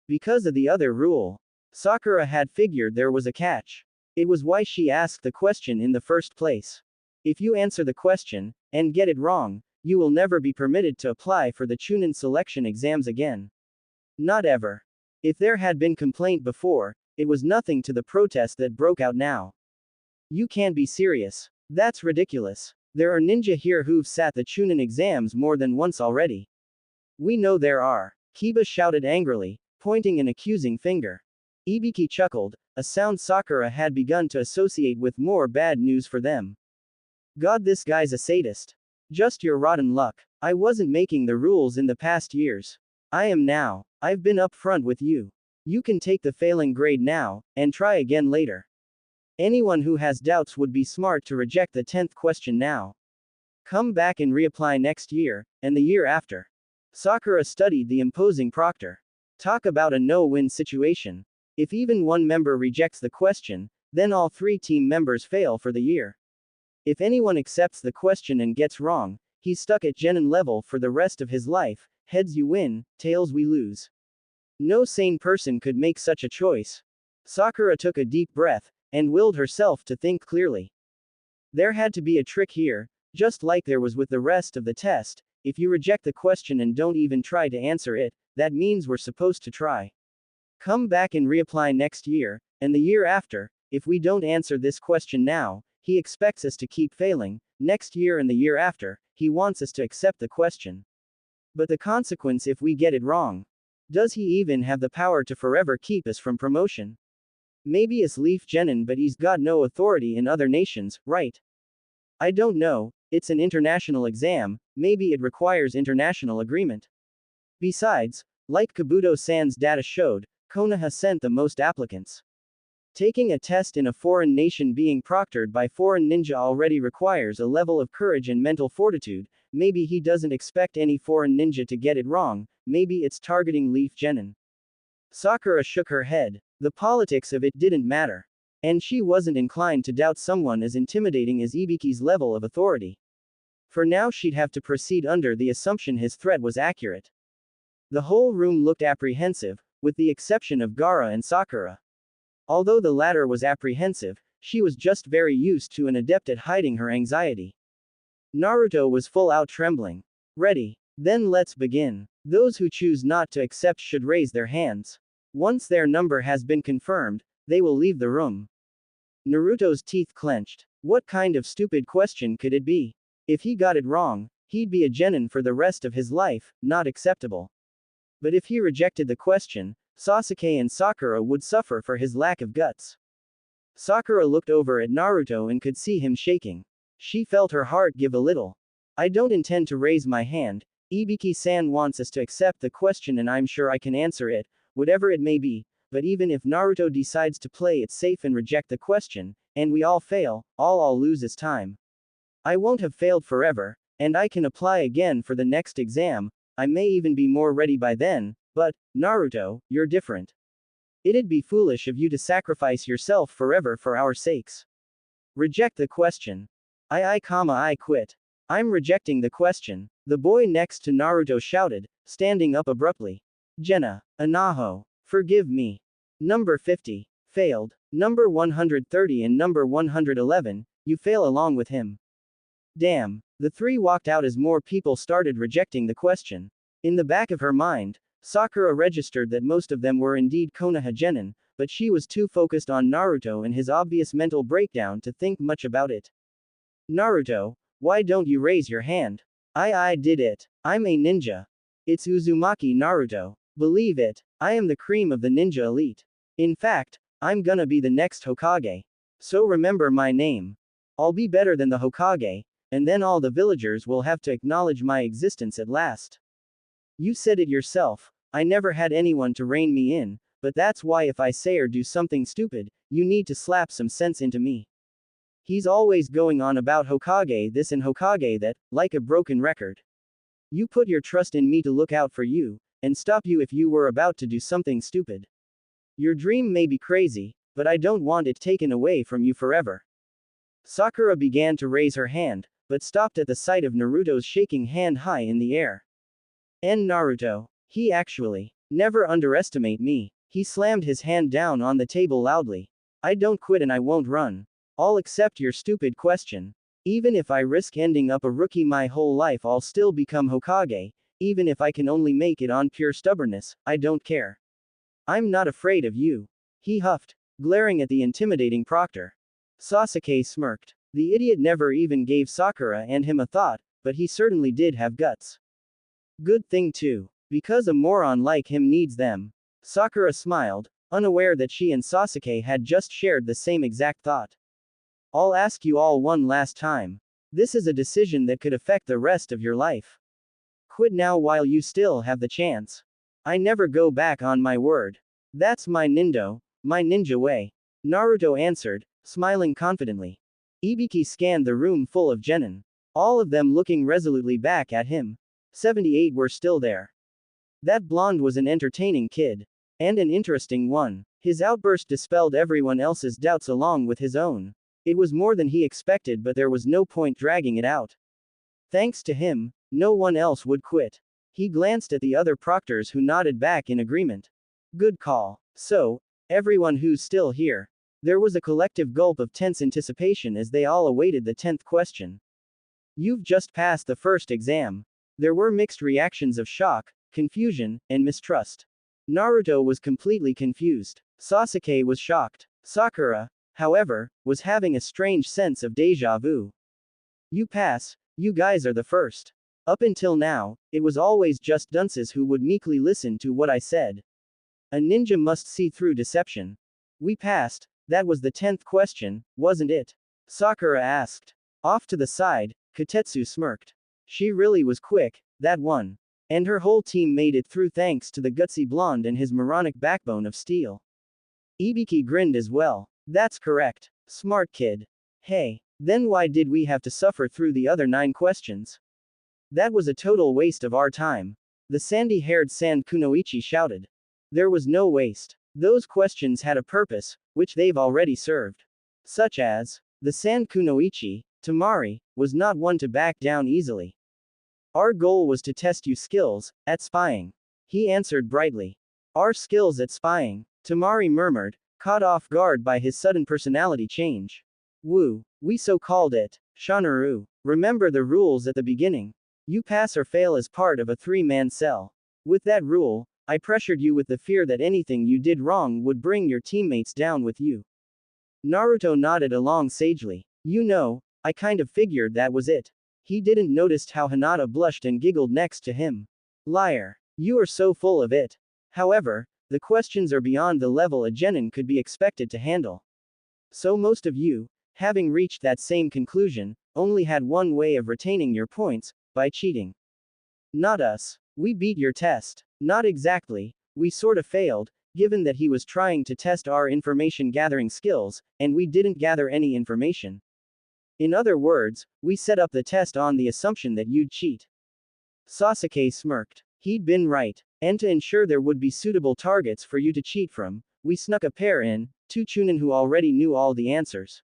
Because of the other rule, Sakura had figured there was a catch. It was why she asked the question in the first place. If you answer the question, and get it wrong, you will never be permitted to apply for the Chunin selection exams again. Not ever. If there had been complaint before, it was nothing to the protest that broke out now. You can't be serious. That's ridiculous. There are ninja here who've sat the Chunin exams more than once already. We know there are. Kiba shouted angrily, pointing an accusing finger. Ibiki chuckled, a sound Sakura had begun to associate with more bad news for them. God, this guy's a sadist. Just your rotten luck. I wasn't making the rules in the past years. I am now. I've been upfront with you. You can take the failing grade now, and try again later. Anyone who has doubts would be smart to reject the 10th question now. Come back and reapply next year, and the year after. Sakura studied the imposing proctor. Talk about a no-win situation. If even one member rejects the question, then all 3 team members fail for the year. If anyone accepts the question and gets wrong, he's stuck at Genin level for the rest of his life. Heads you win, tails we lose. No sane person could make such a choice. Sakura took a deep breath, and willed herself to think clearly. There had to be a trick here, just like there was with the rest of the test. If you reject the question and don't even try to answer it, that means we're supposed to try. Come back and reapply next year, and the year after. If we don't answer this question now, he expects us to keep failing. Next year and the year after, he wants us to accept the question. But the consequence if we get it wrong? Does he even have the power to forever keep us from promotion? Maybe it's Leaf Genin, but he's got no authority in other nations, right? I don't know, it's an international exam, maybe it requires international agreement. Besides, like Kabuto-san's data showed, Konoha sent the most applicants. Taking a test in a foreign nation being proctored by foreign ninja already requires a level of courage and mental fortitude. Maybe he doesn't expect any foreign ninja to get it wrong, maybe it's targeting Leaf Genin. Sakura shook her head. The politics of it didn't matter. And she wasn't inclined to doubt someone as intimidating as Ibiki's level of authority. For now she'd have to proceed under the assumption his threat was accurate. The whole room looked apprehensive, with the exception of Gaara and Sakura. Although the latter was apprehensive, she was just very used to and adept at hiding her anxiety. Naruto was full out trembling. Ready. Then let's begin. Those who choose not to accept should raise their hands. Once their number has been confirmed, they will leave the room. Naruto's teeth clenched. What kind of stupid question could it be? If he got it wrong, He'd be a genin for the rest of his life, not acceptable. But if he rejected the question, Sasuke and Sakura would suffer for his lack of guts. Sakura looked over at Naruto and could see him shaking. She felt her heart give a little. I don't intend to raise my hand. Ibiki-san wants us to accept the question and I'm sure I can answer it, whatever it may be, but even if Naruto decides to play it safe and reject the question, and we all fail, all I'll lose is time. I won't have failed forever, and I can apply again for the next exam. I may even be more ready by then, but, Naruto, you're different. It'd be foolish of you to sacrifice yourself forever for our sakes. Reject the question. I quit. I'm rejecting the question, the boy next to Naruto shouted, standing up abruptly. Jenna, Anaho, forgive me. Number 50, failed. Number 130 and number 111, you fail along with him. Damn. The three walked out as more people started rejecting the question. In the back of her mind, Sakura registered that most of them were indeed Konoha genin, but she was too focused on Naruto and his obvious mental breakdown to think much about it. Naruto, why don't you raise your hand? I did it. I'm a ninja. It's Uzumaki Naruto. Believe it. I am the cream of the ninja elite. In fact, I'm gonna be the next Hokage. So remember my name. I'll be better than the Hokage, and then all the villagers will have to acknowledge my existence at last. You said it yourself, I never had anyone to rein me in, but that's why if I say or do something stupid, you need to slap some sense into me. He's always going on about Hokage this and Hokage that, like a broken record. You put your trust in me to look out for you, and stop you if you were about to do something stupid. Your dream may be crazy, but I don't want it taken away from you forever. Sakura began to raise her hand, but stopped at the sight of Naruto's shaking hand high in the air. Naruto. He actually. Never underestimate me. He slammed his hand down on the table loudly. I don't quit and I won't run. I'll accept your stupid question. Even if I risk ending up a rookie my whole life, I'll still become Hokage. Even if I can only make it on pure stubbornness, I don't care. I'm not afraid of you. He huffed, glaring at the intimidating proctor. Sasuke smirked. The idiot never even gave Sakura and him a thought, but he certainly did have guts. Good thing too. Because a moron like him needs them. Sakura smiled, unaware that she and Sasuke had just shared the same exact thought. I'll ask you all one last time. This is a decision that could affect the rest of your life. Quit now while you still have the chance. I never go back on my word. That's my ninja way. Naruto answered, smiling confidently. Ibiki scanned the room full of genin. All of them looking resolutely back at him. 78 were still there. That blonde was an entertaining kid. And an interesting one. His outburst dispelled everyone else's doubts along with his own. It was more than he expected, but there was no point dragging it out. Thanks to him, no one else would quit. He glanced at the other proctors who nodded back in agreement. Good call. So, everyone who's still here. There was a collective gulp of tense anticipation as they all awaited the 10th question. You've just passed the first exam. There were mixed reactions of shock, confusion, and mistrust. Naruto was completely confused. Sasuke was shocked. Sakura, however, was having a strange sense of déjà vu. You pass, you guys are the first. Up until now, it was always just dunces who would meekly listen to what I said. A ninja must see through deception. We passed, that was the 10th question, wasn't it? Sakura asked. Off to the side, Kotetsu smirked. She really was quick, that one. And her whole team made it through thanks to the gutsy blonde and his moronic backbone of steel. Ibiki grinned as well. That's correct. Smart kid. Hey, then why did we have to suffer through the other 9 questions? That was a total waste of our time. The sandy-haired Sand Kunoichi shouted. There was no waste. Those questions had a purpose, which they've already served. Such as, the Sand Kunoichi, Tamari, was not one to back down easily. Our goal was to test you skills, at spying. He answered brightly. Our skills at spying, Tamari murmured, caught off guard by his sudden personality change. Woo, we so called it, Shanaru. Remember the rules at the beginning. You pass or fail as part of a 3-man cell. With that rule, I pressured you with the fear that anything you did wrong would bring your teammates down with you. Naruto nodded along sagely. You know, I kind of figured that was it. He didn't notice how Hinata blushed and giggled next to him. Liar. You are so full of it. However, the questions are beyond the level a genin could be expected to handle. So most of you, having reached that same conclusion, only had one way of retaining your points, by cheating. Not us. We beat your test. Not exactly, we sorta failed, given that he was trying to test our information gathering skills, and we didn't gather any information. In other words, we set up the test on the assumption that you'd cheat. Sasuke smirked. He'd been right. And to ensure there would be suitable targets for you to cheat from, we snuck a pair in, two chunin who already knew all the answers.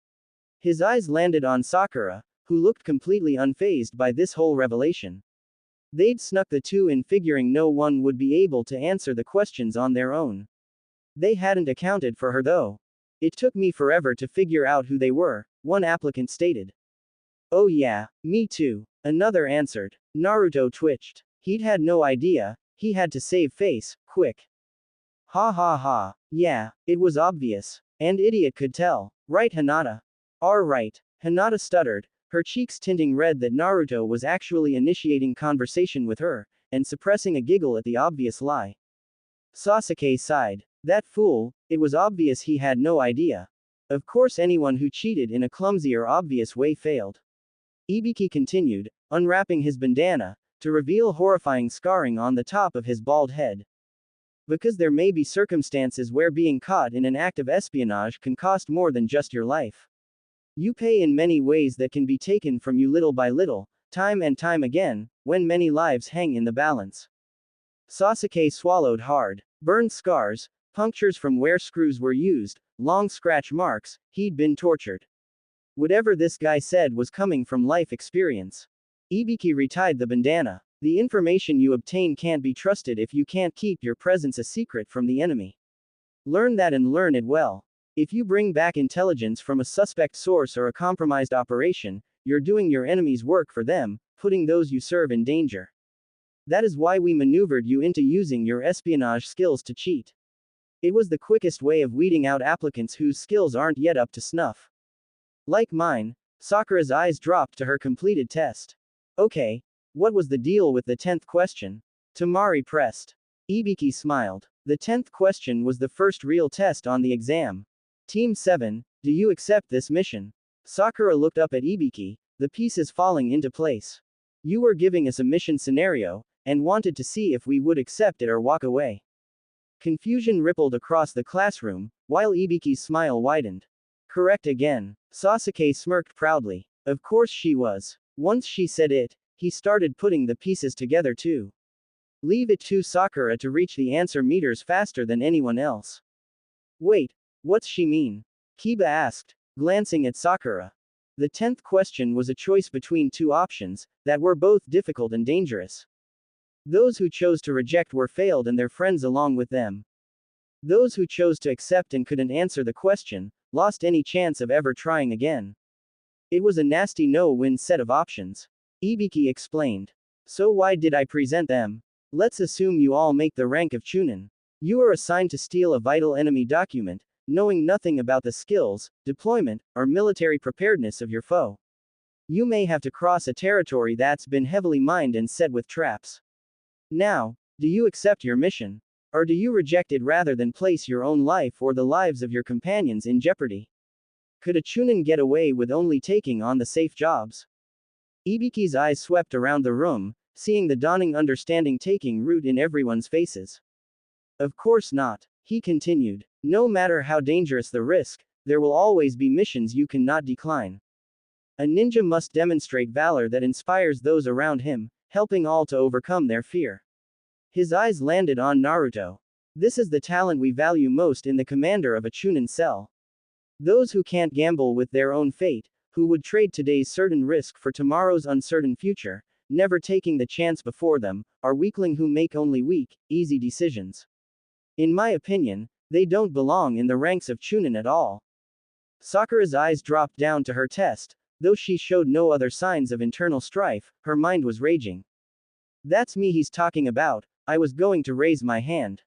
His eyes landed on Sakura, who looked completely unfazed by this whole revelation. They'd snuck the two in figuring no one would be able to answer the questions on their own. They hadn't accounted for her though. It took me forever to figure out who they were, one applicant stated. Oh yeah, me too, another answered. Naruto twitched. He'd had no idea, he had to save face, quick. Ha ha ha, yeah, it was obvious. And idiot could tell. Right Hinata? Right. Hinata stuttered, her cheeks tinting red that Naruto was actually initiating conversation with her, and suppressing a giggle at the obvious lie. Sasuke sighed. That fool, it was obvious he had no idea. Of course anyone who cheated in a clumsy or obvious way failed. Ibiki continued, unwrapping his bandana, to reveal horrifying scarring on the top of his bald head. Because there may be circumstances where being caught in an act of espionage can cost more than just your life. You pay in many ways that can be taken from you little by little, time and time again, when many lives hang in the balance. Sasuke swallowed hard. Burned scars, punctures from where screws were used, long scratch marks, he'd been tortured. Whatever this guy said was coming from life experience. Ibiki retied the bandana. The information you obtain can't be trusted if you can't keep your presence a secret from the enemy. Learn that and learn it well. If you bring back intelligence from a suspect source or a compromised operation, you're doing your enemy's work for them, putting those you serve in danger. That is why we maneuvered you into using your espionage skills to cheat. It was the quickest way of weeding out applicants whose skills aren't yet up to snuff. Like mine, Sakura's eyes dropped to her completed test. Okay. What was the deal with the 10th question? Tamari pressed. Ibiki smiled. The 10th question was the first real test on the exam. Team 7, do you accept this mission? Sakura looked up at Ibiki, the pieces falling into place. You were giving us a mission scenario, and wanted to see if we would accept it or walk away. Confusion rippled across the classroom, while Ibiki's smile widened. Correct again. Sasuke smirked proudly. Of course she was. Once she said it, he started putting the pieces together too. Leave it to Sakura to reach the answer meters faster than anyone else. Wait, what's she mean? Kiba asked, glancing at Sakura. The 10th question was a choice between two options, that were both difficult and dangerous. Those who chose to reject were failed and their friends along with them. Those who chose to accept and couldn't answer the question, lost any chance of ever trying again. It was a nasty no-win set of options. Ibiki explained. So why did I present them? Let's assume you all make the rank of Chunin. You are assigned to steal a vital enemy document, knowing nothing about the skills, deployment, or military preparedness of your foe. You may have to cross a territory that's been heavily mined and set with traps. Now, do you accept your mission? Or do you reject it rather than place your own life or the lives of your companions in jeopardy? Could a Chunin get away with only taking on the safe jobs? Ibiki's eyes swept around the room, seeing the dawning understanding taking root in everyone's faces. Of course not, he continued. No matter how dangerous the risk, there will always be missions you cannot decline. A ninja must demonstrate valor that inspires those around him, helping all to overcome their fear. His eyes landed on Naruto. This is the talent we value most in the commander of a Chunin cell. Those who can't gamble with their own fate, who would trade today's certain risk for tomorrow's uncertain future, never taking the chance before them, are weakling who make only weak, easy decisions. In my opinion, they don't belong in the ranks of Chunin at all. Sakura's eyes dropped down to her test, though she showed no other signs of internal strife, her mind was raging. That's me he's talking about, I was going to raise my hand.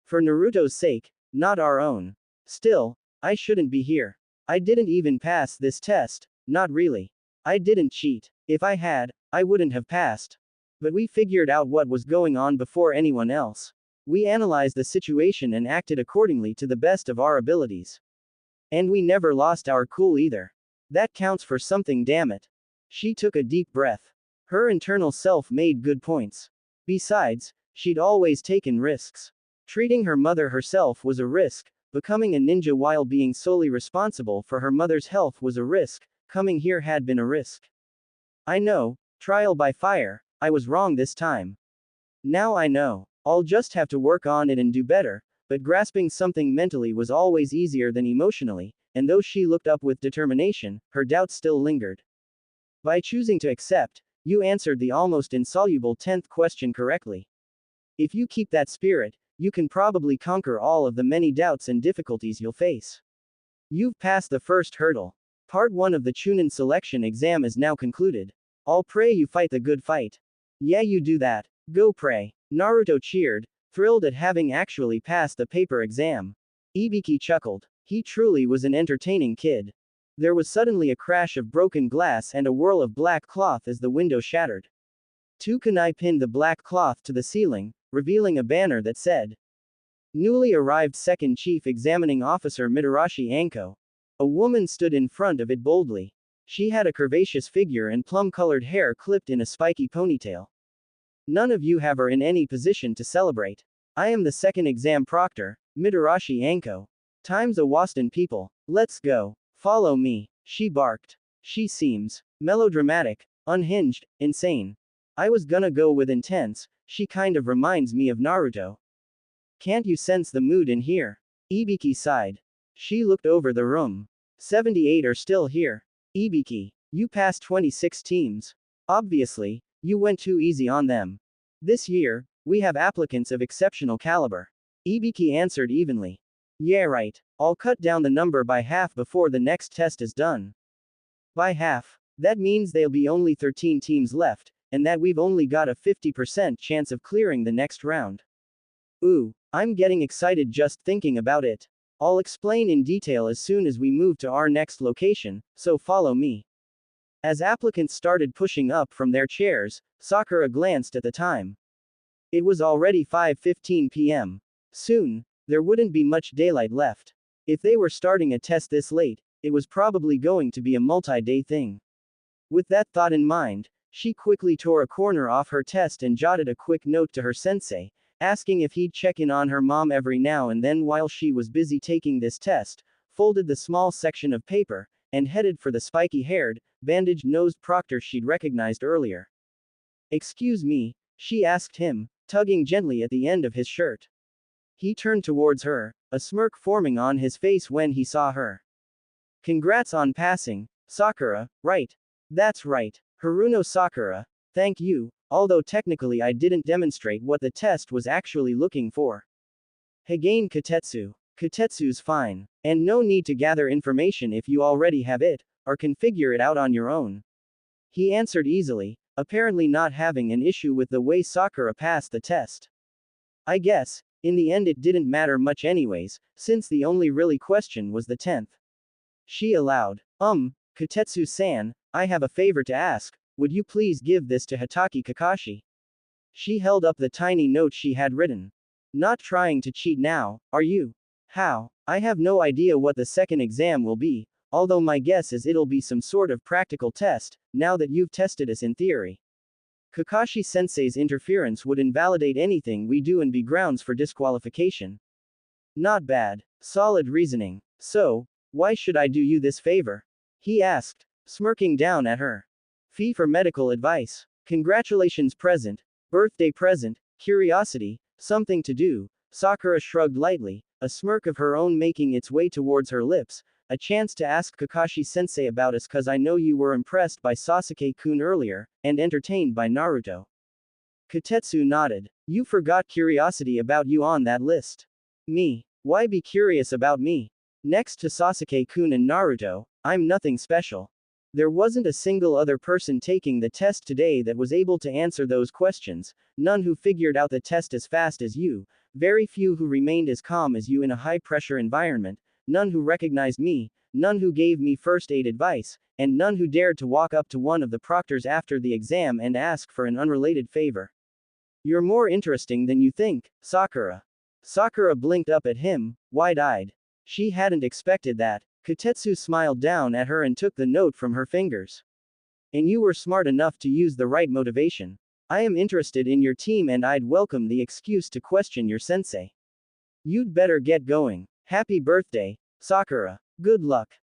For Naruto's sake, not our own. Still, I shouldn't be here. I didn't even pass this test, not really. I didn't cheat. If I had, I wouldn't have passed. But we figured out what was going on before anyone else. We analyzed the situation and acted accordingly to the best of our abilities. And we never lost our cool either. That counts for something, damn it. She took a deep breath. Her internal self made good points. Besides, she'd always taken risks. Treating her mother herself was a risk, becoming a ninja while being solely responsible for her mother's health was a risk, coming here had been a risk. I know, trial by fire, I was wrong this time. Now I know. I'll just have to work on it and do better, but grasping something mentally was always easier than emotionally, and though she looked up with determination, her doubts still lingered. By choosing to accept, you answered the almost insoluble 10th question correctly. If you keep that spirit, you can probably conquer all of the many doubts and difficulties you'll face. You've passed the first hurdle. Part 1 of the Chunin selection exam is now concluded. I'll pray you fight the good fight. Yeah, you do that. Go pray. Naruto cheered, thrilled at having actually passed the paper exam. Ibiki chuckled. He truly was an entertaining kid. There was suddenly a crash of broken glass and a whirl of black cloth as the window shattered. Two kunai pinned the black cloth to the ceiling, revealing a banner that said, "Newly arrived Second Chief Examining Officer Mitarashi Anko." A woman stood in front of it boldly. She had a curvaceous figure and plum-colored hair clipped in a spiky ponytail. None of you have are in any position to celebrate. I am the second exam proctor, Mitarashi Anko. Time's a wastin' people. Let's go. Follow me. She barked. She seems melodramatic, unhinged, insane. I was gonna go with intense, she kind of reminds me of Naruto. Can't you sense the mood in here? Ibiki sighed. She looked over the room. 78 are still here. Ibiki, you passed 26 teams. Obviously, you went too easy on them. This year, we have applicants of exceptional caliber. Ibiki answered evenly. Yeah, right. I'll cut down the number by half before the next test is done. By half. That means there'll be only 13 teams left, and that we've only got a 50% chance of clearing the next round. Ooh, I'm getting excited just thinking about it. I'll explain in detail as soon as we move to our next location, so follow me. As applicants started pushing up from their chairs, Sakura glanced at the time. It was already 5:15 p.m. Soon, there wouldn't be much daylight left. If they were starting a test this late, it was probably going to be a multi-day thing. With that thought in mind, she quickly tore a corner off her test and jotted a quick note to her sensei, asking if he'd check in on her mom every now and then while she was busy taking this test, folded the small section of paper, and headed for the spiky-haired, bandaged-nosed proctor she'd recognized earlier. Excuse me, she asked him, tugging gently at the end of his shirt. He turned towards her, a smirk forming on his face when he saw her. Congrats on passing, Sakura, right? That's right, Haruno Sakura, thank you, although technically I didn't demonstrate what the test was actually looking for. Hagain Katetsu. Katetsu's fine. And no need to gather information if you already have it, or can figure it out on your own. He answered easily, apparently not having an issue with the way Sakura passed the test. I guess, in the end it didn't matter much anyways, since the only really question was the 10th. She allowed. Katetsu-san, I have a favor to ask, would you please give this to Hitaki Kakashi? She held up the tiny note she had written. Not trying to cheat now, are you? How? I have no idea what the second exam will be, although my guess is it'll be some sort of practical test, now that you've tested us in theory. Kakashi-sensei's interference would invalidate anything we do and be grounds for disqualification. Not bad. Solid reasoning. So, why should I do you this favor? He asked, smirking down at her. Fee for medical advice. Congratulations present, birthday present, curiosity, something to do. Sakura shrugged lightly, a smirk of her own making its way towards her lips, a chance to ask Kakashi-sensei about us cause I know you were impressed by Sasuke-kun earlier, and entertained by Naruto. Katetsu nodded. You forgot curiosity about you on that list. Me. Why be curious about me? Next to Sasuke-kun and Naruto, I'm nothing special. There wasn't a single other person taking the test today that was able to answer those questions, none who figured out the test as fast as you, very few who remained as calm as you in a high-pressure environment, none who recognized me, none who gave me first aid advice, and none who dared to walk up to one of the proctors after the exam and ask for an unrelated favor. You're more interesting than you think, Sakura. Sakura blinked up at him, wide-eyed. She hadn't expected that. Kotetsu smiled down at her and took the note from her fingers. And you were smart enough to use the right motivation. I am interested in your team and I'd welcome the excuse to question your sensei. You'd better get going. Happy birthday, Sakura. Good luck.